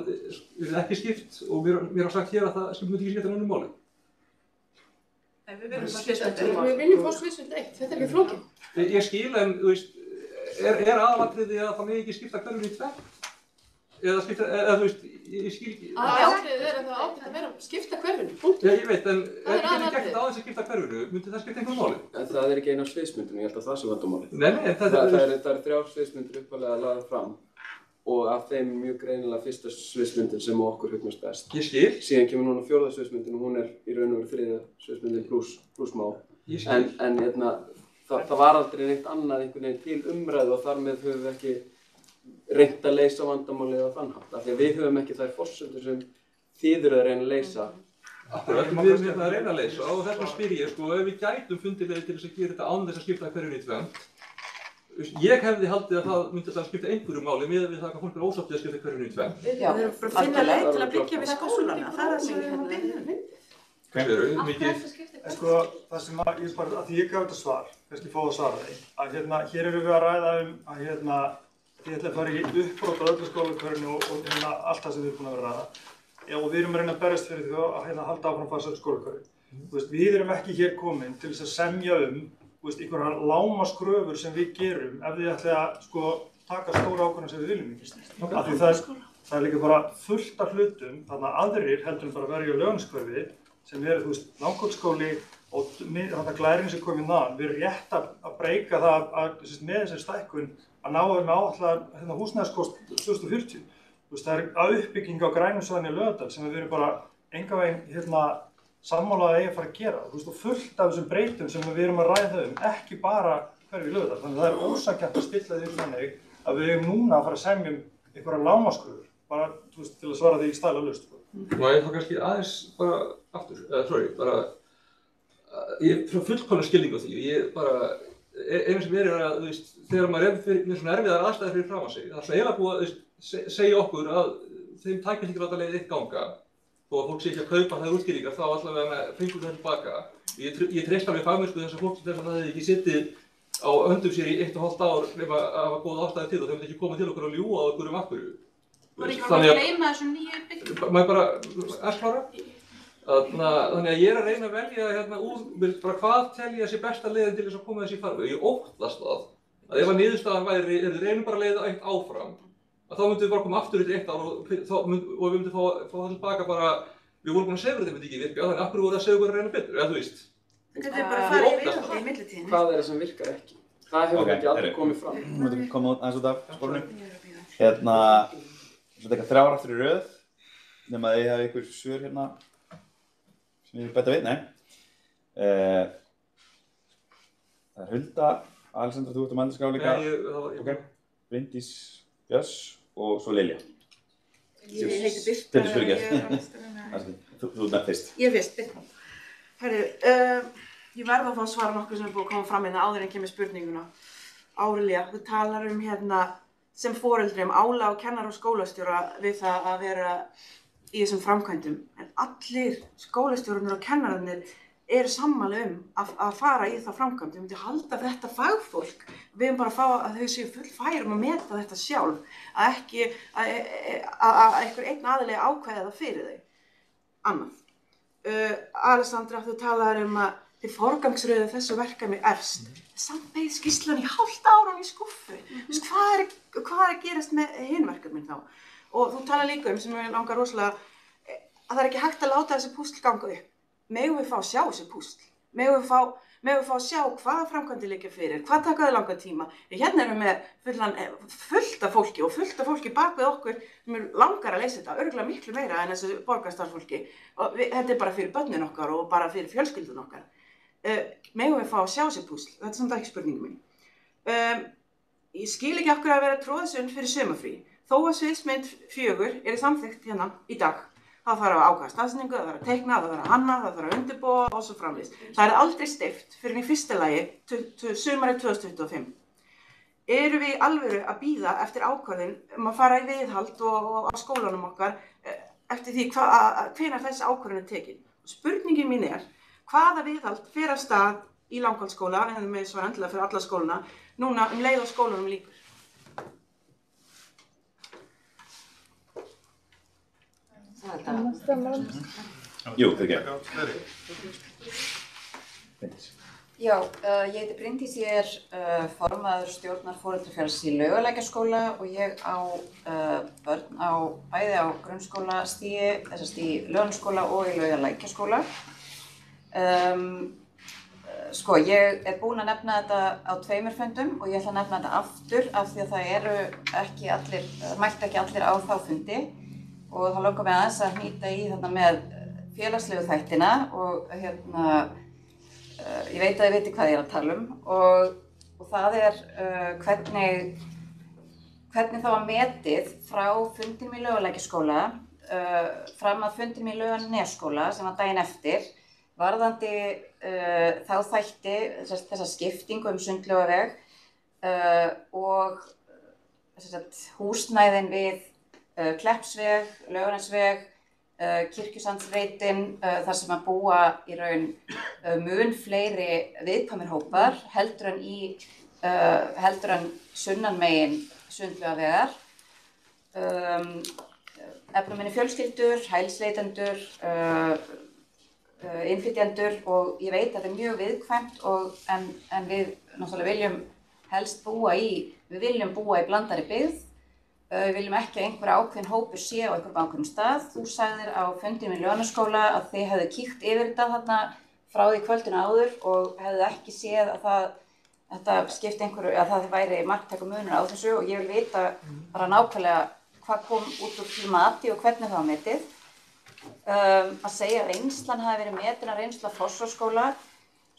er ekki skipt og mér har sagt hér að það myndi ekki skipta neinu máli. Nei, við viljum fá sviðsmynd 1, þetta er ekki flókið. Ég skil en, þú veist, er aðalatriði að það megi ekki skipta hverjum í tvennt? Eða þú veist, ég skil ekki. Aðalatriðið er að það átti að vera að skipta hverfinu, punktur. Já, ég veit, en ef við getum gert þetta aðeins að skipta hverfinu, myndi það skipta einhverju máli? En það er ekki eina af sviðsmyndunum, ég held að það sé vandamálið. Nei, það er 3 sviðsmyndir upphaflega að laða fram og af þeim mjög greinilega fyrsta sviðsmyndin sem okkur hugnast best. Ég skil. Síðan kemur núna 4. sviðsmyndin og hún er í raun og veru 3. sviðsmyndin pluss má. Ég skil. En það var aldrei neitt annað einhvern veginn til umræðu og þar með höfum við ekki reynt að leysa vandamálið á þann hátt. Af því að við höfum ekki þær forsendur sem þið eru að reyna að leysa. Akkurat, við erum hérna að reyna að leysa og þess vegna spyr ég sko, ef við gætum fundið leið til þess að gera þetta án þess að skipta hverjum í tvennt. Ég hefði haldið að það myndi að skipta einhverju máli miðað við það hvað fólk er ósáttið að skipta hverjum í tvennt. Já, við erum bara að finna leið til að byggja við skólana, það er það sem við erum að byggja. Hvað eru mikið? Sko, það sem ég bara, að því ég gaf þetta svar, kannski fá að svara því, að hér erum við að ræða að ég ætla að fara í uppbrot á öllu skólakörinu og allt það sem við erum búin að vera að ræða. Já, og við erum að reyna að berjast fyrir því að halda áfram farsælu skólakörinu. Við erum ekki hér komin til þess að semja einhverjar lágmarkskröfur sem við gerum ef við ætla að taka stóra ákvörðun sem við viljum ekki. Af því það er líka bara fullt af hlutum, þannig að aðrir heldur bara að vera í Laugarneskverfi sem þú veist, Langholtsskóli og þetta glærinn sem kom inn við erum rétt að breyka það með þessari stækkun að ná með áallar húsnæðiskost 2040. Þú veist, það er uppbygging á grænum svæðinu í Laugardal sem við erum bara engan veginn sammála að eiga að fara að gera. Þú veist, og fullt af þessum breytum sem við erum að ræða ekki bara hverfi í Laugardal. Þannig að það er ósanngjarnt að stilla því þannig að við eigum núna að fara að semja einhverja lágmarkskröfur, bara þú veist, til að svara því stælalaust. Og ég þá kannski aðeins bara aftur, ég frá fullkomlega skilning á því, ég bara, einu sem að, þú veist, þegar maður með svona erfiðar aðstæður fyrir framan sig, það er svona eiginlega búið að segja okkur að þeim tækir ekki láta leið eitt ganga, og að fólk sé ekki að kaupa það útskýringar, þá allavega fengum það tilbaka. Ég treyst alveg fagmennsku þess að fólk sem það hefði ekki sittið á höndum sér í 1,5 ár nema að hafa góð ástæði til og þau myndi ekki koma til okkur og ljúga á okkur hverju. Var ekki að gleyma þessum nýju byggingum? Má ég bara klára? Þannig að ég er að reyna að velja úr hvað tel ég að sé besta leiðin til þess að koma þessi í farveg. Ég óttast að ef að niðurstaðan væri, við reynum bara að leiða eitt áfram, að þá myndum við bara koma aftur í 1 ár og við myndum fá það tilbaka bara, við vorum búin að segja þetta myndi ekki virka, þannig af hverju voru að segja okkur að reyna betur, eða þú veist. Þú getur bara að fara í viðhaldi í millitíðinni. Hvað það sem virkar ekki? Það hefur ekki aldrei komið fram. Við myndum koma út aðeins út af spórunum. Svo taka 3 ár aftur í röð, nema að ég hafi einhver svör sem ég vil bæta við, nei. Það er Hulda, Alexandra, þú ert á mannskráð líka. Ok, Bryndís, Björns og svo Lilja. Ég heiti Birta. Þú ert með fyrst. Ég er fyrst, Birta. Herru, ég verð að fá að svara nokkuð sem er búið að koma fram áður en kemur spurninguna. Árelía, þú talar sem foreldri álag á kennara og skólastjóra við það að vera í þessum framkvæmdum. En allir skólastjórarnir og kennararnir eru sammála að fara í það framkvæmd. Við myndum halda þetta fagfólk. Við erum bara að fá að þau séu fullfærum að meta þetta sjálf. Að ekki að einhver einn aðili ákveði það fyrir þau. Annað. Alessandra, þú talaðir að þið forgangsröðu þessu verkefni efst. Samt beið skýrslan í hálft ár í skúffu. Hvað er að gerast með hinn verkefnin þá? Og þú talar líka sem ég langar rosalega, að það er ekki hægt að láta þessi púsl ganga upp. Megum við fá að sjá þessi púsl? Megum við fá að sjá hvaða framkvæmdir liggja fyrir, hvað taka þau langan tíma? Hérna erum við með fullt af fólki bak við okkur sem langar að leysa þetta, örugglega miklu meira en þessu borgarstarfsfólki. Og þetta er bara fyrir börnin okkar og bara fyrir fjölskyldun okkar. Megum við fá að sjá þessi púsl? Þetta er samt ekki spurningin mín. Ég skil ekki af hverju að vera tróðsund fyrir sumarfrí. Þó að sviðsmynd 4 er samþykkt hérna í dag. Það þarf að ákvæða staðsetningu, það þarf að teikna, það þarf að hanna, það þarf að undirbúa og svo framvegis. Það er aldrei steypt fyrir í fyrsta lagi sumarið 2025. Erum við í alvöru að bíða eftir ákvörðun að fara í viðhald og á skólanum okkar eftir því hvenær þessi ákvörðun er tekin? Spurningin mín er, hvaða viðhald fer af stað í Langholtsskóla, en með svo endilega fyrir alla skólana, núna leið á skólanum líkur? Jú, það er Já, ég heiti Bryndís, ég er formaður stjórnar foreldrafélags í Laugalækjarskóla og ég á börn bæði á grunnskólastigi, þessast í Laugalækjarskóla og í Laugalækjarskóla. Sko, ég er búin að nefna þetta á 2 fundum og ég ætla að nefna þetta aftur af því að það mættu ekki allir á þá fundi. Og þá langar mig aðeins að hnýta í þarna með félagslegu þættina og ég veit að þið viti hvað ég er að tala um og það er hvernig það var metið frá fundinum í Laugalækjarskóla fram að fundinum í Laugarnesskóla sem var daginn eftir varðandi þá þætti þessa skiptingu Sundlaugaveg og húsnæðin við Kleppsveg, Laugarnesveg, Kirkjusandsreitin, þar sem að búa í raun mun fleiri viðkvæmir hópar heldur en sunnanmegin Sundlaugavegar. Efnaminni fjölskyldur, hælsleitendur, innflytjendur og ég veit að þetta er mjög viðkvæmt en við náttúrulega viljum helst búa í blandari byggð Við viljum ekki að einhver ákveðin hópur sé á einhverjum ákveðnum stað. Þú sagðir á fundinum í Ljónaskóla að þið hefðu kíkt yfir þetta þarna frá því kvöldinu áður og hefðu ekki séð að þetta skipti einhverju, að það væri marktækur munur á þessu og ég vil vita bara nákvæmlega hvað kom út úr því mati og hvernig það var metið. Að segja að reynslan hafi verið metin að reynsla Fossvogsskóla,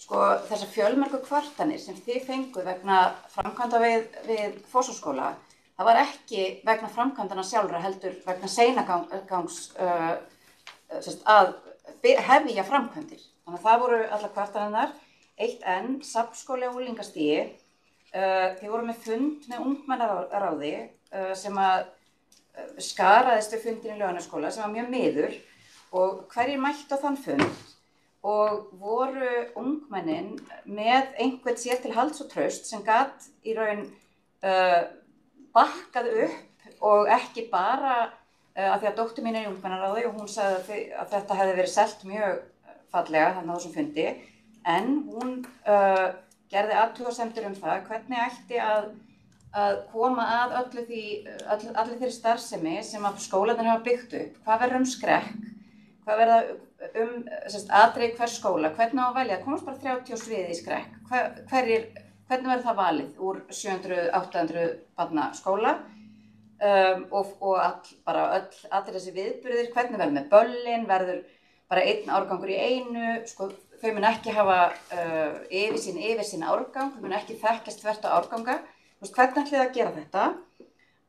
sko þessar fjölmörgu kvartanir sem þið fenguð vegna framkvæmda við Fossvogsskóla, það var ekki vegna framkvæmdana sjálfra heldur vegna seinagangs að hefja framkvæmdir. Þannig að það voru allar kvartanirnar. Eitt enn, safnskóli á unglingastigi. Þið voru með fund með ungmennaráði sem að skaraðist við fundin í Laugarnesskóla sem var mjög miður og hverjir mættu á þann fund og voru ungmennin með einhvern sér til halds og traust sem gat í raun bakkað upp og ekki bara af því að dóttir mín í ungmennaráði og hún sagði að þetta hefði verið selt mjög fallega þannig á þessum fundi en hún gerði athugasemdir það hvernig ætti að koma að allir þeirri starfsemi sem að skólarnir hafa byggt upp, hvað verður skrekk, hvað verður atriði hvers skóla, hvernig á að velja, það komast bara 30 sviði í skrekk, hvernig verður það valið úr 700-800 barna skóla og allir þessi viðburðir, hvernig verður með böllin, verður bara einn árgangur í einu, sko, þau mun ekki hafa yfir sín árgang, þau mun ekki þekkjast þvert á árganga, hvernig ætlið að gera þetta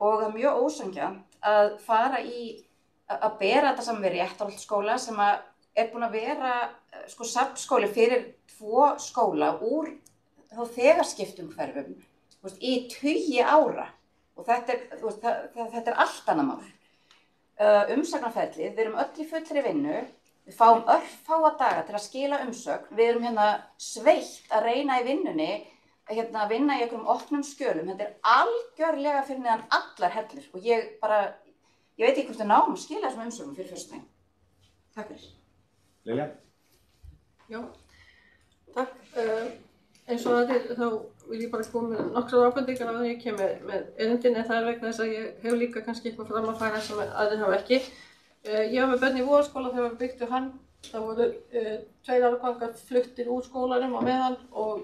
og það er mjög ósanngjarnt að fara í að bera þetta saman við Réttarholtsskóla sem er búin að vera sko safnskóli fyrir 2 skóla úr þá þegar skiptum hverfum í 20 ára og þetta er allt annað mál. Umsagnarferlið, við erum öll í fullri vinnu, við fáum örfáa daga til að skila umsögn, við erum sveitt að reyna í vinnunni, að vinna í einhverjum opnum skjölum, þetta er algjörlega fyrir neðan allar hellur og ég veit ekki hvort við náum að skila þessum umsögnum fyrir fyrst. Takk fyrir. Lilja? Já, takk. Eins og þá vil ég bara koma með nokkrar ábendingar á því ég kem með erindin en það er vegna þess að ég hef líka kannski eitthvað fram að færa sem aðrir hafa ekki. Ég var með börn í Vogaskóla þegar við byggtum hann. Það voru 2 árgangar fluttir úr skólanum á meðan og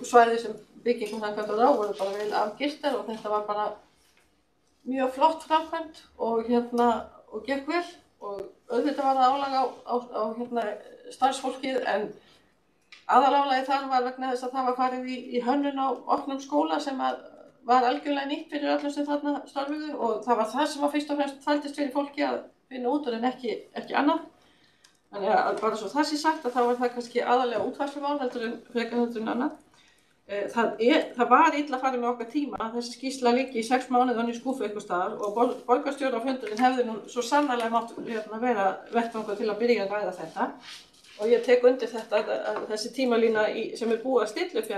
svæði sem byggingum þangað á voru bara vel afgirtar og þetta var bara mjög flott framkvæmd og gekk vel og auðvitað var það álag á starfsfólkið en aðalálagið þar var vegna þess að það var farið í hönnun á opnum skóla sem var algjörlega nýtt fyrir öllum sem þarna starfuðu og það var það sem fyrst og fremst fældist fyrir fólki að finna út úr en ekki annað. Þannig að bara svo það sé sagt að þá var það kannski aðalega útfærslumál heldur en annað. Það var illa farið með okkar tíma að þessi skýrsla liggi í 6 mánuði í skúffu einhvers staðar og borgarstjórnarfundurinn hefði nú svo sannarlega mátt vera vettvangur til að byrja að ræða þetta. Og ég tek undir þetta að þessi tímalína sem er búið að stilla upp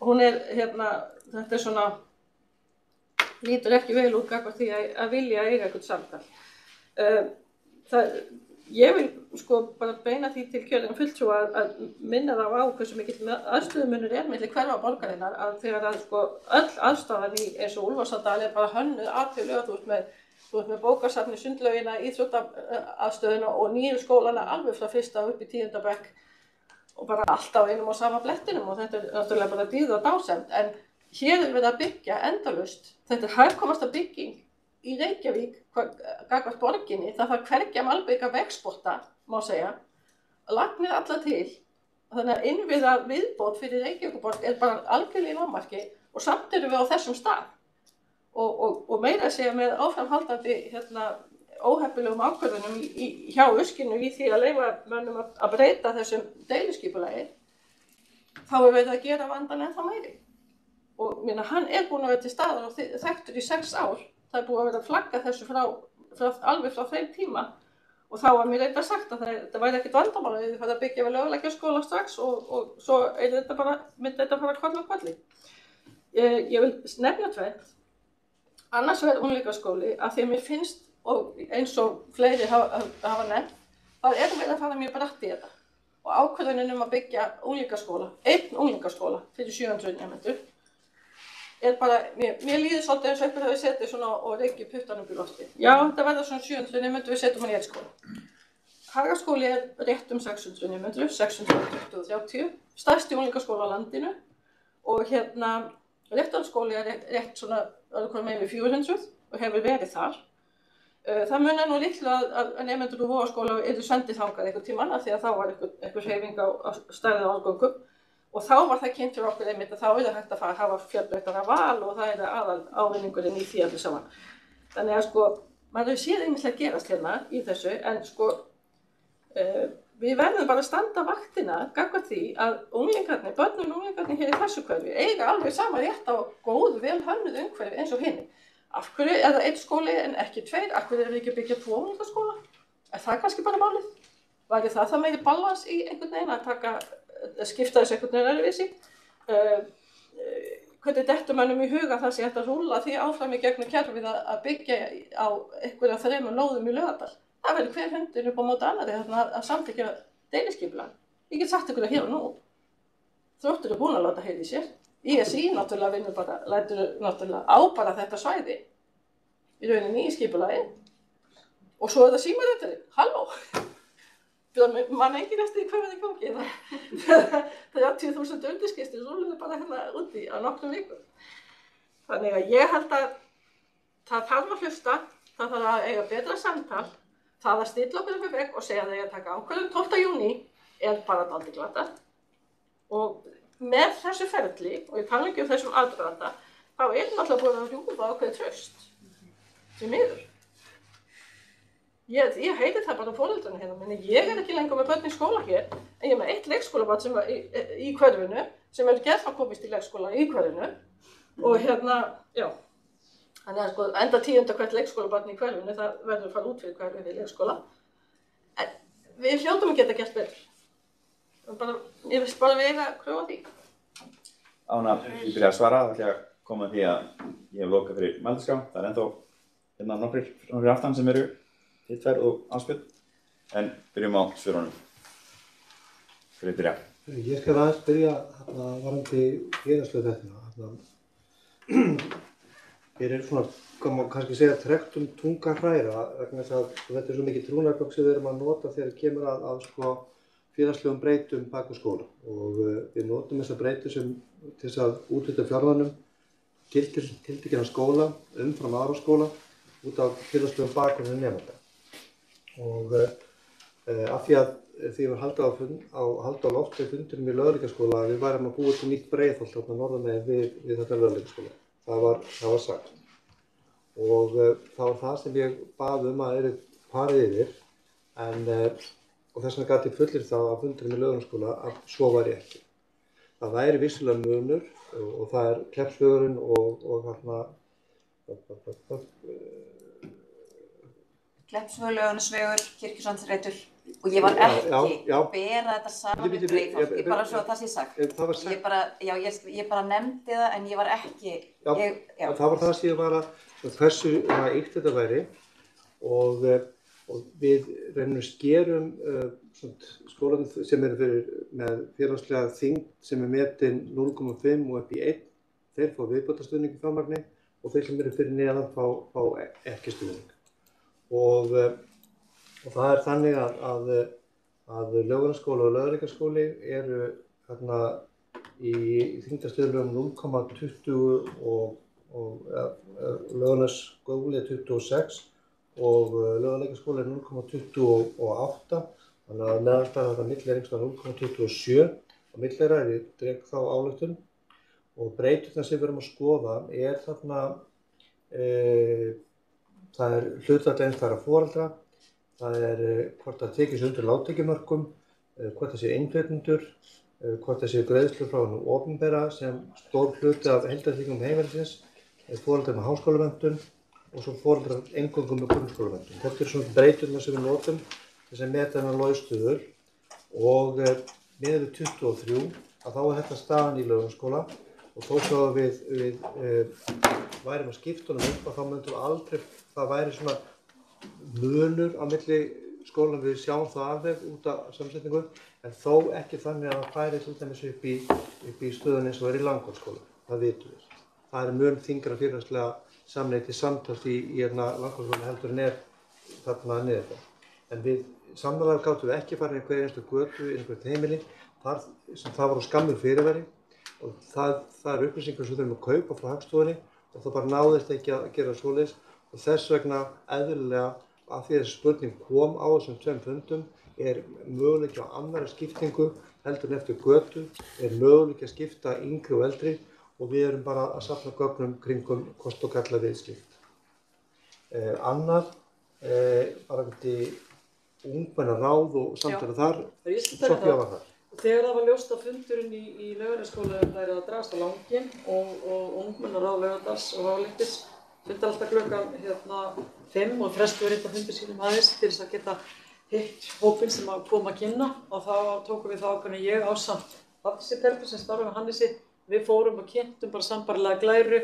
hún þetta er svona, lítur ekki vel út gagnvart því að vilja eiga eitthvað samtal. Ég vil sko bara beina því til kjörinn fulltrúa að minna þá á hversu mikill aðstöðumunur milli hverfa borgarinnar að þegar að sko öll aðstæðan í eins og Úlfarsárdal er bara hönnuð alþjóðlega, þú ert með bókasafni, sundlaugina, íþróttaaðstöðuna og nýju skólana alveg frá 1. upp í 10. bekk og bara allt á einum og sama blettinum og þetta er náttúrulega bara dýrð og dásemd en hér er verið að byggja endalaust. Þetta er hagkvæmasta bygging í Reykjavík gagnvart borginni, það þarf hvergi að malbika vegspotta, má segja, lagnir alla til, þannig að innviða viðbót fyrir Reykjavíkurborg er bara algjörlega í lágmarki og samt erum við á þessum stað. Og meira að segja með áframhaldandi óheppilegum ákvörðunum hjá Uskinu í því að leyfa mönnum að breyta þessum deiluskipulagi, þá er verið að gera vandann ennþá meiri. Og hann er búinn að vera til staðar og þekktur í 6 ár. Það er búið að vera að flagga þessu alveg frá þeim tíma og þá var mér eitthvað sagt að það væri ekkert vandamál að þið fara að byggja við lögregluskóla strax og svo myndi þetta fara koll á kolli. Ég vil nefna tvennt. Annars vegar unglingaskóli að því að mér finnst, og eins og fleiri hafa nefnt, þá erum við að fara mjög bratt í þetta. Og ákvörðunin að byggja unglingaskóla, einn unglingaskóla fyrir 700 nemendur, er bara, mér líður svolítið eins og einhver hafi setið svona og reykið puttan upp í lofti. Já, þetta verða svona 700 nemendur, við setjum hann í einn skóla. Hagaskóli er rétt 600 nemendur, 620-30, stærsti unglingaskóli á landinu og Réttarskóli er rétt svona, með 400 og hefur verið þar. Það munar nú líklega að nemendur úr Vogaskóla eru sendið þangað einhvern tímann af því að þá var einhver hreyfing á stærri árgöngum og þá var það kynnt fyrir okkur einmitt að þá er hægt að hafa fjölbreyttara val og það er aðal ávinningurinn í því allir saman. Þannig að maður hefur séð ýmislegt gerast hérna í þessu en við verðum bara að standa vaktina gagnvart því að unglingarnir, börnin og unglingarnir hér í þessu hverfi eiga alveg sama rétt á góðu, vel hönnuðu umhverfi eins og hinni. Af hverju er það einn skóli en ekki tveir? Af hverju er við ekki að byggja 2 unglingaskóla? Er það kannski bara málið? Væri það meiri balans í einhvern veginn að skipta þessu einhvern veginn öðruvísi? Hvernig dettur mönnum í huga það sé hægt að rúlla því áfram í gegnum kerfið að byggja á einhverja 3 lóðum í Laugardal? Það verður hver hundin upp á móti annarri að samþykkja deiliskipulag. Ég get sagt ykkur það hér og nú. Þróttur er búin að láta heyra í sér. ISI náttúrulega lætur náttúrulega á bara þetta svæði í rauninni í skipulagi og svo er það símaritari. Halló! Man enginn eftir hvað verður í gangi. Það er 80.000 undirskriftir rúluðu bara hérna úti á nokkrum vikum. Þannig að ég held að það þarf að hlusta, það þarf að eiga betra samtal, það að stilla okkur upp í vegg og segja að það er að taka ákvörðun 12. júní er bara dálítið glatað. Og með þessu ferli, og ég tala ekki um þessum aðdraganda, þá er náttúrulega búin að rjúfa ákveðið traust. Því miður. Ég heiti það bara foreldrunum hérna, menn ég er ekki lengur með börn í skóla hér, en ég er með 1 leikskólabarn sem í hverfinu, sem gert að komast í leikskóla í hverfinu, og já. Þannig að enda 10. hvert leikskólabarn í hverfinu, það verður að fara út fyrir hverfið í leikskóla. En við hljótum að geta gert betur. Ég veist bara við eiga að pröfa því. Ána, ég byrja að svara, þá ætla ég að koma því að ég hef lokað fyrir Mældarská. Það er ennþá nokkrir aftan sem eru Hittverð og Ásbjörn. En byrjum á svörunum. Fyrir byrja. Ég skal aðeins byrja varandi félagslegu þættina. Hér er svona, hvað má kannski segja, tregt tunga hræra vegna þess að þetta er svo mikið trúnaðargögn sem við erum að nota þegar kemur að félagslegum breytum bak við skóla og við notum þessar breytur til þess að úthluta fjármunum til tiltekinna skóla umfram aðra skóla út af félagslegum bakgrunni nemenda. Og af því að því var haldið á loft við fundinum í Laugalækjarskóla að við værum að búa til nýtt Breiðholt þarna norðanmegin við þetta Laugalækjarskóla. Það var sagt. Og það var það sem ég bað að yrði farið yfir og þess vegna gat ég fullyrt það á fundinum í Laugalækjarskóla að svo væri ekki. Það væri vissulega munur og það er Kleppsvegurinn og Kleppsvegur, Laugarnesvegur, Kirkjusandsreitur og ég var ekki að bera þetta saman við Breiðholt, bara svo að það sé sagt. Ég bara nefndi það en ég var ekki. Það var það sem ég var að hversu ýkt þetta væri og við reynum skerum skólanum sem eru með félagslega þyngd sem metin 0,5 og upp í 1, þeir fá viðbótarstuðning í fjármagni og þeir sem eru fyrir neðan fá ekki stuðning. Og það er þannig að Laugalækjarskóli og Laugalækjarskóli eru þarna í þyngdarstöðlum 0,20 og Laugalækjarskóli er 26 og Laugalækjarskóli er 0,28 þannig að meðaltal þetta milli er einhvers staðar 0,27 og millera er ég dreg þá ályktun og breyturnar sem við erum að skoða er þarna það er hlutfall einstæðra foreldra, það er hvort það tekist undir lágtekjumörkum, hvort það sé innflytjendur, hvort það sé greiðslur frá hinu opinbera sem stór hluti af heildartekjum heimilisins, foreldrar með háskólamenntun og svo foreldrar eingöngu með grunnskólamenntun. Þetta eru svona breyturnar sem við notum til að meta þennan lágstuðul og miðað við 23 að þá er þetta staðan í Laugalækjarskóla og þó svo að við værum að skipta honum upp og þá myndum aldrei það væri svona munur á milli skólanum við sjáum það alveg út af samsetningu en þó ekki þannig að það færi til dæmis upp í stöðun eins og er í Langholtsskóla. Það vitum við. það mun þyngra félagslega samneyti samtals í landkvæmsskólanum heldur en þarna niður. En við samnálag gátum við ekki fara einhver einstu götu, einhvert heimili, það var á skammur fyrirveri og það upplýsingar sem við þurfum að kaupa frá Hagstofunni og það bara náðist ekki að gera svoleiðis og þess vegna eðlilega að því þessi spurning kom á þessum 2 fundum möguleiki á annarri skiptingu heldur en eftir götu, möguleiki að skipta yngri og eldri og við erum bara að safna gögnum kringum kost og galla við slíkt. Annað, varðandi ungmennaráð og samtala þar, Soffía var þar. Þegar það var ljóst að fundurinn í Laugarnesskóla væri að dragast á langinn og ungmennaráð Laugardals og Ályktis fundar alltaf klukkan 5 og frestu verið að fundur sínum aðeins til þess að geta hitt hópinn sem að koma að kynna og þá tókum við það ákveðin ég ásamt Hafdísi Perlu sem starfa með Hannesi. Við fórum og kynntum bara sambarilega glæru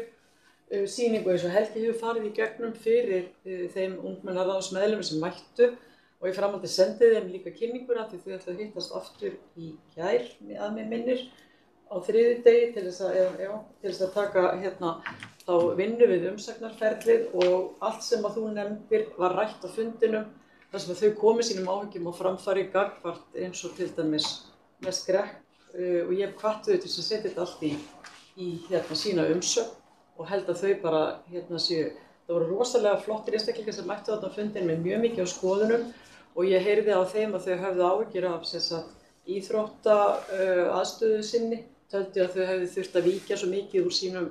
sýningu eins og Helgi hefur farið í gegnum fyrir þeim ungmennaráðsmeðlumum sem mættu og í framhaldi sendið þeim líka kynninguna því þau ætla að hittast aftur í gær að mig minnir á þriðjudegi til þess að taka þá vinnu við umsagnarferlið og allt sem að þú nefndir var rætt á fundinum þar sem að þau komu sínum áhyggjum á framfæri gagnvart eins og til dæmis með skrekk og ég hvatti þau til að setja þetta allt í sína umsögn og held að þau bara séu. Það voru rosalega flottir einstaklingar sem mættu þarna á fundinn með mjög mikið á skoðunum og ég heyrði á þeim að þau höfðu áhyggjur af íþrótta aðstöðu sinni, töldu að þau hefðu þurft að víkja svo mikið úr sínum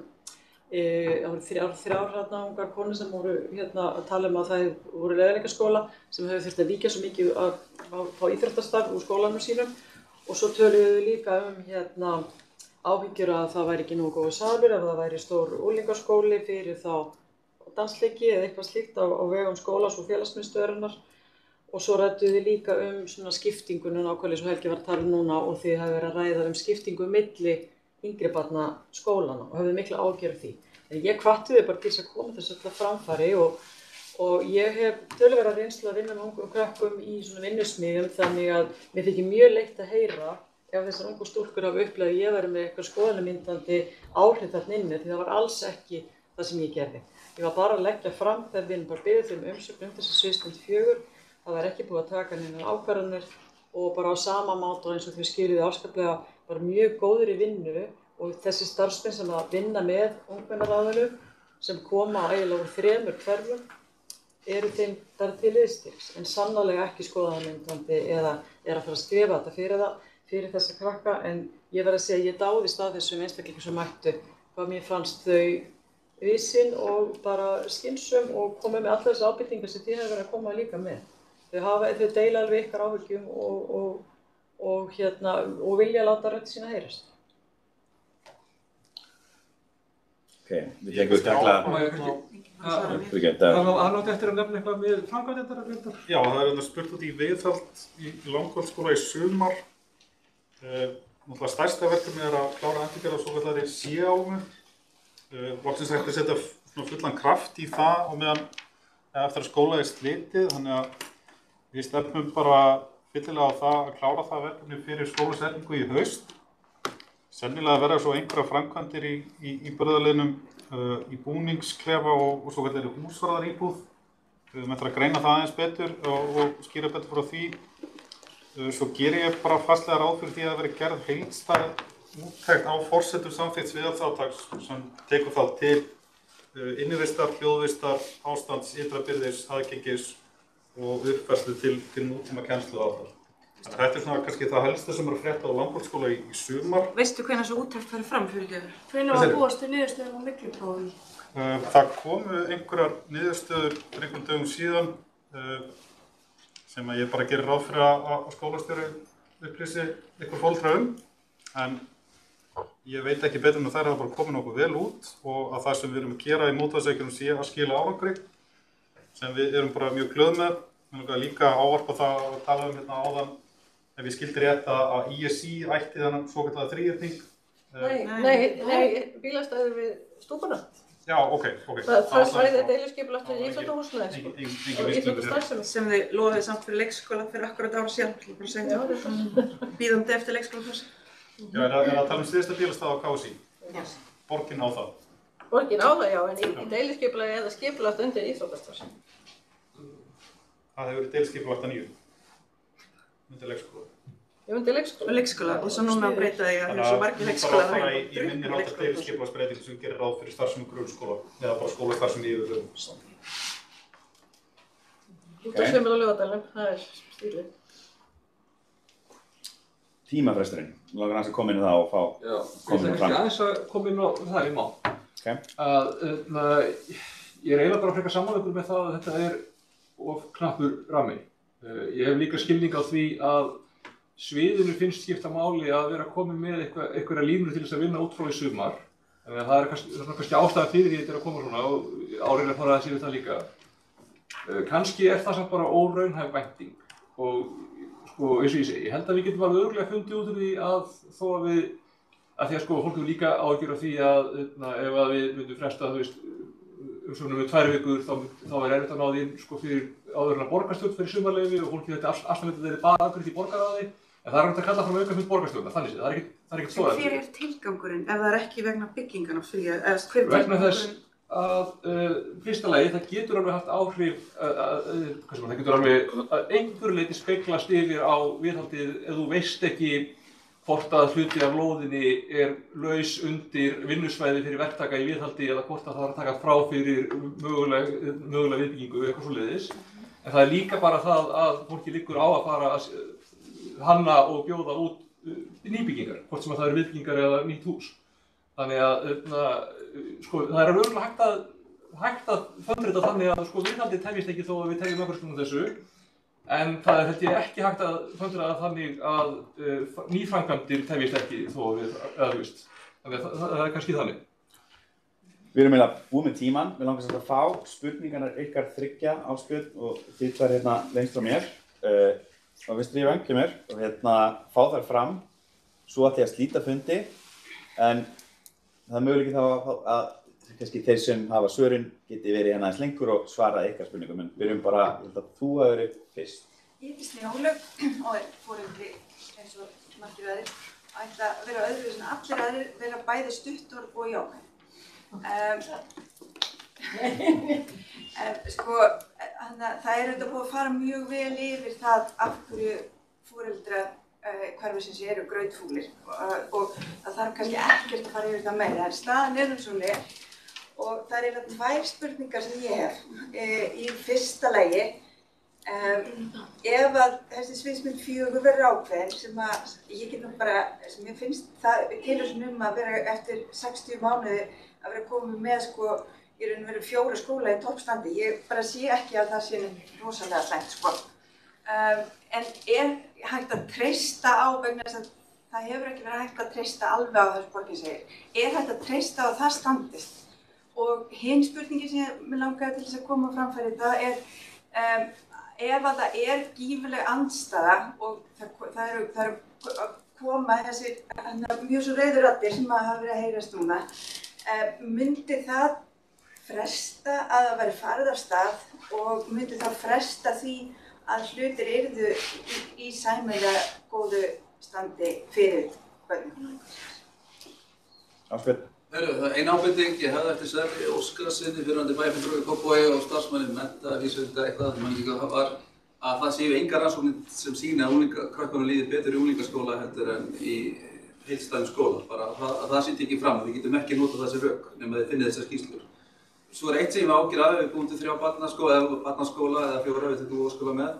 það voru þrjár ungar konur sem voru að tala að það voru leðurleikaskóla sem hefðu þurft að víkja svo mikið á íþróttastarf úr skólanum sínum og svo töluðu við líka áhyggjur að það væri ekki nógu góður salur ef það væri stór unglingaskóli fyrir þá dansleiki eða eitthvað slíkt á vegum skólas og félagsmiðstöðvarinnar og svo rædduðu við líka svona skiptingunum nákvæmlega svo Helgi var að tala núna og þið hafi verið að ræða skiptingu milli yngri barna skólana og höfðu mikla áhyggjur af því. En ég hvatti þau bara til þess að koma þessu öll að framfæri og ég hef töluverða reynslu að vinna með ungum krökkum í svona vinnusmiðjum þannig að mér þykir mjög leitt að heyra ef þessar ungu stúlkur hafa upplifað að ég væri með eitthvað skoðanamyndandi áhrif þarna inni því það var alls ekki það sem ég gerði. Ég var bara að leggja fram þegar við bara biðið þeim umsögn þessi sviðsmynd 4. Það var ekki búið að taka neinar ákvarðanir og bara á sama máta eins og þau skiluðu afskaplega bara mjög góðri vinnu og þessi starfsmenn sem að vinna með ungmennaráðinu sem koma eiginlega úr 3 hverfum eru þeim þar til liðstyrks en sannarlega ekki skoðanamyndandi eða að fara að skrifa þetta fyrir þessa krakka en ég verð að segja að ég dáðist að þessum einstaklingum sem mættu hvað mér fannst þau vísin og bara skynsum og komið með allar þessi ábyrtingar sem þið hefur verið að koma líka með. Þau deila alveg ykkar áhyggjum og vilja láta rödd sína heyrast. Við gengum stakla. Það nátti eftir að nefna eitthvað með framkvæmdendar. Já, það er spurt út í viðhald í Langholtsskóla í sumar. Náttúrulega stærsta verkefni er að klára endurgerð á svokallari C-álmu. Loksins hægt að setja fullan kraft í það og meðan eftir að skóla er slitið, þannig að við stefnum bara fyllilega á það að klára það verkefni fyrir skólasetningu í haust. Sennilega verða svo einhverja framkvæmdir í burðarliðnum í búningsklefa og svokallari húsvarðaríbúð. Við höfum eftir að greina það aðeins betur og skýra betur frá því. Svo gerir ég bara fastlega ráð fyrir því að það veri gerð heildstæð úttekt á forsendur samþykkts viðhaldságtaks sem tekur þá til innivistar, hljóðvistar, ástands, ytra byrðis, aðgengis og uppfærslu til nútíma kennslu á það. Þetta er svona kannski það helsta sem er að frétta á Langholtsskóla í sumar. Veistu hvenær þessu úttekt færi fram fyrir þér? Hvenær var búast til niðurstöðum á mygluprófum? Það komu einhverjar niðurstöður fyrir einhvern dögum síðan sem að ég bara gerir ráð fyrir að skólastjóri upplýsi ykkur foreldra en ég veit ekki betur en að þær hafa bara komið nokkuð vel út og að það sem við erum að gera í mótvæðisleikjunum sé að skila árangri sem við erum bara mjög glöð með. Við erum líka ávarpa það að tala hérna áðan ef ég skildi rétt að ISI ætti þennan svokallaða þríhyrning. Nei, bílastæður við stúkuna. Já, ok. Það svæði deiliskipulagt við íþróttahúsnæði og íþróttastarfsemi. Sem þið lofuðu samt fyrir leikskóla fyrir akkurat ára síðan. Bíðandi eftir leikskólaplási. Já, er að tala um síðasta bílastæð á KSÍ? Borgin á það. Borgin á það já, en í deiliskipulagi eða skipulagt undir íþróttastarfsemi. Það hefur verið deiliskipulagt að nýju. Undir leikskóla. Ég undir leikskóla. Leikskóla og svo núna breyta því að það er svo margir leikskólar. Þannig að bara í minni háttar deiliskipulagsbreytingu sem gerir ráð fyrir starfsemi grunnskóla eða bara skólastarfsemi yfir höfuð. Útvarpsheimili á Laugardalnum, það er stílinn. Tímafresturinn, ég langar aðeins að koma inn í það og fá komin fram. Ég ætla aðeins að koma inn á það í má. Ég er eiginlega bara frekar sammála með það að þetta er of knappur rammi. Ég hef líka skilning á því að sviðinu finnst skipta máli að vera komin með einhverja línur til þess að vinna út frá í sumar. Þannig að það er kannski ástæða fyrir því þetta er að koma svona og áreiðlega fara að sé við það líka. Kannski er það samt bara óraunhæf vænting og sko, eins og ég segi, ég held að við getum alveg örugglega fundið út úr því að þó að við, að því að sko fólk hefur líka áhyggjur af því að ef að við myndum fresta, þú veist, svona með 2 vikur þá er erfitt að ná því sko fyrir áður en að borgarstjórn fyrir sumarleyfi og fólki þetta alltaf þetta er bara afgreitt í borgarráði, en það er hægt að kalla fram aukafund borgarstjórnar, þannig séð, það er ekkert svo Hver er tilgangurinn ef það er ekki vegna byggingarnar því að vegna þess að fyrsta lagi það getur alveg haft áhrif það getur alveg að einhverju leyti speglast yfir á viðhaldið ef þú veist ekki hvort að hluti af lóðinni er laus undir vinnusvæði fyrir verktaka í viðhaldi eða hvort að það er að taka frá fyrir mögulega viðbyggingu eitthvað svoleiðis. En það er líka bara það að fólki liggur á að fara að hanna og bjóða út nýbyggingar, hvort sem að það eru viðbyggingar eða nýtt hús. Þannig að sko, það er örugglega hægt að fundrita þannig að sko, viðhaldið tefjist ekki þó að við tefjum einhverjum þessu. En það er held ég ekki hægt að fundrita þannig að nýframkvæmdir tefjist ekki þó að við, eða þú veist. Þannig að það er kannski þannig. Við erum eiginlega búið með tímann. Við langar að fá spurningarnar ykkar 3 Ásbjörn og þið 2 hérna lengst frá mér. Á vinstri væng hjá mér og fá þær fram svo að því að slíta fundi. En það er möguleiki þá að kannski þeir sem hafa svörin geti verið hérna aðeins lengur og svara ykkar spurningum. En við erum bara, ég held að þú hafi verið fyrst. Ég heiti Snjólaug og er foreldri eins og margir aðrir. Ætla að vera öðruvísi en allir aðrir, vera bæði stuttorð og jákvæð. Sko, það er auðvitað búið að fara mjög vel yfir það af hverju foreldrar hverfisins eru grautfúlir og það þarf kannski ekkert að fara yfir það meira. En staðan er svoleiðis og það eru 2 spurningar sem ég hef. Í fyrsta lagi, ef að þessi sviðsmynd 4 verður ákveðin sem að ég get nú bara, sem ég finnst það tilhugsun að vera eftir 60 mánuði að vera komið með sko í raun og veru 4 skóla í toppstandi. Ég bara sé ekki að það sé rosalega slæmt sko. En er hægt að treysta á vegna þess að það hefur ekki verið hægt að treysta alveg á þessu borgin segir. Er hægt að treysta á að það standist? Og hinn spurningin sem ég langaði til þess að koma á framfæri það er ef að það er gífurleg andstaða og það eru að koma þessir mjög svo reiður raddir sem hafa verið að heyrast núna, myndi það fresta að það væri farið af stað og myndi það fresta því að hlutir yrðu í sæmilega góðu standi fyrir börnum? Ásbjörn. Það er ein ábending, ég hefði eftir Sverri Óskarssyni, fyrrverandi bæjarfulltrúi í Kópavogi og starfsmanni mennta, vísinda eitthvað, var að það séu engar rannsóknir sem sýni að krökkunum líði betur í unglingaskóla heldur en í heildstæðum skóla. Bara að það sýndi ekki fram, við getum ekki notað þessi rök nema þið finnið þessar skýrslur. Svo er eitt sem ég ágjur af, við búum til 3 barnaskóla eða 4 við þetta góðskóla með,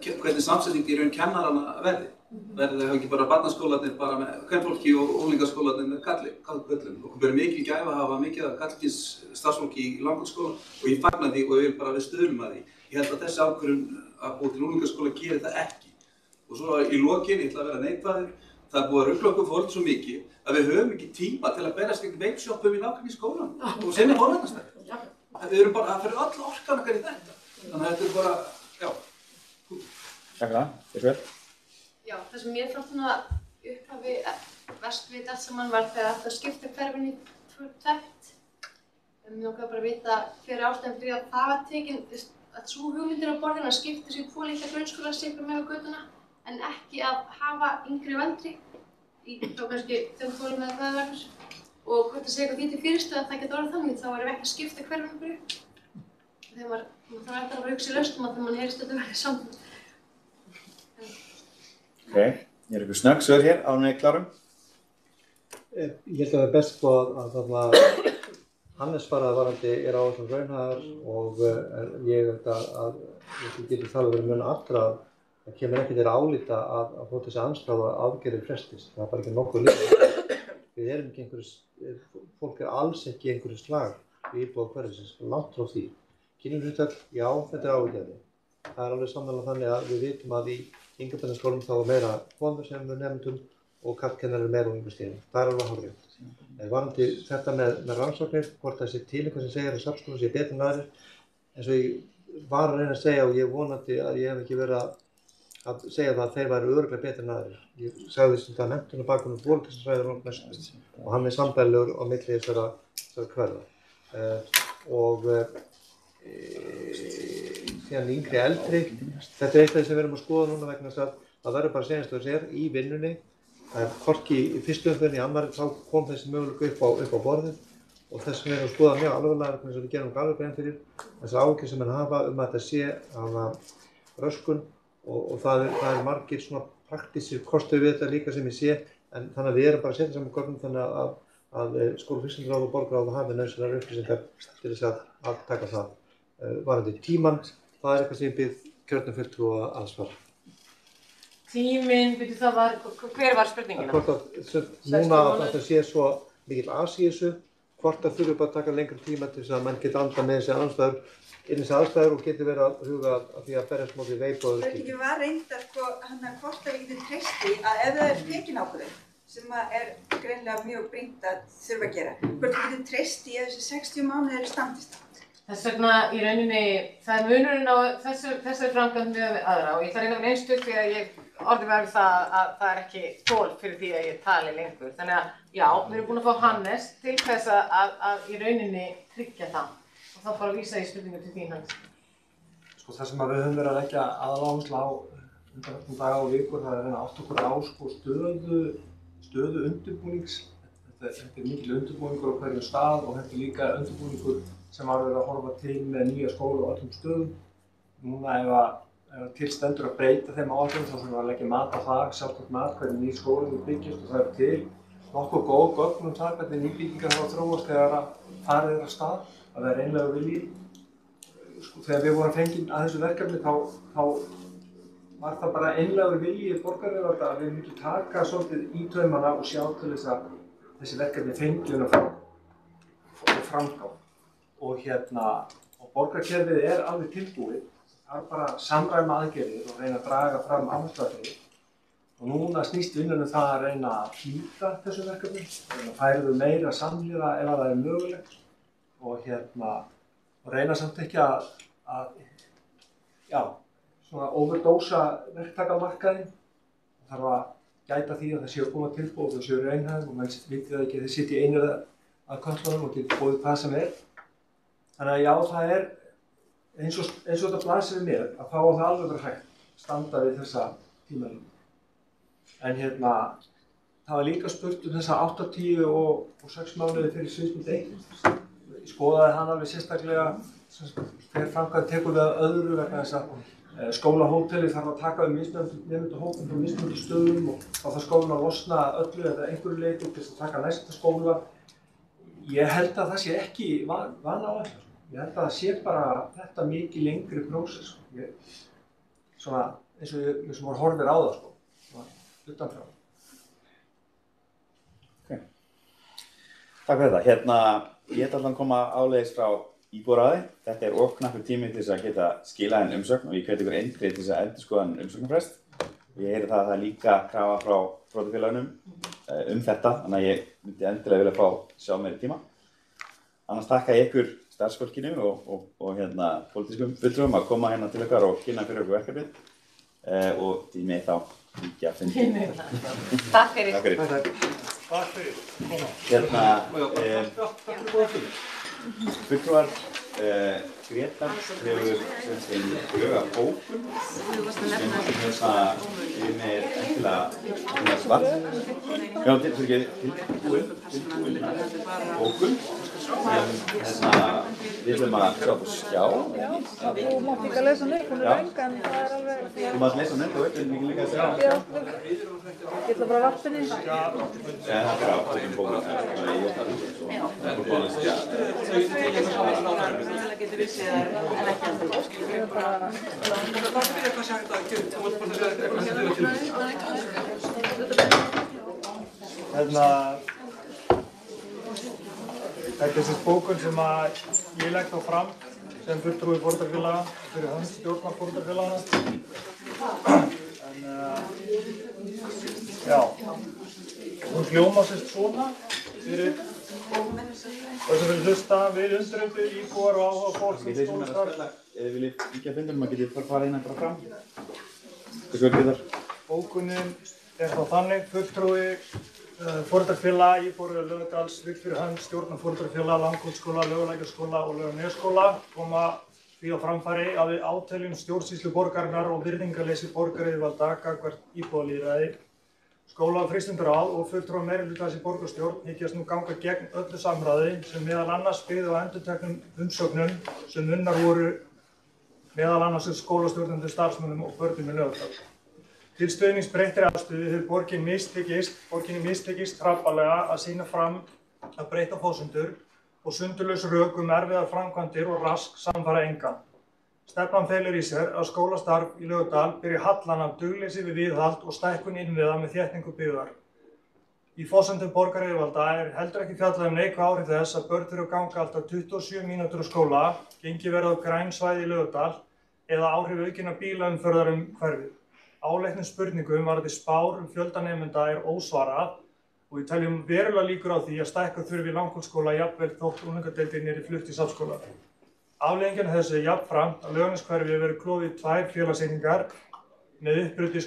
hvernig samsetning í raun kennarana verði. Verði þau ekki bara barnaskólarnir bara með kvenfólki og unglingaskólarnir með karlköllum. Okkur verður mikil gæfa að hafa mikið af karlkyns starfsfólki í langskóla og ég fagna því og ég vil bara við stöðum að því. Ég held að þessi ákvörðun að búa til unglingaskóla gerir það ekki. Og svo í lokin, ég ætla að vera neikvæður, það er búið að rugla okkur fólk svo mikið að við höfum ekki tíma til að berast gegn veipshoppum í nákvæmni í skólan og sinna forvarnastarfi. Við erum bara, það fyrir öll orkan okkar í þetta. Þannig að þetta er bara, já. Takk fyrir það, Ísbjörn. Já, það sem ég fannst svona upphafi verst við allt saman var þegar þetta skipta hverfinu í 2. Mér langaði bara að vita hver ástæðan fyrir að það var tekin, að sú hugmyndir á borðinu að skipta sér 2 litla grunnskóla sikur með á götuna en ekki að hafa yngri og eldri í þá kannski 5 skólum eða hvað það verður. Og hvort að segja eitthvað því til fyrirstöðu að það getur orðið þannig, þá erum við ekki að skipta hverjum einhverju. Þegar maður þarf alltaf að hugsa í lausnum að þegar maður heyrist þetta verið saman. Ok, ég eitthvað snögg svör hér áður en við klárum. Ég held að það er best sko að þarna Hannes varandi á þessum raunhæðar og ég held að ég getur talað verið mun allra að það kemur ekki til álita að fóta þessi andstæða aðgerðir frestist. Það er bara ekki nokkuð líka. Við erum ekki fólk alls ekki einhverju slag við íbúa hverfisins, langt frá því. Kynjahlutfall, já, þetta áhyggjuefni. Það er alveg sammála þannig að við vitum að í yngirbeinaskólum þá er meira konur sem nemendum og karlkennarar meira á yngri það er alveg hárrétt. Varðandi þetta með rannsóknir, hvort þessi til eitthvað sem segir að safnskólar sé betur en aðrir, eins og ég var að reyna að segja og ég vonandi að ég hef ekki verið að segja það að þeir væru örugglega betur en aðrir. Ég sagði þess að menntunarbakgrunn foreldrisfræðir og mest og hann er sambærilegur á milli þessara hverfa. Og síðan yngri eldri, þetta er eitt af því sem við erum að skoða núna vegna þess að það verður bara að segja eins og í vinnunni. Það er hvorki í fyrstu umferðinni, í annarri þá kom þessi möguleika upp á borðið og þess vegna erum við að skoða mjög alvarlega eins og við gerum alveg grein fyrir þessar áhyggjur sem menn hafa að þetta sé röskun og það er margir svona praktískir kostir við þetta líka sem ég sé en þannig að við erum bara að setja saman gögnum þannig að skólafríkisráð og borgarráð hafi nauðsynlegar upplýsingar til þess að taka það. Varðandi tímann, það er eitthvað sem ég bið kjörnum fulltrúa að svara. Tíminn, hver var spurningin? Núna að þetta sé svo mikill asi í þessu, hvort það þurfi bara að taka lengri tíma til þess að mann geti andað með þessi aðstæður og geti verið að huga að því að berjast móti veip og öðru slíku. Spurningin var reyndar hvort að við getum treysti að ef það er tekin ákvörðun sem er greinilega mjög brýnt að þurfa að gera, hvort við getum treysti að þessi 60 mánuðir standist. Þess vegna í rauninni, það er munurinn á þessari framkvæmd með aðra og ég ætla að reyna með einn stutt því að ég orðið verið það að það er ekki tól fyrir því að ég tali lengur. Þannig að já, við erum búin að fá Hannes til þess að í rauninni tryggja það og þá bara vísa ég spurningu til þín Hannes. Sko það sem við höfum verið að leggja aðaláherslu á undanfarna daga og vikur það er að reyna að átta okkur á sko, stöðu undirbúnings. Þetta er mikil undirbúningur á hverjum stað og þetta er líka undirbúningur sem var verið að horfa til með nýja skóla á öllum stöðum. Núna ef til stendur að breyta þeim áætlunum þá þurfum við að leggja mat á það, sjálfsagt mat, hvernig ný skólinn byggjast og það er til nokkuð góð gögn það hvernig nýbyggingar hafa þróast þegar farið er af stað, að það er einlega vilji. Sko, þegar við vorum fengin að þessu verkefni þá var það bara einlegur vilji borgaryfirvalda að við myndum taka svolítið í taumana og sjá til þess að þessi verkefni fengi framgang. Og borgarkerfið er alveg tilbúið. Það er bara að samræma aðgerðir og reyna að draga fram áhersluatriði. Og núna snýst vinnunum það að reyna að flýta þessu verkefni, reyna að færa þau meira samhliða ef það er mögulegt og reyna samt ekki að overdósa verktakamarkaðinn. Það þarf að gæta því að það séu að koma tilboð og það séu raunhæf og menn vitið það ekki að þið sitji einir að köllunum og geti boðið hvað sem er. Þannig að já, það er eins og þetta blasir við mér að þá á það alveg verið hægt standa við þessa tímalínu. En það var líka spurt þessa 8, 10 og 6 mánuði fyrir sviðsmynd 1. Ég skoðaði hann alveg sérstaklega hver framkvæmd tekur við að öðru vegna þess að skólahótelið þarf að taka nemendahópum frá mismunandi stöðum og þá þarf skólinn að losna öllu eða einhverju leyti til þess að taka næsta skóla. Ég held að það sé ekki vanáætlun. Ég held að það sé bara þetta mikið lengri prósess. Svona eins og maður horfir á það utanfrá. Okay. Takk fyrir þetta. Ég ætla að koma áleiðis frá íbúðarráði. Þetta er of knappur tími til þess að geta skilað inn umsögn og ég hvet ykkur eindrið til þess að endurskoða umsögnarfrest. Ég heyri það að það er líka krafa frá þrotafélögunum þetta, þannig að ég myndi endilega vilja fá sjá meiri tíma. Annars þakka ég ykkur starfsfólkinu og pólitískum fulltrúum að koma hérna til okkar og kynna fyrir okkur verkefnið og tími þá líka að finna. Takk fyrir. Takk fyrir. Fulltrúar Grétar hefur drög af bókun sem er endilega svart. Já, tilbúin bókun sem við ætlum að sjá á skjá. Já, þú mátt ekki að lesa hann upp, hún er löng en það er alveg... Þú mátt lesa hann upp og upp, en ekki líka að segja. Já, ég ætla bara að varpinni. Það er áttinn bókun, ég þarf ekki svo. Það er búin að skjá. Það getur við séð en ekki að það. Ég er bara... Þetta er þessi bókun sem ég legg þá fram sem fulltrúi foreldrafélaga fyrir hönd stjórnar foreldrafélaganna. Já, hún hljómar sérst svona fyrir þess að við hlusta við undirrituð íbúar og áhuga fólk sem stóð þar. Ef þið viljið ekki að fundum, maður getið farið inn bara fram. Hversu verður þar? Bókunin er þá þannig fulltrúi foreldrafélaga, íbúar Laugardals, vill fyrir hönd stjórnar foreldrafélaga, Langholtsskóla, Laugalækjarskóla og Laugarnesskóla koma því á framfæri að við áteljum stjórnsýslu borgarinnar og virðingarleysi borgaryfirvalda gagnvart íbúalýðræði. Skóla- og frístundaráð og fulltrúar meirihlutans í borgarstjórn hyggjast nú ganga gegn öllu samráði sem meðal annars byggði á endurteknum umsögnum sem unnar voru meðal annars skólastjórnendum, starfsmönnum og börnum í Laugardal. Til stuðnings breyttri afstöðu hefur borginni mistekist hrapallega að sýna fram að breyta forsendur og sundurlaus rök erfiðar framkvæmdir og rask samfara engan. Stefnan felur í sér að skólastarf í Laugardal beri hallan af dugleysi við viðhald og stækkun innviða með þéttingu byggðar. Í forsendum borgaryfirvalda er heldur ekki fjallað neikvæð áhrif þess að börn þurfa að ganga alltaf 27 mínútur á skóla, gengi verið á græn svæði í Laugardal eða áhrif aukinna bílaumferðar hverfið. Áleitnum spurningum varðandi spár fjölda nemenda er ósvarað og við teljum verulega líkur á því að stækka þurfi Langholtsskóla jafnvel þótt unglingadeildin er flutt í Safnskóla. Afleiðingin af þessu er jafnframt að Laugarneshverfi verið klofið í 2 félagseiningar með uppbroti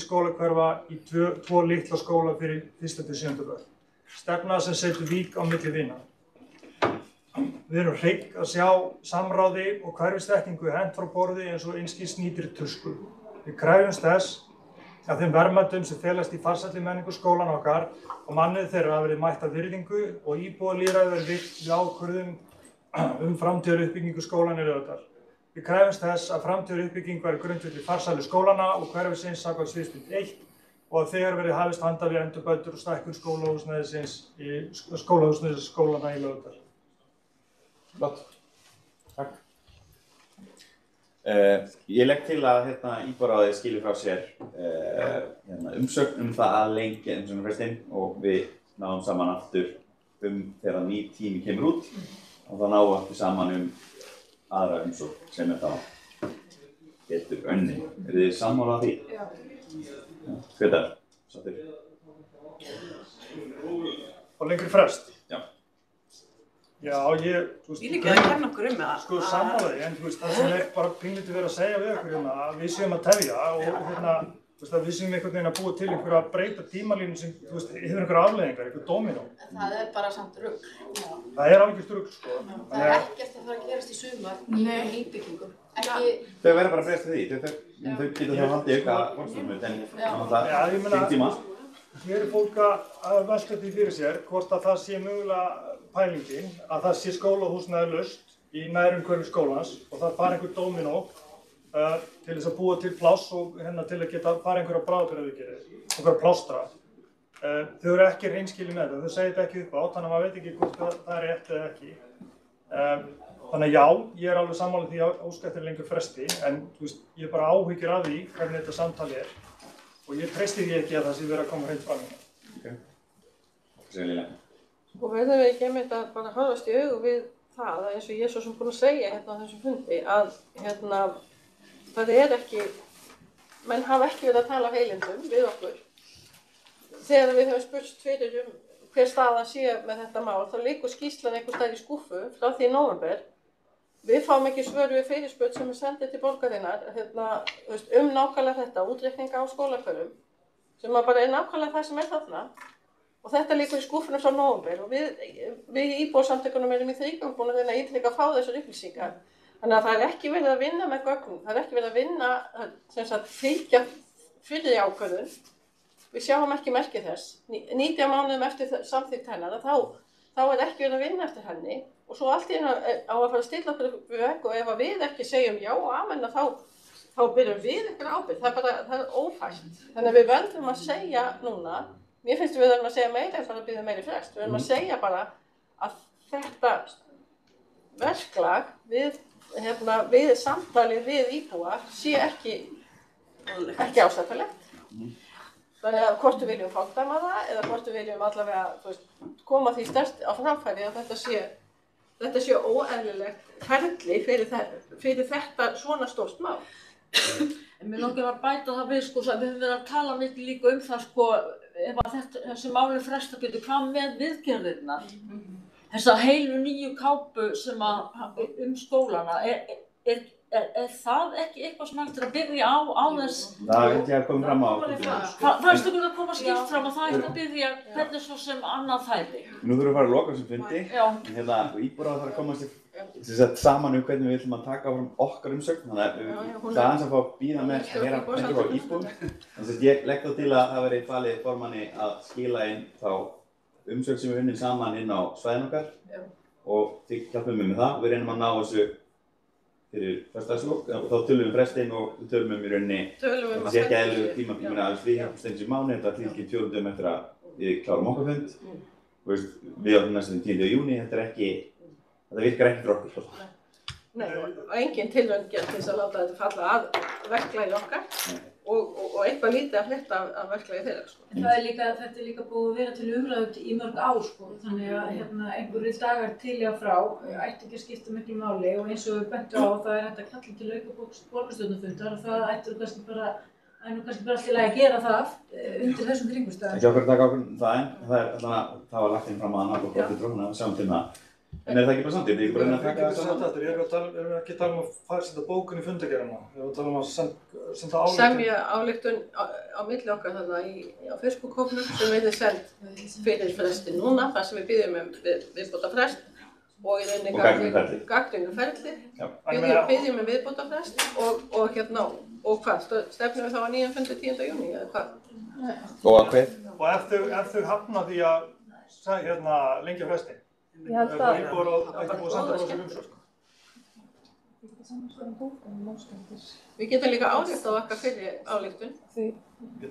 skólahverfa í 2 litla skóla fyrir 1. til 7. bekk. Stefna sem setur vík á milli vina. Við erum hrygg að sjá samráði og hverfisþekkingu hent frá borði eins og einskis nýtir tusku. Við krefjumst þess að þeim verðmætum sem felast í farsælli menningu skólan okkar og mannauði þeirra hafi verið mætt af virðingu og íbúalýðræði verið virt við ákvörðun framtíðaruppbyggingu skólanna í Laugardal. Við krefjumst þess að framtíðaruppbygging verði grundvelli farsælu skólanna og hverfisins samkvæmt sviðsmynd 1 og að þegar verði hafist handa við endurbætur og stækkun skólahúsnæðis skólanna í Laugardal. Flott. Takk. Ég legg til að íbúaráðið skili frá sér umsögn það að lengja umsögnarfrestinn og við náum saman aftur þegar ný tími kemur út og þá náum við aftur saman aðra umsögn sem þá getur önni. Eru þið sammála því? Já. Grétar, sattur. Og lengri frest? Já. Já, ég líka að kenna okkur það. Sko sammálaði, en það sem er bara pínlítið verið að segja við okkur að við séum að tefja og að við séum einhvern veginn að búa til einhverja að breyta tímalínu sem hefur einhverja afleiðingar, einhver dóminó. Það er bara samt rugl. Það er algjört rugl, sko. Það er ekkert að fara að gerast í sumar í nýbyggingu. Þau verða bara að breysta því, þau geta þá haldið auka orðsumut en það tíma. Hér er fólk að velta því fyrir sér hvort að það sé mögulega pælingin að það sé skólahúsnæði laust í nærumhverfi skólans og það fari einhver dóminó til þess að búa til pláss og til að geta fara einhverja bráðabirgðaaðgerðir, einhverja plástra. Þau eru ekki hreinskilin með þetta, þau segja þetta ekki upp á, þannig að maður veit ekki hvort það er rétt eða ekki. Þannig að já, ég er alveg sammála því að óska eftir lengur fresti, en ég er bara áhyggjur af því hvernig þetta samtali er. Og ég treysti því ekki að það sé verið að koma hreint fram í það. Og verðum við ekki einmitt að bara horfast í augu við það, eins og ég er svo sem búin að segja á þessum fundi, að það er ekki, menn hafa ekki verið að tala heilindum við okkur. Þegar við höfum spurst fyrir hver staðan sé með þetta mál, þá liggur skýrslan einhvers staðar í skúffu frá því í nóvember. Við fáum ekki svör við fyrirspurn sem sendið til borgarinnar nákvæmlega þetta, útreikninga á skólahverfum, sem bara er nákvæmlega það sem er þarna. Og og þetta liggur í skúffunum frá nóvember og við í íbúasamtökunum erum í þrígang búin að reyna að ítreka að fá þessar upplýsingar. Þannig að það er ekki verið að vinna með gögnum, það er ekki verið að vinna, sem sagt, fylgja fyrri ákvörðun. Við sjáum ekki merki þess. 19 mánuðum eftir samþykkt hennar, þá er ekki verið að vinna eftir henni og svo allt í einu á að fara að stilla okkur upp við vegg og ef við ekki segjum já og amen þá byrjum við ykkur ábyrgð. Það er ófært. Þannig að við verðum að segja núna, mér finnst við verðum að segja meira en bara að biðja meiri frest. Við verðum að segja bara að þetta verklag við samtalið við íbúa sé ekki ásættanlegt. Þannig að hvort við viljum fordæma það eða hvort við viljum allavega koma því sterkt á framfæri að þetta sé óeðlilegt ferli fyrir þetta svona stórt mál. En mér langar að bæta það við, við höfum verið að tala mikið líka um það, ef að þessi máli fresta getur, hvað með viðgerðirnar? Þessa heilu nýju kápu sem skólana, er það ekki eitthvað sem hægt að byrja á þess? Það ætti að koma fram á. Það er stökkur að koma skipt fram og það ætti að byrja hvernig svo sem annað þætti. Nú þurfum við að fara að loka þessum fundi. En íbúaráð þarf að komast saman hvernig við ætlum að taka fram okkar umsögn. Þannig að það aðeins að fá að bíða með að heyra betur frá íbúum. Þannig að ég legg þá til að það veri falið formanni að skila inn þá umsögn sem við unnum saman inn á svæðin okkar og þið hjálpum við með það og við reynum að ná þessu fyrir föstudagslok og þá tölum við frestinn og við tölum í rauninni þetta sé ekki eðlilegur tímabili að við hjálpumst eins í mánuði, þetta tilkynnt 4 dögum eftir að við klárum okkar fund. Við áttum næstum 10. júní, þetta virkar ekki fyrir okkur. Nei, og engin tilraun til þess að láta þetta falla að verklagi okkar og eitthvað lítið að fletta af verklagi þeirra. En þetta er líka búið að vera til umræðu í mörg ár, þannig að einhverjir dagar til og frá ætti ekki að skipta miklu máli og eins og við bentum á það hægt að kalla til borgarstjórnarfundar og það ætti kannski bara allt í lagi að gera það undir þessum kringumstæðum. Ekki okkur að taka okkur það var lagt inn fram að annað og gott dróna sjáum til það. En er það ekki bara samtíð? Ég er bara að taka það saman. Við erum ekki að tala um að setja bókun í fundargerðina. Við erum að tala um að senda ályktun. Semja ályktun á milli okkar þarna á Facebook-hópnum sem verður send fyrir fresti núna, þar sem við biðjum viðbótarfrest og í rauninni gagnrýnisferli. Biðjum viðbótarfrest og hvað? Stefnum við þá á nýjum fundi 10. júní eða hvað? Og að hvað? Og ef þau hafna því að lengja fresti. Ég held að ekki búið að senda frá sér umsögn. Við getum líka ályktað okkar fyrir ályktun.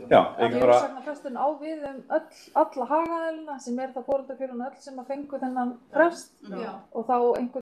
Að umsagnarfrestun á við alla hagaðilina sem þá foreldrafélögin öll sem fengu þennan frest og þá einhvern